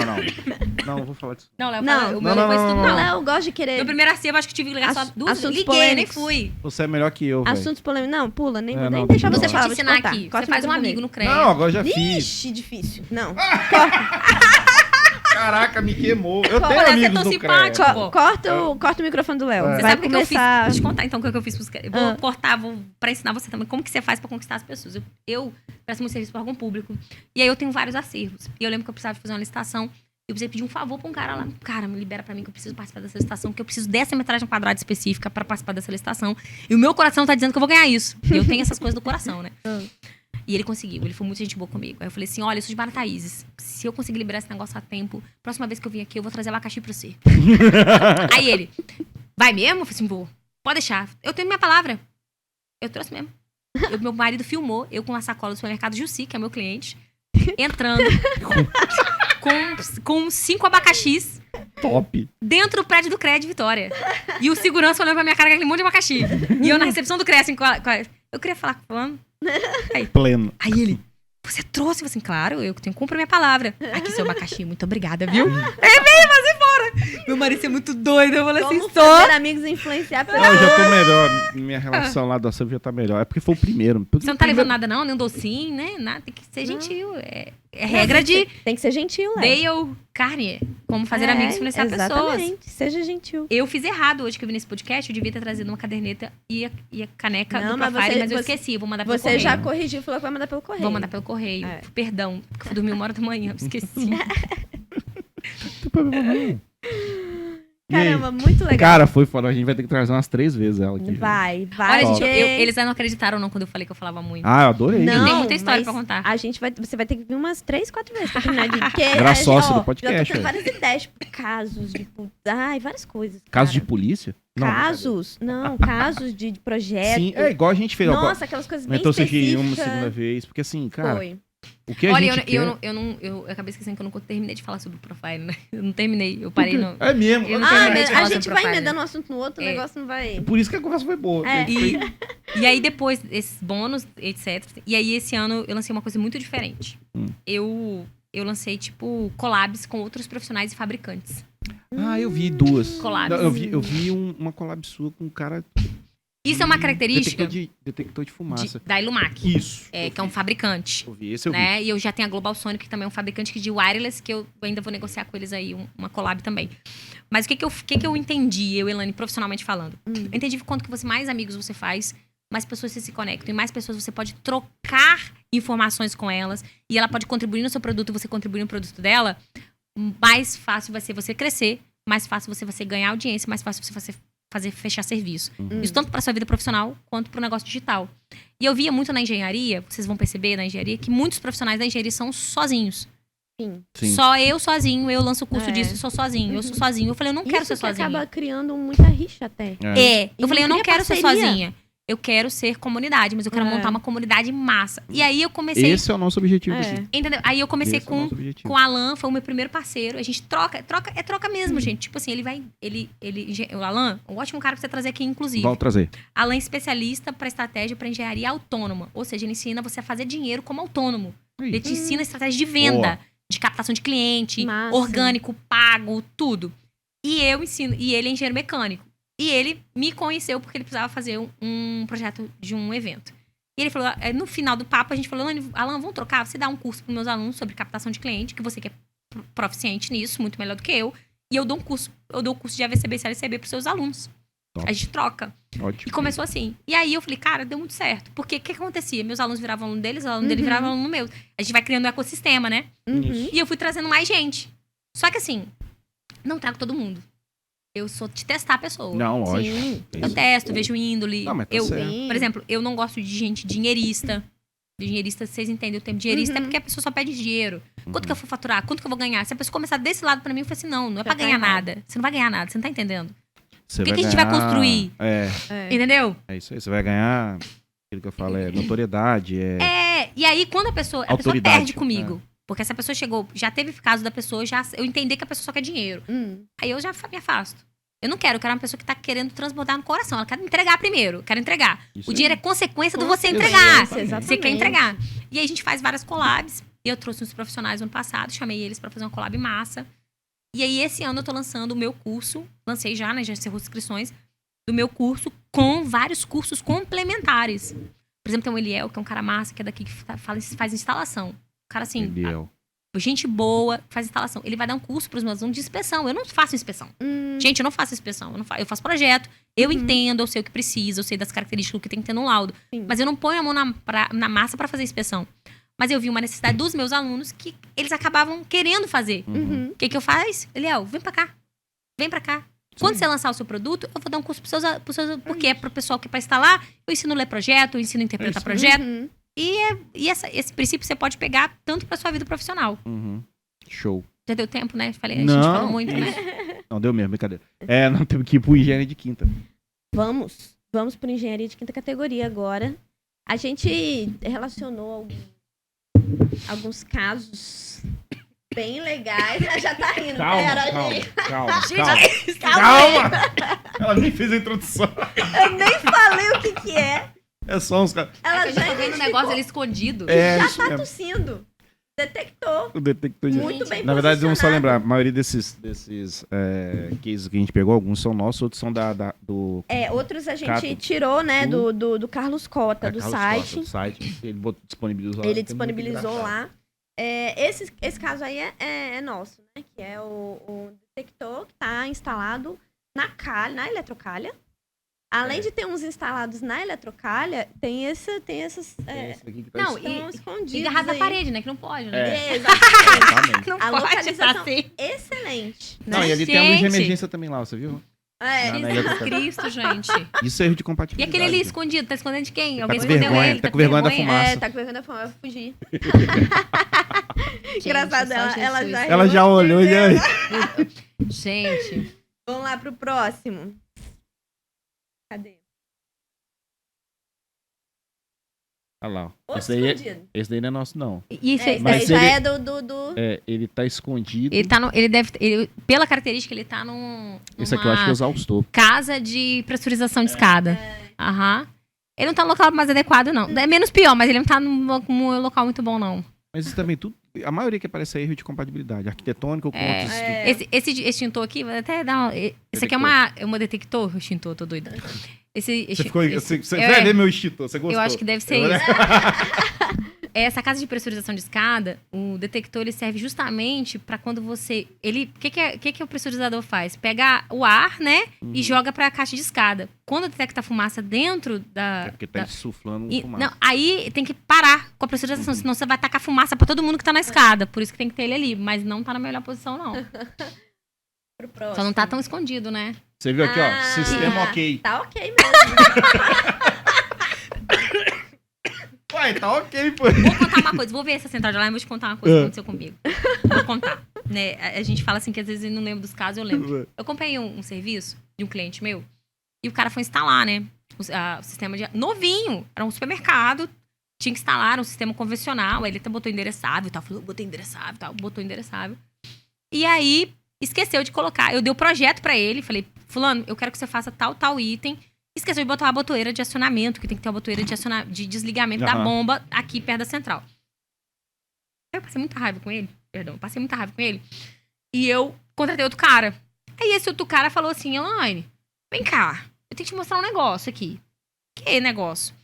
S1: não vou falar disso.
S3: Não, Léo,
S2: Não,
S3: o meu depois tudo
S2: Não,
S3: não.
S2: Léo gosta de querer
S3: Meu primeiro acervo, acho que tive que ligar só duas.
S2: assuntos
S3: Liguei,
S2: polêmicos.
S3: nem fui.
S1: Você é melhor que eu, velho.
S2: assuntos polêmicos. Não, pula, nem vou
S1: não,
S2: nem deixar
S1: não.
S2: você
S3: Deixa eu
S2: falar.
S3: te
S2: vou
S3: ensinar
S2: cortar.
S3: aqui.
S2: Corta
S3: Você faz
S2: o
S3: um
S2: microfone
S3: amigo no CREA.
S1: Não, agora já fiz.
S2: Ixi, difícil. Não.
S1: Caraca, me queimou. Eu tenho
S3: Olha, você é
S1: amigos
S3: tão
S1: no
S3: simpático.
S1: CREA.
S3: Pô.
S2: Corta o microfone do Léo.
S1: É.
S3: Você
S2: Vai
S3: sabe o que eu fiz?
S2: começar...
S3: Deixa eu contar então o que eu fiz pros caras. Eu vou cortar, pra ensinar você também como que você faz pra conquistar as pessoas. Eu presto muito serviço pro órgão público. E aí eu tenho vários acervos. E eu lembro que eu precisava fazer uma licitação. Eu precisei pedir um favor pra um cara lá. Cara, me libera pra mim que eu preciso participar dessa licitação, que eu preciso dessa metragem quadrada específica pra participar dessa licitação. E o meu coração tá dizendo que eu vou ganhar isso. E eu tenho essas coisas do coração, né? E ele conseguiu, ele foi muito gente boa comigo. Aí eu falei assim, olha, eu sou de Marataízes. Se eu conseguir liberar esse negócio a tempo, próxima vez que eu vim aqui, eu vou trazer abacaxi pra você. Aí ele, vai mesmo? Eu falei assim, vou. Pode deixar. Eu tenho minha palavra. Eu trouxe mesmo. Meu marido filmou, eu com a sacola do supermercado Jussi, que é meu cliente, entrando com 5 abacaxis
S1: Top.
S3: dentro do prédio do CREA de Vitória. E o segurança olhando pra minha cara com aquele monte de abacaxi. E eu na recepção do CREA, assim, eu queria falar com o fulano.
S1: Pleno.
S3: Aí ele, você trouxe? Eu falei assim, claro, eu tenho que cumprir minha palavra. Aqui, seu abacaxi, muito obrigada, viu? Aí veio, mas embora. Meu marido é muito doido, eu falei assim,
S2: Como
S3: só.
S2: fazer amigos e influenciar
S1: Não, eu já tô melhor. Minha relação lá do acervo já tá melhor. É porque foi o primeiro.
S3: Você não tá levando nada não, nem um docinho, né? Nada, tem que ser gentil. É regra de
S2: Tem que ser gentil, Léo.
S3: Dale Carnegie. Como fazer amigos e influenciar pessoas.
S2: Exatamente. Seja gentil.
S3: Eu fiz errado hoje que eu vi nesse podcast. Eu devia ter trazido uma caderneta e a caneca
S2: Não,
S3: do
S2: mas
S3: Profile, mas eu
S2: você-
S3: esqueci. Vou mandar pelo
S2: Você
S3: correio.
S2: já corrigiu e falou que vai mandar pelo correio.
S3: Vou mandar pelo correio.
S2: É.
S3: Perdão, porque eu fui dormir 1h da manhã. Esqueci.
S1: E aí?
S2: Caramba, muito legal.
S1: Cara, foi foda. A gente vai ter que trazer umas 3 vezes ela aqui.
S2: Vai.
S3: Olha, gente,
S2: porque-
S3: eles não acreditaram não quando eu falei que eu falava muito.
S1: Ah, eu adorei.
S2: Não,
S3: tem muita história
S2: mas
S3: pra contar.
S2: A gente você vai ter que vir umas 3, 4 vezes pra terminar de... Porque
S1: Virar
S2: a gente,
S1: sócio
S2: ó,
S1: do podcast,
S2: Já tô com
S1: velho.
S2: várias ideias, tipo, casos de... Ai, várias coisas.
S1: Caso de
S2: cara.
S1: polícia? Não,
S2: Casos. Não, casos de projeto.
S1: Sim, é igual a gente fez. ó,
S2: Nossa, aquelas coisas bem
S1: Então você
S2: específicas.
S1: uma segunda vez. Porque assim, cara,
S2: Foi.
S1: o que a
S3: Olha,
S1: gente
S3: eu acabei esquecendo que eu não terminei de falar sobre o Profile, né? Eu não terminei, eu parei no...
S1: É mesmo.
S3: Eu não
S2: Ah,
S3: terminei
S2: mas
S3: de
S2: a
S3: falar
S2: gente
S3: sobre
S2: vai
S3: Profile.
S2: emendando um assunto no outro, o
S3: É.
S2: negócio não vai...
S1: Por isso que a conversa foi boa.
S2: É.
S3: E aí depois, esses bônus, etc. E aí esse ano eu lancei uma coisa muito diferente. Eu lancei, tipo, collabs com outros profissionais e fabricantes.
S1: Ah, eu vi 2.
S3: Collabs.
S1: Não, eu vi uma collab sua com um cara.
S3: Isso é uma característica
S1: Detector de fumaça.
S3: da Ilumac,
S1: Isso.
S3: que é um fabricante.
S1: Eu vi, esse eu vi.
S3: Né? E eu já tenho a Global Sonic, que também é um fabricante de wireless, que eu ainda vou negociar com eles aí, uma collab também. Mas o que eu entendi, eu, Elane, profissionalmente falando? Eu entendi que quanto que mais amigos você faz, mais pessoas você se conectam. E mais pessoas você pode trocar informações com elas. E ela pode contribuir no seu produto e você contribuir no produto dela. Mais fácil vai ser você crescer, mais fácil você vai ser ganhar audiência, mais fácil você fazer fechar serviço. Isso tanto para sua vida profissional quanto para o negócio digital. E eu via muito na engenharia, vocês vão perceber na engenharia, que muitos profissionais da engenharia são sozinhos.
S2: Sim.
S1: Sim.
S3: Só eu sozinho, eu lanço o curso
S2: É.
S3: disso, eu sou sozinho, eu sou sozinho. Eu falei, eu não quero ser
S2: Isso que
S3: sozinha.
S2: acaba criando muita rixa até.
S3: É, eu
S2: E
S3: falei, eu
S2: não
S3: não
S2: cria
S3: quero ser
S2: parceria.
S3: sozinha. Eu quero ser comunidade, mas eu quero
S2: É.
S3: montar uma comunidade massa. E aí eu comecei,
S1: Esse é o nosso objetivo aqui.
S3: entendeu? Aí eu comecei
S1: Esse é o nosso objetivo.
S3: com o Alan, foi o meu primeiro parceiro. A gente troca mesmo, gente. Tipo assim, o Alan, um ótimo cara pra você trazer aqui, inclusive.
S1: Vamos trazer.
S3: Alan é especialista para estratégia para engenharia autônoma. Ou seja, ele ensina você a fazer dinheiro como autônomo. Ele te ensina estratégia de venda,
S1: Boa.
S3: de captação de cliente,
S2: Massa.
S3: orgânico, pago, tudo. E eu ensino, e ele é engenheiro mecânico. E ele me conheceu porque ele precisava fazer um projeto de um evento. E ele falou, no final do papo, a gente falou, Alan, vamos trocar? Você dá um curso para meus alunos sobre captação de cliente, que você que é proficiente nisso, muito melhor do que eu. E eu dou o curso de AVCB e CLCB para seus alunos.
S1: Top.
S3: A gente troca.
S1: Ótimo.
S3: E começou assim. E aí eu falei, cara, deu muito certo. Porque o que acontecia? Meus alunos viravam aluno deles, o aluno dele virava aluno meu. A gente vai criando um ecossistema, né?
S2: Uhum.
S3: E eu fui trazendo mais gente. Só que assim, não trago todo mundo. Eu sou de testar a pessoa.
S1: Não, lógico.
S2: Sim.
S1: É
S3: Eu
S1: isso.
S3: testo, vejo índole.
S1: Não, mas tá
S3: eu,
S1: certo.
S3: por exemplo, eu não gosto de gente dinheirista. Dinheirista, vocês entendem o termo dinheirista, é porque a pessoa só pede dinheiro. Quanto que eu vou faturar? Quanto que eu vou ganhar? Se a pessoa começar desse lado pra mim, eu falei assim, não é pra
S2: tá
S3: ganhar
S2: errado.
S3: nada. Você não vai ganhar nada, você não tá entendendo.
S1: Você
S3: O que a gente vai construir?
S1: É
S3: Entendeu?
S1: isso aí. Você vai ganhar, aquilo que eu falo, notoriedade,
S3: E aí quando a pessoa
S1: Autoridade,
S3: perde comigo. Porque essa pessoa chegou, já teve caso da pessoa, eu entender que a pessoa só quer dinheiro. Aí eu já me afasto. Eu quero uma pessoa que tá querendo transbordar no coração. Ela quer entregar primeiro, quero entregar.
S1: Isso
S3: O
S1: aí.
S3: dinheiro é consequência do
S2: Com
S3: você
S2: certeza,
S3: entregar.
S2: exatamente.
S3: Você quer entregar. E aí a gente faz várias collabs. E eu trouxe uns profissionais no ano passado, chamei eles pra fazer uma collab massa. E aí esse ano eu tô lançando o meu curso, lancei já, né, já encerrou as inscrições, do meu curso com vários cursos complementares. Por exemplo, tem o Eliel, que é um cara massa, que é daqui, que faz instalação. Um cara assim,
S1: Eliel.
S3: gente boa, faz instalação. Ele vai dar um curso pros meus alunos de inspeção. Eu não faço inspeção. Gente, eu não faço inspeção. Eu faço projeto. Eu entendo, eu sei o que precisa, eu sei das características que tem que ter no laudo.
S2: Sim.
S3: Mas eu não ponho a mão na massa pra fazer inspeção. Mas eu vi uma necessidade dos meus alunos que eles acabavam querendo fazer. O que eu faço? Eliel, vem pra cá. Vem pra cá. Quando você lançar o seu produto, eu vou dar um curso pros seus porque é pro pessoal que é pra instalar. Eu ensino a ler projeto, eu ensino a interpretar projeto. E esse princípio você pode pegar tanto pra sua vida profissional.
S1: Show.
S3: Já deu tempo, né? A gente
S1: Não,
S3: falou muito, né?
S1: Não, deu mesmo, brincadeira. Não temos que ir pro engenharia de quinta.
S2: Vamos para engenharia de quinta categoria agora. A gente relacionou alguns casos bem legais. Já tá rindo. Pera, gente.
S1: Calma. Ela nem fez a introdução.
S2: Eu nem falei o que é.
S1: É só uns caras.
S2: Ela
S3: Eu
S2: já
S3: já tô vendo o negócio ali escondido.
S2: já
S1: Isso
S2: tá
S1: mesmo.
S2: tossindo. Detectou.
S1: O detector de...
S2: Muito bem
S1: Na verdade, vamos só
S2: posicionado.
S1: lembrar, a maioria desses cases que a gente pegou, alguns são nossos, outros são do
S2: Outros a gente
S1: Cato.
S2: tirou, né, do Carlos Cota, do
S1: Carlos
S2: site.
S1: Costa, do site. Ele disponibilizou lá.
S2: Ele
S1: Tem muito
S2: disponibilizou
S1: engraçado.
S2: lá. Esse caso aí é nosso, né? Que é o detector que está instalado na eletrocalha. Além de ter uns instalados na eletrocalha, tem essas
S1: Esse aqui que tá
S3: Não,
S2: estão escondidos.
S3: E agarrado na
S2: aí.
S3: parede, né? Que não pode, né?
S2: Exatamente.
S3: Não
S2: A
S3: pode
S2: localização
S3: estar assim.
S2: excelente.
S1: Não, e ali tem a luz de
S3: Gente.
S1: emergência também lá, você viu?
S2: É,
S1: Não,
S3: Jesus
S1: não,
S3: Cristo, gente.
S1: Isso é erro de
S3: E
S1: compatibilidade.
S3: aquele ali escondido? Tá escondendo de quem? Alguém
S1: com
S3: escondeu
S1: vergonha,
S3: ele?
S1: tá com vergonha da fumaça.
S2: tá com vergonha da fome, eu vou fugir.
S3: Gente,
S2: Engraçado,
S3: só
S2: ela
S3: Jesus.
S2: já
S1: Ela já olhou e aí.
S3: Gente.
S2: Vamos lá pro próximo. Cadê?
S1: Olha lá. ó.
S2: Outro escondido.
S1: Esse daí não é nosso, não.
S3: E isso
S2: Esse
S3: aí,
S1: Mas
S2: daí já
S1: ele-
S2: é do...
S1: Ele tá escondido.
S3: pela característica, ele tá num.
S1: Esse aqui eu acho que é exaustor.
S3: Casa de pressurização de escada. Aham. Ele não tá no local mais adequado, não. É menos pior, mas ele não tá num local muito bom, não.
S1: Mas isso também tudo. A maioria que aparece é erro de compatibilidade. Arquitetônico,
S3: É.
S1: contas.
S3: Esse extintor aqui, vai até dar. Esse aqui é uma detector, extintor, tô doida.
S1: Você vai
S3: é,
S1: ver meu extintor, você gostou?
S3: eu acho que deve ser isso. Essa casa de pressurização de escada, o detector ele serve justamente para quando você. O que o pressurizador faz? Pega o ar, né? E joga para a caixa de escada. Quando detecta fumaça dentro da.
S1: É porque tá insuflando
S3: E-
S1: fumaça.
S3: não, aí tem que parar com a pressurização, senão você vai tacar fumaça pra todo mundo que tá na escada. Por isso que tem que ter ele ali, mas não tá na melhor posição, não.
S2: Pro próximo.
S3: Só não tá tão escondido, né?
S1: Você viu aqui, ó?
S2: Ah,
S1: Sistema ok.
S2: Tá ok mesmo.
S1: Uai, tá ok, pô.
S3: Vou contar uma coisa, vou ver essa central de alarme e vou te contar uma coisa que aconteceu comigo. Vou contar. Né? A gente fala assim que às vezes eu não lembro dos casos, eu lembro. Eu comprei um serviço de um cliente meu e o cara foi instalar, né? O sistema de. Novinho! Era um supermercado. Tinha que instalar um sistema convencional. Aí ele até botou endereçável e tal. Falou, botei endereçável e tal. Botou endereçável. E aí, esqueceu de colocar. Eu dei o projeto pra ele. Falei, fulano, eu quero que você faça tal item. Esqueceu de botar a botoeira de acionamento, que tem que ter uma botoeira de desligamento da bomba aqui perto da central. Eu passei muita raiva com ele. E eu contratei outro cara. Aí esse outro cara falou assim, Elaine, vem cá, eu tenho que te mostrar um negócio aqui. Que negócio?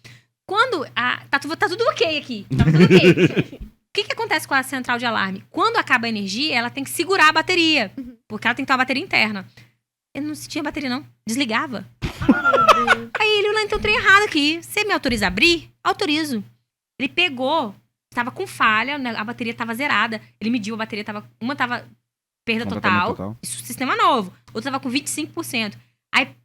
S3: Quando tá tudo ok aqui. Tava tudo ok. O que acontece com a central de alarme? Quando acaba a energia, ela tem que segurar a bateria. Porque ela tem que ter uma bateria interna. Eu não tinha bateria, não. Desligava. Aí ele, não, tem um trem errado aqui. Você me autoriza a abrir? Autorizo. Ele pegou, estava com falha, né, a bateria estava zerada. Ele mediu, a bateria uma tava perda total. Isso, sistema novo. Outra tava com 25%. Aí,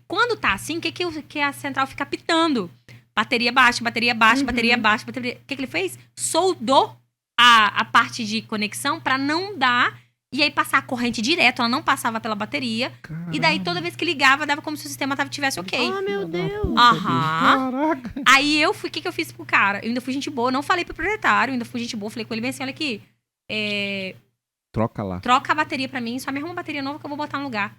S3: quando tá assim, o que a central fica pitando? Bateria baixa, bateria baixa, bateria baixa, bateria... O que ele fez? Soldou a parte de conexão pra não dar... E aí passar a corrente direto, ela não passava pela bateria. Caramba. E daí, toda vez que ligava, dava como se o sistema tivesse ok.
S2: Ah, meu Deus.
S3: Caraca. Aí o que eu fiz pro cara? Eu ainda fui gente boa, não falei pro proprietário, ainda fui gente boa, falei com ele bem assim, olha aqui.
S1: Troca lá.
S3: Troca a bateria pra mim, só me arruma uma bateria nova que eu vou botar no lugar.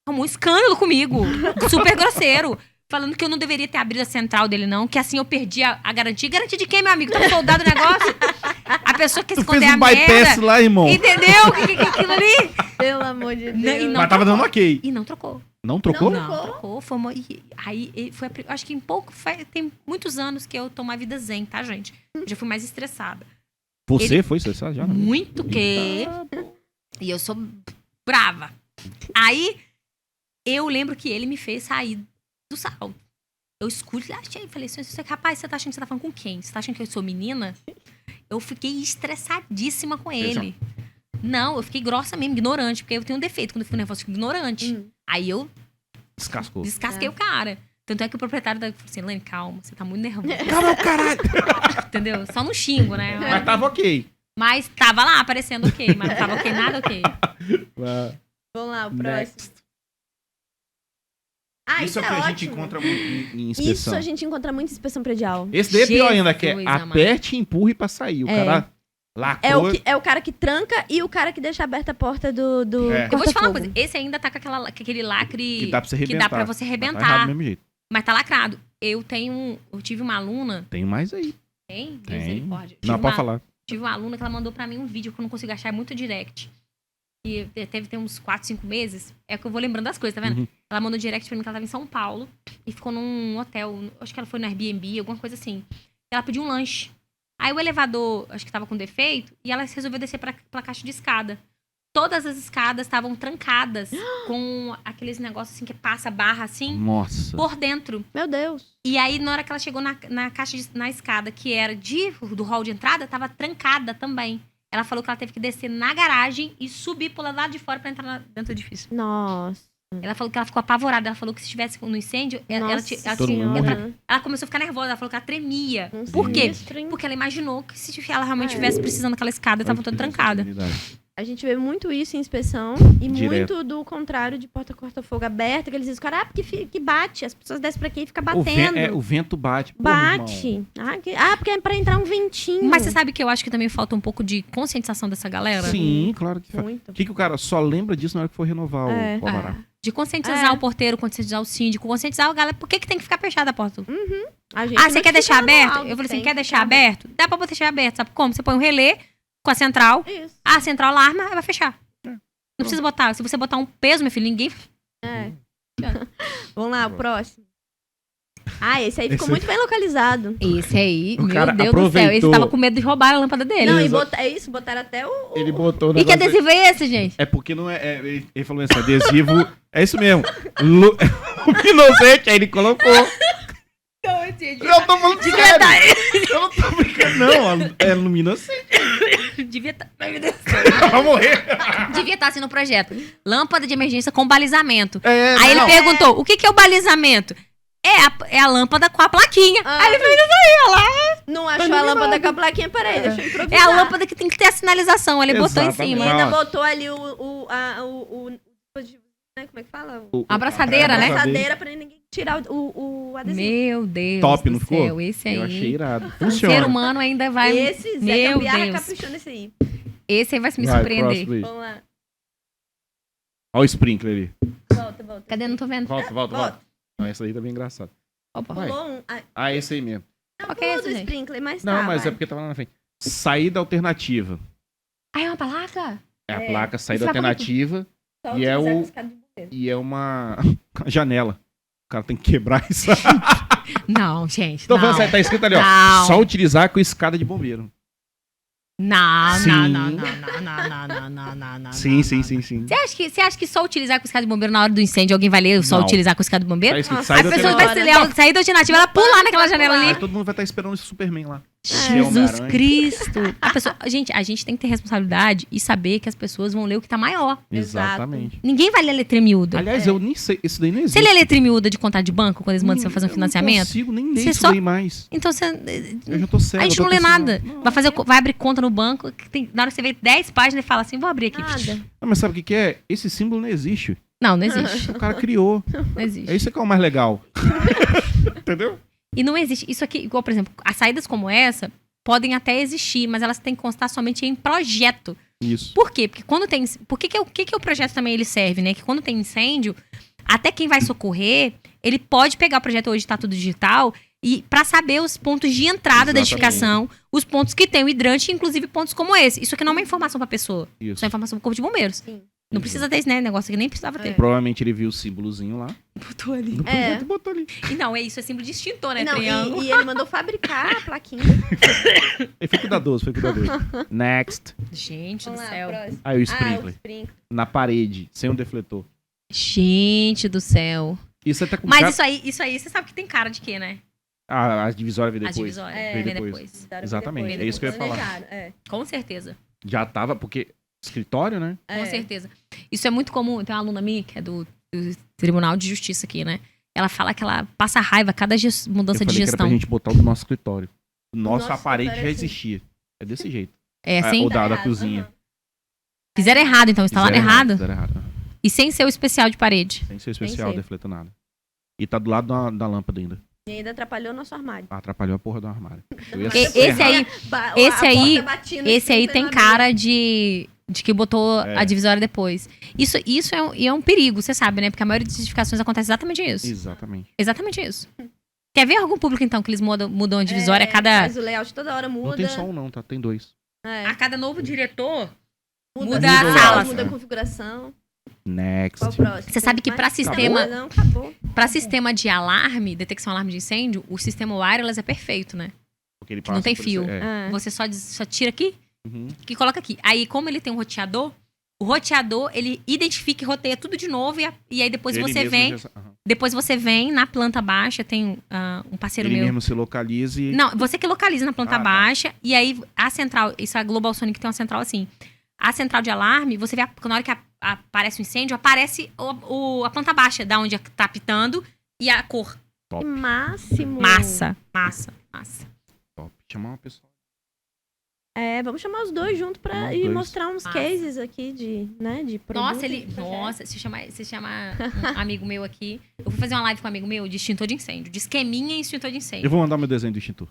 S3: Arrumou um escândalo comigo. Super grosseiro. Falando que eu não deveria ter abrido a central dele, não. Que assim eu perdi a garantia. Garantia de quem, meu amigo? Tá soldado o negócio? A pessoa que esconder a merda.
S1: Fez um bypass lá, irmão.
S3: Entendeu? O que é aquilo ali?
S2: Pelo amor de Deus.
S1: Mas tava dando ok.
S3: E não trocou.
S1: Não trocou?
S3: Não trocou. Aí foi acho que tem muitos anos que eu tô uma vida zen, tá, gente? Eu já fui mais estressada.
S1: Você foi estressada já?
S3: Muito que... E eu sou brava. Aí, eu lembro que ele me fez sair do salto. Eu escuto, achei, falei assim, rapaz, você tá achando que você tá falando com quem? Você tá achando que eu sou menina? Eu fiquei estressadíssima com ele. Não, eu fiquei grossa mesmo, ignorante, porque eu tenho um defeito, quando eu fico nervosa, eu fico ignorante. Aí eu descasquei o cara. Tanto é que o proprietário falou assim, Lene, calma, você tá muito nervosa.
S1: Calma, caralho!
S3: Entendeu? Só no xingo, né?
S1: Mas tava ok.
S3: Mas tava lá, aparecendo ok, mas não tava ok, nada ok.
S2: Vamos lá, o próximo.
S1: Isso é o que a gente encontra muito em inspeção.
S2: Isso a gente encontra muito em inspeção predial.
S1: Esse daí é pior ainda, que é aperte e empurre pra sair. O cara lacrou.
S2: É o cara que tranca e o cara que deixa aberta a porta do
S3: Eu vou te falar uma coisa. Esse ainda tá com aquele lacre
S1: que dá pra você arrebentar.
S3: Que dá pra você arrebentar.
S1: Tá do mesmo jeito.
S3: Mas tá lacrado. Eu tive uma aluna...
S1: Tem mais aí.
S3: Tem? Misericórdia.
S1: Não, pode falar.
S3: Tive uma aluna que ela mandou pra mim um vídeo que eu não consigo achar, é muito direct. E tem uns 4, 5 meses. É que eu vou lembrando das coisas, tá vendo? Ela mandou direct pra mim que ela tava em São Paulo. E ficou num hotel. Acho que ela foi no Airbnb, alguma coisa assim. Ela pediu um lanche. Aí o elevador, acho que tava com defeito. E ela resolveu descer pra caixa de escada. Todas as escadas estavam trancadas. Com aqueles negócios assim que passa barra assim.
S1: Nossa.
S3: Por dentro.
S2: Meu Deus.
S3: E aí, na hora que ela chegou na caixa, na escada, que era do hall de entrada, tava trancada também. Ela falou que ela teve que descer na garagem e subir pelo lado de fora pra entrar dentro do edifício.
S2: Nossa.
S3: Ela falou que ela ficou apavorada. Ela falou que se estivesse no incêndio, ela começou a ficar nervosa. Ela falou que ela tremia. Por quê? Porque ela imaginou que se ela realmente estivesse precisando daquela escada, estava toda trancada.
S2: A gente vê muito isso em inspeção e muito do contrário de porta corta-fogo aberta, que eles dizem, cara, porque bate, as pessoas descem pra aqui e fica batendo.
S1: O vento bate.
S2: Bate. Porque é pra entrar um ventinho.
S3: Mas você sabe que eu acho que também falta um pouco de conscientização dessa galera?
S1: Sim, claro que faz. O que o cara só lembra disso na hora que for renovar o alvará?
S3: De conscientizar o porteiro, conscientizar o síndico, conscientizar a galera. Por que tem que ficar fechada a porta? Você quer deixar aberto? Eu falei assim, quer deixar aberto? Dá pra deixar aberto, sabe como? Você põe um relé com a central. Isso. A central alarma, vai fechar. Não precisa botar. Se você botar um peso, meu filho, ninguém...
S2: Vamos lá, o próximo. Esse aí ficou muito bem localizado.
S3: Esse aí, meu Deus do céu. Esse tava com medo de roubar a lâmpada dele.
S2: Não, botaram até o...
S1: Ele botou o
S3: negócio... E que adesivo é esse, gente?
S1: É porque não é... Ele falou assim, adesivo... É isso mesmo. Luminosete, aí ele colocou. Eu tô falando de verdade. Eu não tô brincando, não. É luminosete.
S3: Devia estar...
S1: Vai morrer.
S3: Devia estar assim no projeto. Lâmpada de emergência com balizamento. Aí ele perguntou, o que é o balizamento? É a lâmpada com a plaquinha. Aí ele fez isso aí, olha lá.
S2: Não achou a lâmpada com a plaquinha, peraí, deixa eu improvisar.
S3: É a lâmpada que tem que ter a sinalização, ele botou em cima.
S2: E ainda botou ali como é que fala?
S3: A abraçadeira, né?
S2: A abraçadeira pra ninguém tirar o adesivo.
S3: Meu Deus.
S1: Top, não ficou?
S3: Céu, esse aí.
S1: Eu achei irado. Funciona.
S3: O ser humano ainda vai...
S2: Esse Zé Gambiarra caprichou nesse aí.
S3: Esse aí vai me surpreender.
S2: Vamos lá.
S1: Olha o sprinkler ali.
S2: Volta.
S3: Cadê? Não tô vendo.
S1: Volta. Não, essa aí tá bem engraçado.
S3: Opa.
S1: Esse aí mesmo.
S2: Não, do sprinkler, mas
S1: não, mas é porque tava lá na frente. Saída alternativa.
S3: É uma placa?
S1: É a placa saída alternativa. E é uma janela. O cara tem que quebrar isso.
S3: Não, gente.
S1: Tô falando, tá escrito ali, ó. Só utilizar com escada de bombeiro.
S3: Não.
S1: Sim.
S3: Você acha que só utilizar com escada de bombeiro na hora do incêndio, alguém vai ler só
S1: Não.
S3: utilizar com escada de bombeiro?
S1: Tá escrito,
S2: Nossa,
S1: sai
S3: A
S1: da
S3: pessoa
S1: alternativa.
S3: vai sair da alternativa, ela pular naquela janela ali.
S1: Aí todo mundo vai estar esperando esse Superman lá.
S3: Jesus
S1: Homem-Aranha.
S3: Cristo. A gente tem que ter responsabilidade e saber que as pessoas vão ler o que tá maior.
S1: Exatamente.
S3: Ninguém vai ler a letra miúda.
S1: Aliás, eu nem sei, isso daí não existe.
S3: Você lê a letra miúda de contato de banco quando eles mandam você fazer um
S1: Eu
S3: financiamento?
S1: não consigo nem ler
S3: Você
S1: isso
S3: só-
S1: daí mais.
S3: Então você.
S1: Eu já tô cego.
S3: A gente
S1: eu
S3: não
S1: tô
S3: lê
S1: pensando,
S3: nada.
S1: não.
S3: Vai abrir conta no banco. Na hora que você vê 10 páginas e fala assim: vou abrir aqui.
S2: Nada.
S1: Não, mas sabe o que é? Esse símbolo não existe.
S3: Não, não existe.
S1: O cara criou.
S3: Não existe.
S1: É isso que é o mais legal. Entendeu?
S3: E não existe. Isso aqui, igual, por exemplo, as saídas como essa podem até existir, mas elas têm que constar somente em projeto.
S1: Isso.
S3: Por quê? Porque quando tem. Por que o projeto também ele serve, né? Que quando tem incêndio, até quem vai socorrer, ele pode pegar o projeto hoje, tá tudo digital, e para saber os pontos de entrada da
S1: Exatamente.
S3: edificação, os pontos que tem o hidrante, inclusive pontos como esse. Isso aqui não é uma informação pra pessoa.
S1: Isso.
S3: Isso é informação pro corpo de bombeiros.
S2: Sim.
S3: Não precisa ter esse né, negócio aqui, nem precisava ter.
S1: Provavelmente ele viu o símbolozinho lá.
S3: Botou ali.
S1: Do
S2: É.
S1: projeto e botou ali.
S3: E não, é isso, é símbolo de extintor, né?
S2: Não,
S3: Triângulo.
S2: e ele mandou fabricar a plaquinha.
S1: Ele foi cuidadoso, Next.
S3: Gente
S2: Vamos
S3: do
S2: lá,
S3: céu.
S2: próximo.
S1: Aí o
S2: Ah,
S1: sprinkler.
S2: o sprinkler.
S1: Na parede, sem um defletor.
S3: Gente do céu.
S1: Isso até com
S3: Mas
S1: cara...
S3: isso aí, você sabe que tem cara de quê, né?
S1: A divisória veio
S3: As
S1: depois.
S3: divisórias.
S2: É,
S3: vem
S1: depois.
S3: depois.
S1: Exatamente,
S2: Depois,
S1: é isso que eu ia falar.
S2: planejaram, é.
S3: Com certeza.
S1: Já tava, porque escritório, né?
S3: Com
S2: É.
S3: certeza. Isso é muito comum. Tem uma aluna minha, que é do Tribunal de Justiça aqui, né? Ela fala que ela passa raiva a cada mudança
S1: Eu
S3: de
S1: falei que era
S3: gestão.
S1: pra gente botar o do nosso escritório. O nosso,
S2: Nosso
S1: a parede
S2: escritório
S1: já
S2: é assim.
S1: existia. É desse jeito.
S3: É assim?
S1: Ou da
S2: errado,
S1: cozinha.
S2: aham.
S3: Fizeram errado, então. Instalaram errado.
S1: Fizeram errado.
S3: E sem ser o especial de parede.
S1: Sem ser especial,
S2: ser.
S1: defleta nada. E tá do lado da lâmpada ainda.
S2: E ainda atrapalhou o nosso armário.
S1: Atrapalhou a porra do armário. Eu ia
S3: Esse aí,
S2: Ba-
S3: esse
S2: a
S3: aí-
S2: porta batendo
S3: esse aí
S2: sempre
S3: tem
S2: na
S3: cara de que botou
S1: É.
S3: a divisória depois. Isso é um perigo, você sabe, né? Porque a maioria das edificações acontece exatamente isso.
S1: Exatamente.
S3: Exatamente isso. Quer ver algum público, então, que eles mudam a divisória a cada...
S2: Faz o layout toda hora muda.
S1: Não tem só um não, tá? Tem dois.
S2: É.
S3: A cada novo diretor...
S2: Muda
S3: muda
S2: a
S3: a
S2: sala,
S3: sala.
S2: muda a configuração.
S1: Next.
S2: Qual o próximo?
S3: Você sabe que pra
S2: Mas-
S3: sistema-
S2: Não, acabou.
S3: Pra sistema de alarme, detecção alarme de incêndio, o sistema wireless é perfeito, né?
S1: Porque ele
S3: Que não tem
S1: por isso-
S3: fio.
S1: É.
S2: Ah.
S3: Você só tira aqui
S1: Uhum.
S3: e coloca aqui. Aí, como ele tem um roteador, o roteador, ele identifica e roteia tudo de novo e aí depois
S1: Ele
S3: você
S1: mesmo
S3: vem...
S1: já- aham.
S3: Depois você vem na planta baixa, tem um parceiro
S1: Ele
S3: meu.
S1: mesmo se localiza e...
S3: Não, você que localiza na planta
S1: Ah, tá.
S3: baixa, e aí a central, isso é a Global Sonic tem uma central assim. A central de alarme, você vê, na hora que aparece o incêndio, aparece a planta baixa, da onde tá pitando, e a cor.
S1: Top.
S2: Que máximo.
S3: Massa.
S1: Top. Chamar uma pessoa.
S2: É, vamos chamar os dois juntos pra
S1: Chamar os
S2: ir
S1: dois.
S2: mostrar uns
S3: Massa.
S2: cases aqui de produto.
S3: Nossa, ele.
S2: de projeto.
S3: Nossa, se chamar um amigo meu aqui. Eu vou fazer uma live com um amigo meu de extintor de incêndio, de esqueminha e extintor de
S1: Eu
S3: incêndio.
S1: vou mandar meu desenho do extintor.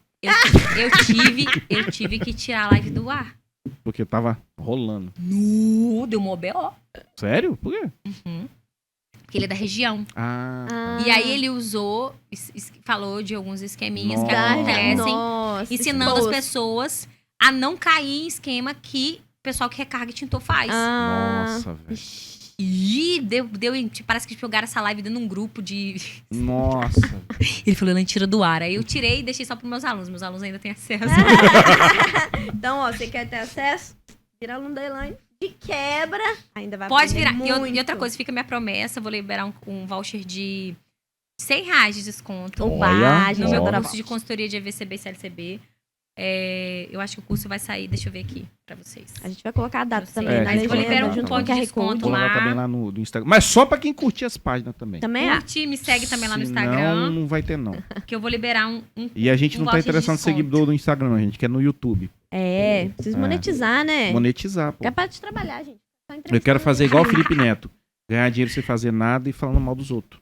S3: Eu tive que tirar a live do ar.
S1: Porque tava rolando.
S3: Deu uma OBO.
S1: Sério? Por quê?
S3: Porque ele é da região.
S1: Ah,
S2: Ah.
S3: E aí ele usou, falou de alguns esqueminhas que
S1: Nossa.
S3: acontecem,
S2: Nossa,
S3: ensinando as
S2: expôs.
S3: pessoas a não cair em esquema que o pessoal que recarga extintor faz.
S2: Ah.
S1: nossa, velho.
S3: E parece que jogaram essa live dentro de um grupo de...
S1: Nossa.
S3: Ele falou, ela tira do ar. Aí eu tirei e deixei só para meus alunos. Meus alunos ainda têm acesso.
S2: Então, ó, você quer ter acesso? Vira aluno da Elaine. De quebra, ainda vai
S3: Pode
S2: aprender
S3: virar.
S2: muito.
S3: E outra coisa, fica a minha promessa, vou liberar um voucher de R$100 de desconto.
S2: Opa,
S1: Olha,
S2: a gente
S3: No meu
S2: adora
S3: curso de
S2: voucher.
S3: consultoria de EVCB e CLCB. Eu acho que o curso vai sair, deixa eu ver aqui pra vocês.
S2: A gente vai colocar a data
S3: Não sei.
S2: também
S1: É,
S2: na
S1: a gente vai
S2: legenda,
S1: liberar um
S2: junto com o
S3: cupom de
S2: QR
S3: desconto
S2: Code.
S1: Vou
S3: lá.
S1: levar também lá no Instagram. Mas só pra quem curtir as páginas também.
S2: Também é.
S3: Curte, me segue também lá no
S1: Senão,
S3: Instagram,
S1: não vai ter, não.
S3: que eu vou liberar um
S1: E a gente
S3: Um
S1: não tá
S3: voucher de
S1: interessado no
S3: desconto.
S1: seguidor do Instagram, não. A gente quer no YouTube.
S2: É, precisa
S1: É.
S2: monetizar, né?
S1: Monetizar, pô.
S2: É pra te trabalhar, gente. Só
S1: Eu
S2: entrevistando.
S1: quero fazer igual o Felipe Neto. Ganhar dinheiro sem fazer nada e falando mal dos outros.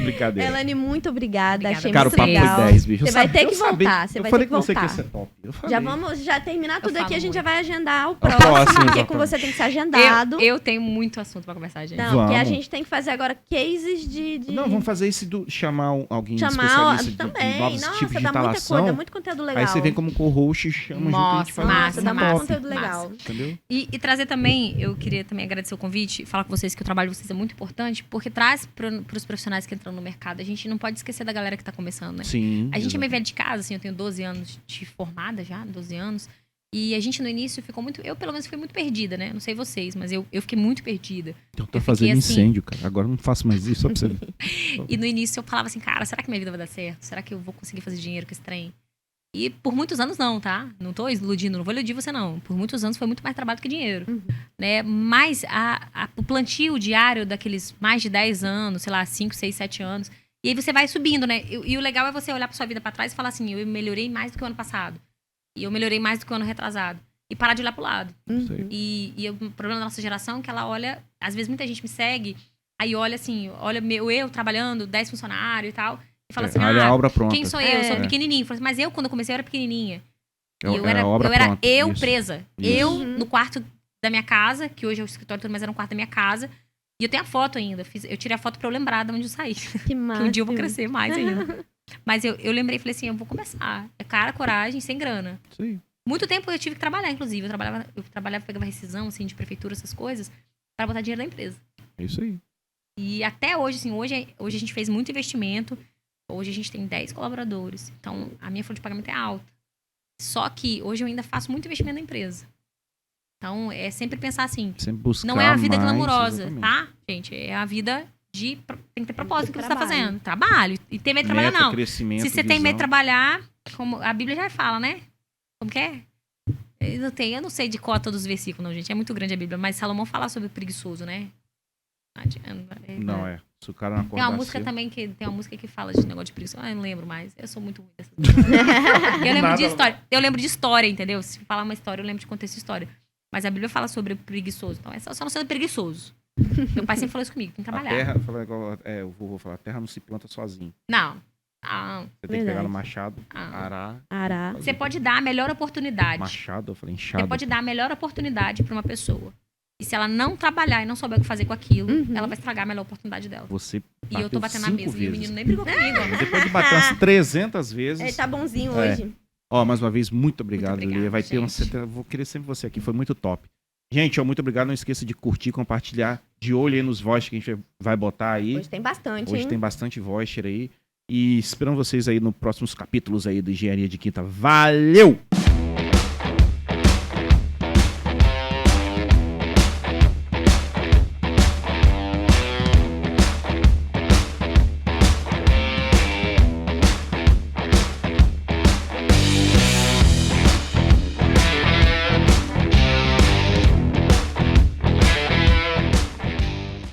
S1: Brincadeira.
S2: Elaine, muito obrigada.
S3: Obrigada
S2: Achei
S3: a
S1: Cara, o
S2: muito
S1: papo
S2: legal.
S1: foi 10, bicho. Eu
S2: Você vai
S1: sabia-
S2: ter que
S1: eu sabia.
S2: voltar, você
S1: Eu
S2: vai
S1: falei
S2: ter que
S1: com você que ia
S2: voltar.
S1: ser top. Eu falei.
S2: Já vamos terminar tudo
S3: falo
S2: aqui, a gente
S3: muito.
S2: já vai agendar o
S1: próximo,
S2: próximo, porque com
S1: exatamente.
S2: você tem que ser agendado.
S3: Eu tenho muito assunto pra conversar, gente.
S2: Não, porque a
S1: Vamos.
S2: gente tem que fazer agora cases de...
S1: Não, vamos fazer esse do chamar alguém
S2: chamar
S1: especialista de
S2: também.
S1: novos
S2: Nossa,
S1: tipos de
S2: dá muita coisa,
S1: instalação.
S2: dá muito conteúdo legal.
S1: Aí você vem como co-host e chama junto e a
S3: Nossa,
S1: gente faz
S3: massa,
S1: um
S2: dá muito
S1: top,
S2: conteúdo legal.
S1: entendeu?
S3: E trazer também, eu queria também agradecer o convite, falar com vocês que o trabalho de vocês é muito importante. importante porque traz para os profissionais que entram no mercado. A gente não pode esquecer da galera que tá começando, né?
S1: Sim.
S3: A gente é meio velho de casa, assim, eu tenho 12 anos de formada já, 12 anos. E a gente no início ficou muito... Eu, pelo menos, fui muito perdida, né? Não sei vocês, mas eu fiquei muito perdida.
S1: Então tá
S3: eu
S1: fazendo
S3: fiquei assim-
S1: incêndio, cara. Agora eu não faço mais isso, só pra você ver.
S3: E no início eu falava assim, cara, será que minha vida vai dar certo? Será que eu vou conseguir fazer dinheiro com esse trem? E por muitos anos não, tá? Não tô iludindo, não vou iludir você não. Por muitos anos foi muito mais trabalho do que dinheiro. Né? Mas o plantio diário daqueles mais de 10 anos, sei lá, 5, 6, 7 anos. E aí você vai subindo, né? E o legal é você olhar pra sua vida pra trás e falar assim, eu melhorei mais do que o ano passado. E eu melhorei mais do que o ano retrasado. E parar de olhar pro lado.
S1: Sei.
S3: E o problema da nossa geração é que ela olha... Às vezes muita gente me segue, aí olha assim, olha eu trabalhando, 10 funcionários e tal, e fala assim,
S1: olha a obra pronta.
S3: quem sou eu? Eu sou
S1: É.
S3: pequenininho. Fala assim, mas eu, quando eu comecei, eu era pequenininha.
S1: É
S3: E eu
S1: a
S3: era
S1: obra pronta. Isso.
S3: presa.
S1: Isso.
S3: Eu, no quarto da minha casa, que hoje é o escritório, mas era um quarto da minha casa, e eu tenho a foto ainda. Eu tirei a foto pra eu lembrar de onde eu saí.
S2: Que massa.
S3: Que um dia eu vou crescer mais ainda. Mas eu lembrei e falei assim, eu vou começar. É cara, coragem, sem grana.
S1: Sim.
S3: Muito tempo eu tive que trabalhar, inclusive. Eu trabalhava, pegava rescisão, assim, de prefeitura, essas coisas, pra botar dinheiro na empresa.
S1: É isso aí.
S3: E até hoje, assim, hoje a gente fez muito investimento. Hoje a gente tem 10 colaboradores. Então, a minha folha de pagamento é alta. Só que hoje eu ainda faço muito investimento na empresa. Então, é sempre pensar assim,
S1: Sempre buscar
S3: não é a vida
S1: mais,
S3: glamourosa,
S1: exatamente.
S3: tá? Gente, é a vida de... Tem que ter propósito no que você tá
S2: Trabalho.
S3: fazendo. Trabalho. E ter medo de trabalhar,
S1: Meta,
S3: não.
S1: crescimento,
S3: Se você tem medo de
S1: visão.
S3: trabalhar, como a Bíblia já fala, né? Como que é? Eu não sei de qual todos os versículos, não, gente. É muito grande a Bíblia. Mas Salomão fala sobre o preguiçoso, né? Não adianta.
S1: Não, é. Se o cara não acordar
S3: Tem uma música
S1: cedo-
S3: também tem uma música que fala de negócio de preguiça. Ah, eu não lembro mais. Eu sou muito ruim dessas coisas. Eu lembro de história. Eu lembro de história, entendeu? Se falar uma história, eu lembro de contexto de história. Mas a Bíblia fala sobre o preguiçoso. Então, é só não sendo preguiçoso. Meu pai sempre falou isso comigo. Tem que
S1: A
S3: trabalhar.
S1: terra, fala igual, o vovô fala, a terra não se planta sozinho.
S3: Não.
S1: Você tem que pegar no
S2: Verdade.
S1: machado, arar.
S2: Ará.
S3: Você pode dar a melhor oportunidade.
S1: Machado, eu falei
S3: Você
S1: enxada.
S3: pode dar a melhor oportunidade pra uma pessoa. E se ela não trabalhar e não souber o que fazer com aquilo, ela vai estragar a melhor oportunidade dela.
S1: Você
S3: E eu tô batendo na
S1: 5
S3: mesa. E o
S1: vezes.
S3: menino nem brigou comigo. ó.
S1: Depois de bater umas 300 vezes.
S2: Ele tá bonzinho
S1: É.
S2: hoje.
S1: Ó, mais uma vez, muito obrigado,
S3: obrigada,
S1: Lili. Vai ter um...
S3: gente.
S1: Vou querer sempre você aqui, foi muito top. Gente, ó, muito obrigado. Não esqueça de curtir, compartilhar. De olho aí nos vouchers que a gente vai botar aí.
S2: Hoje tem bastante,
S1: Hoje
S2: hein?
S1: tem bastante voucher aí. E esperamos vocês aí nos próximos capítulos aí do Engenharia de Quinta. Valeu!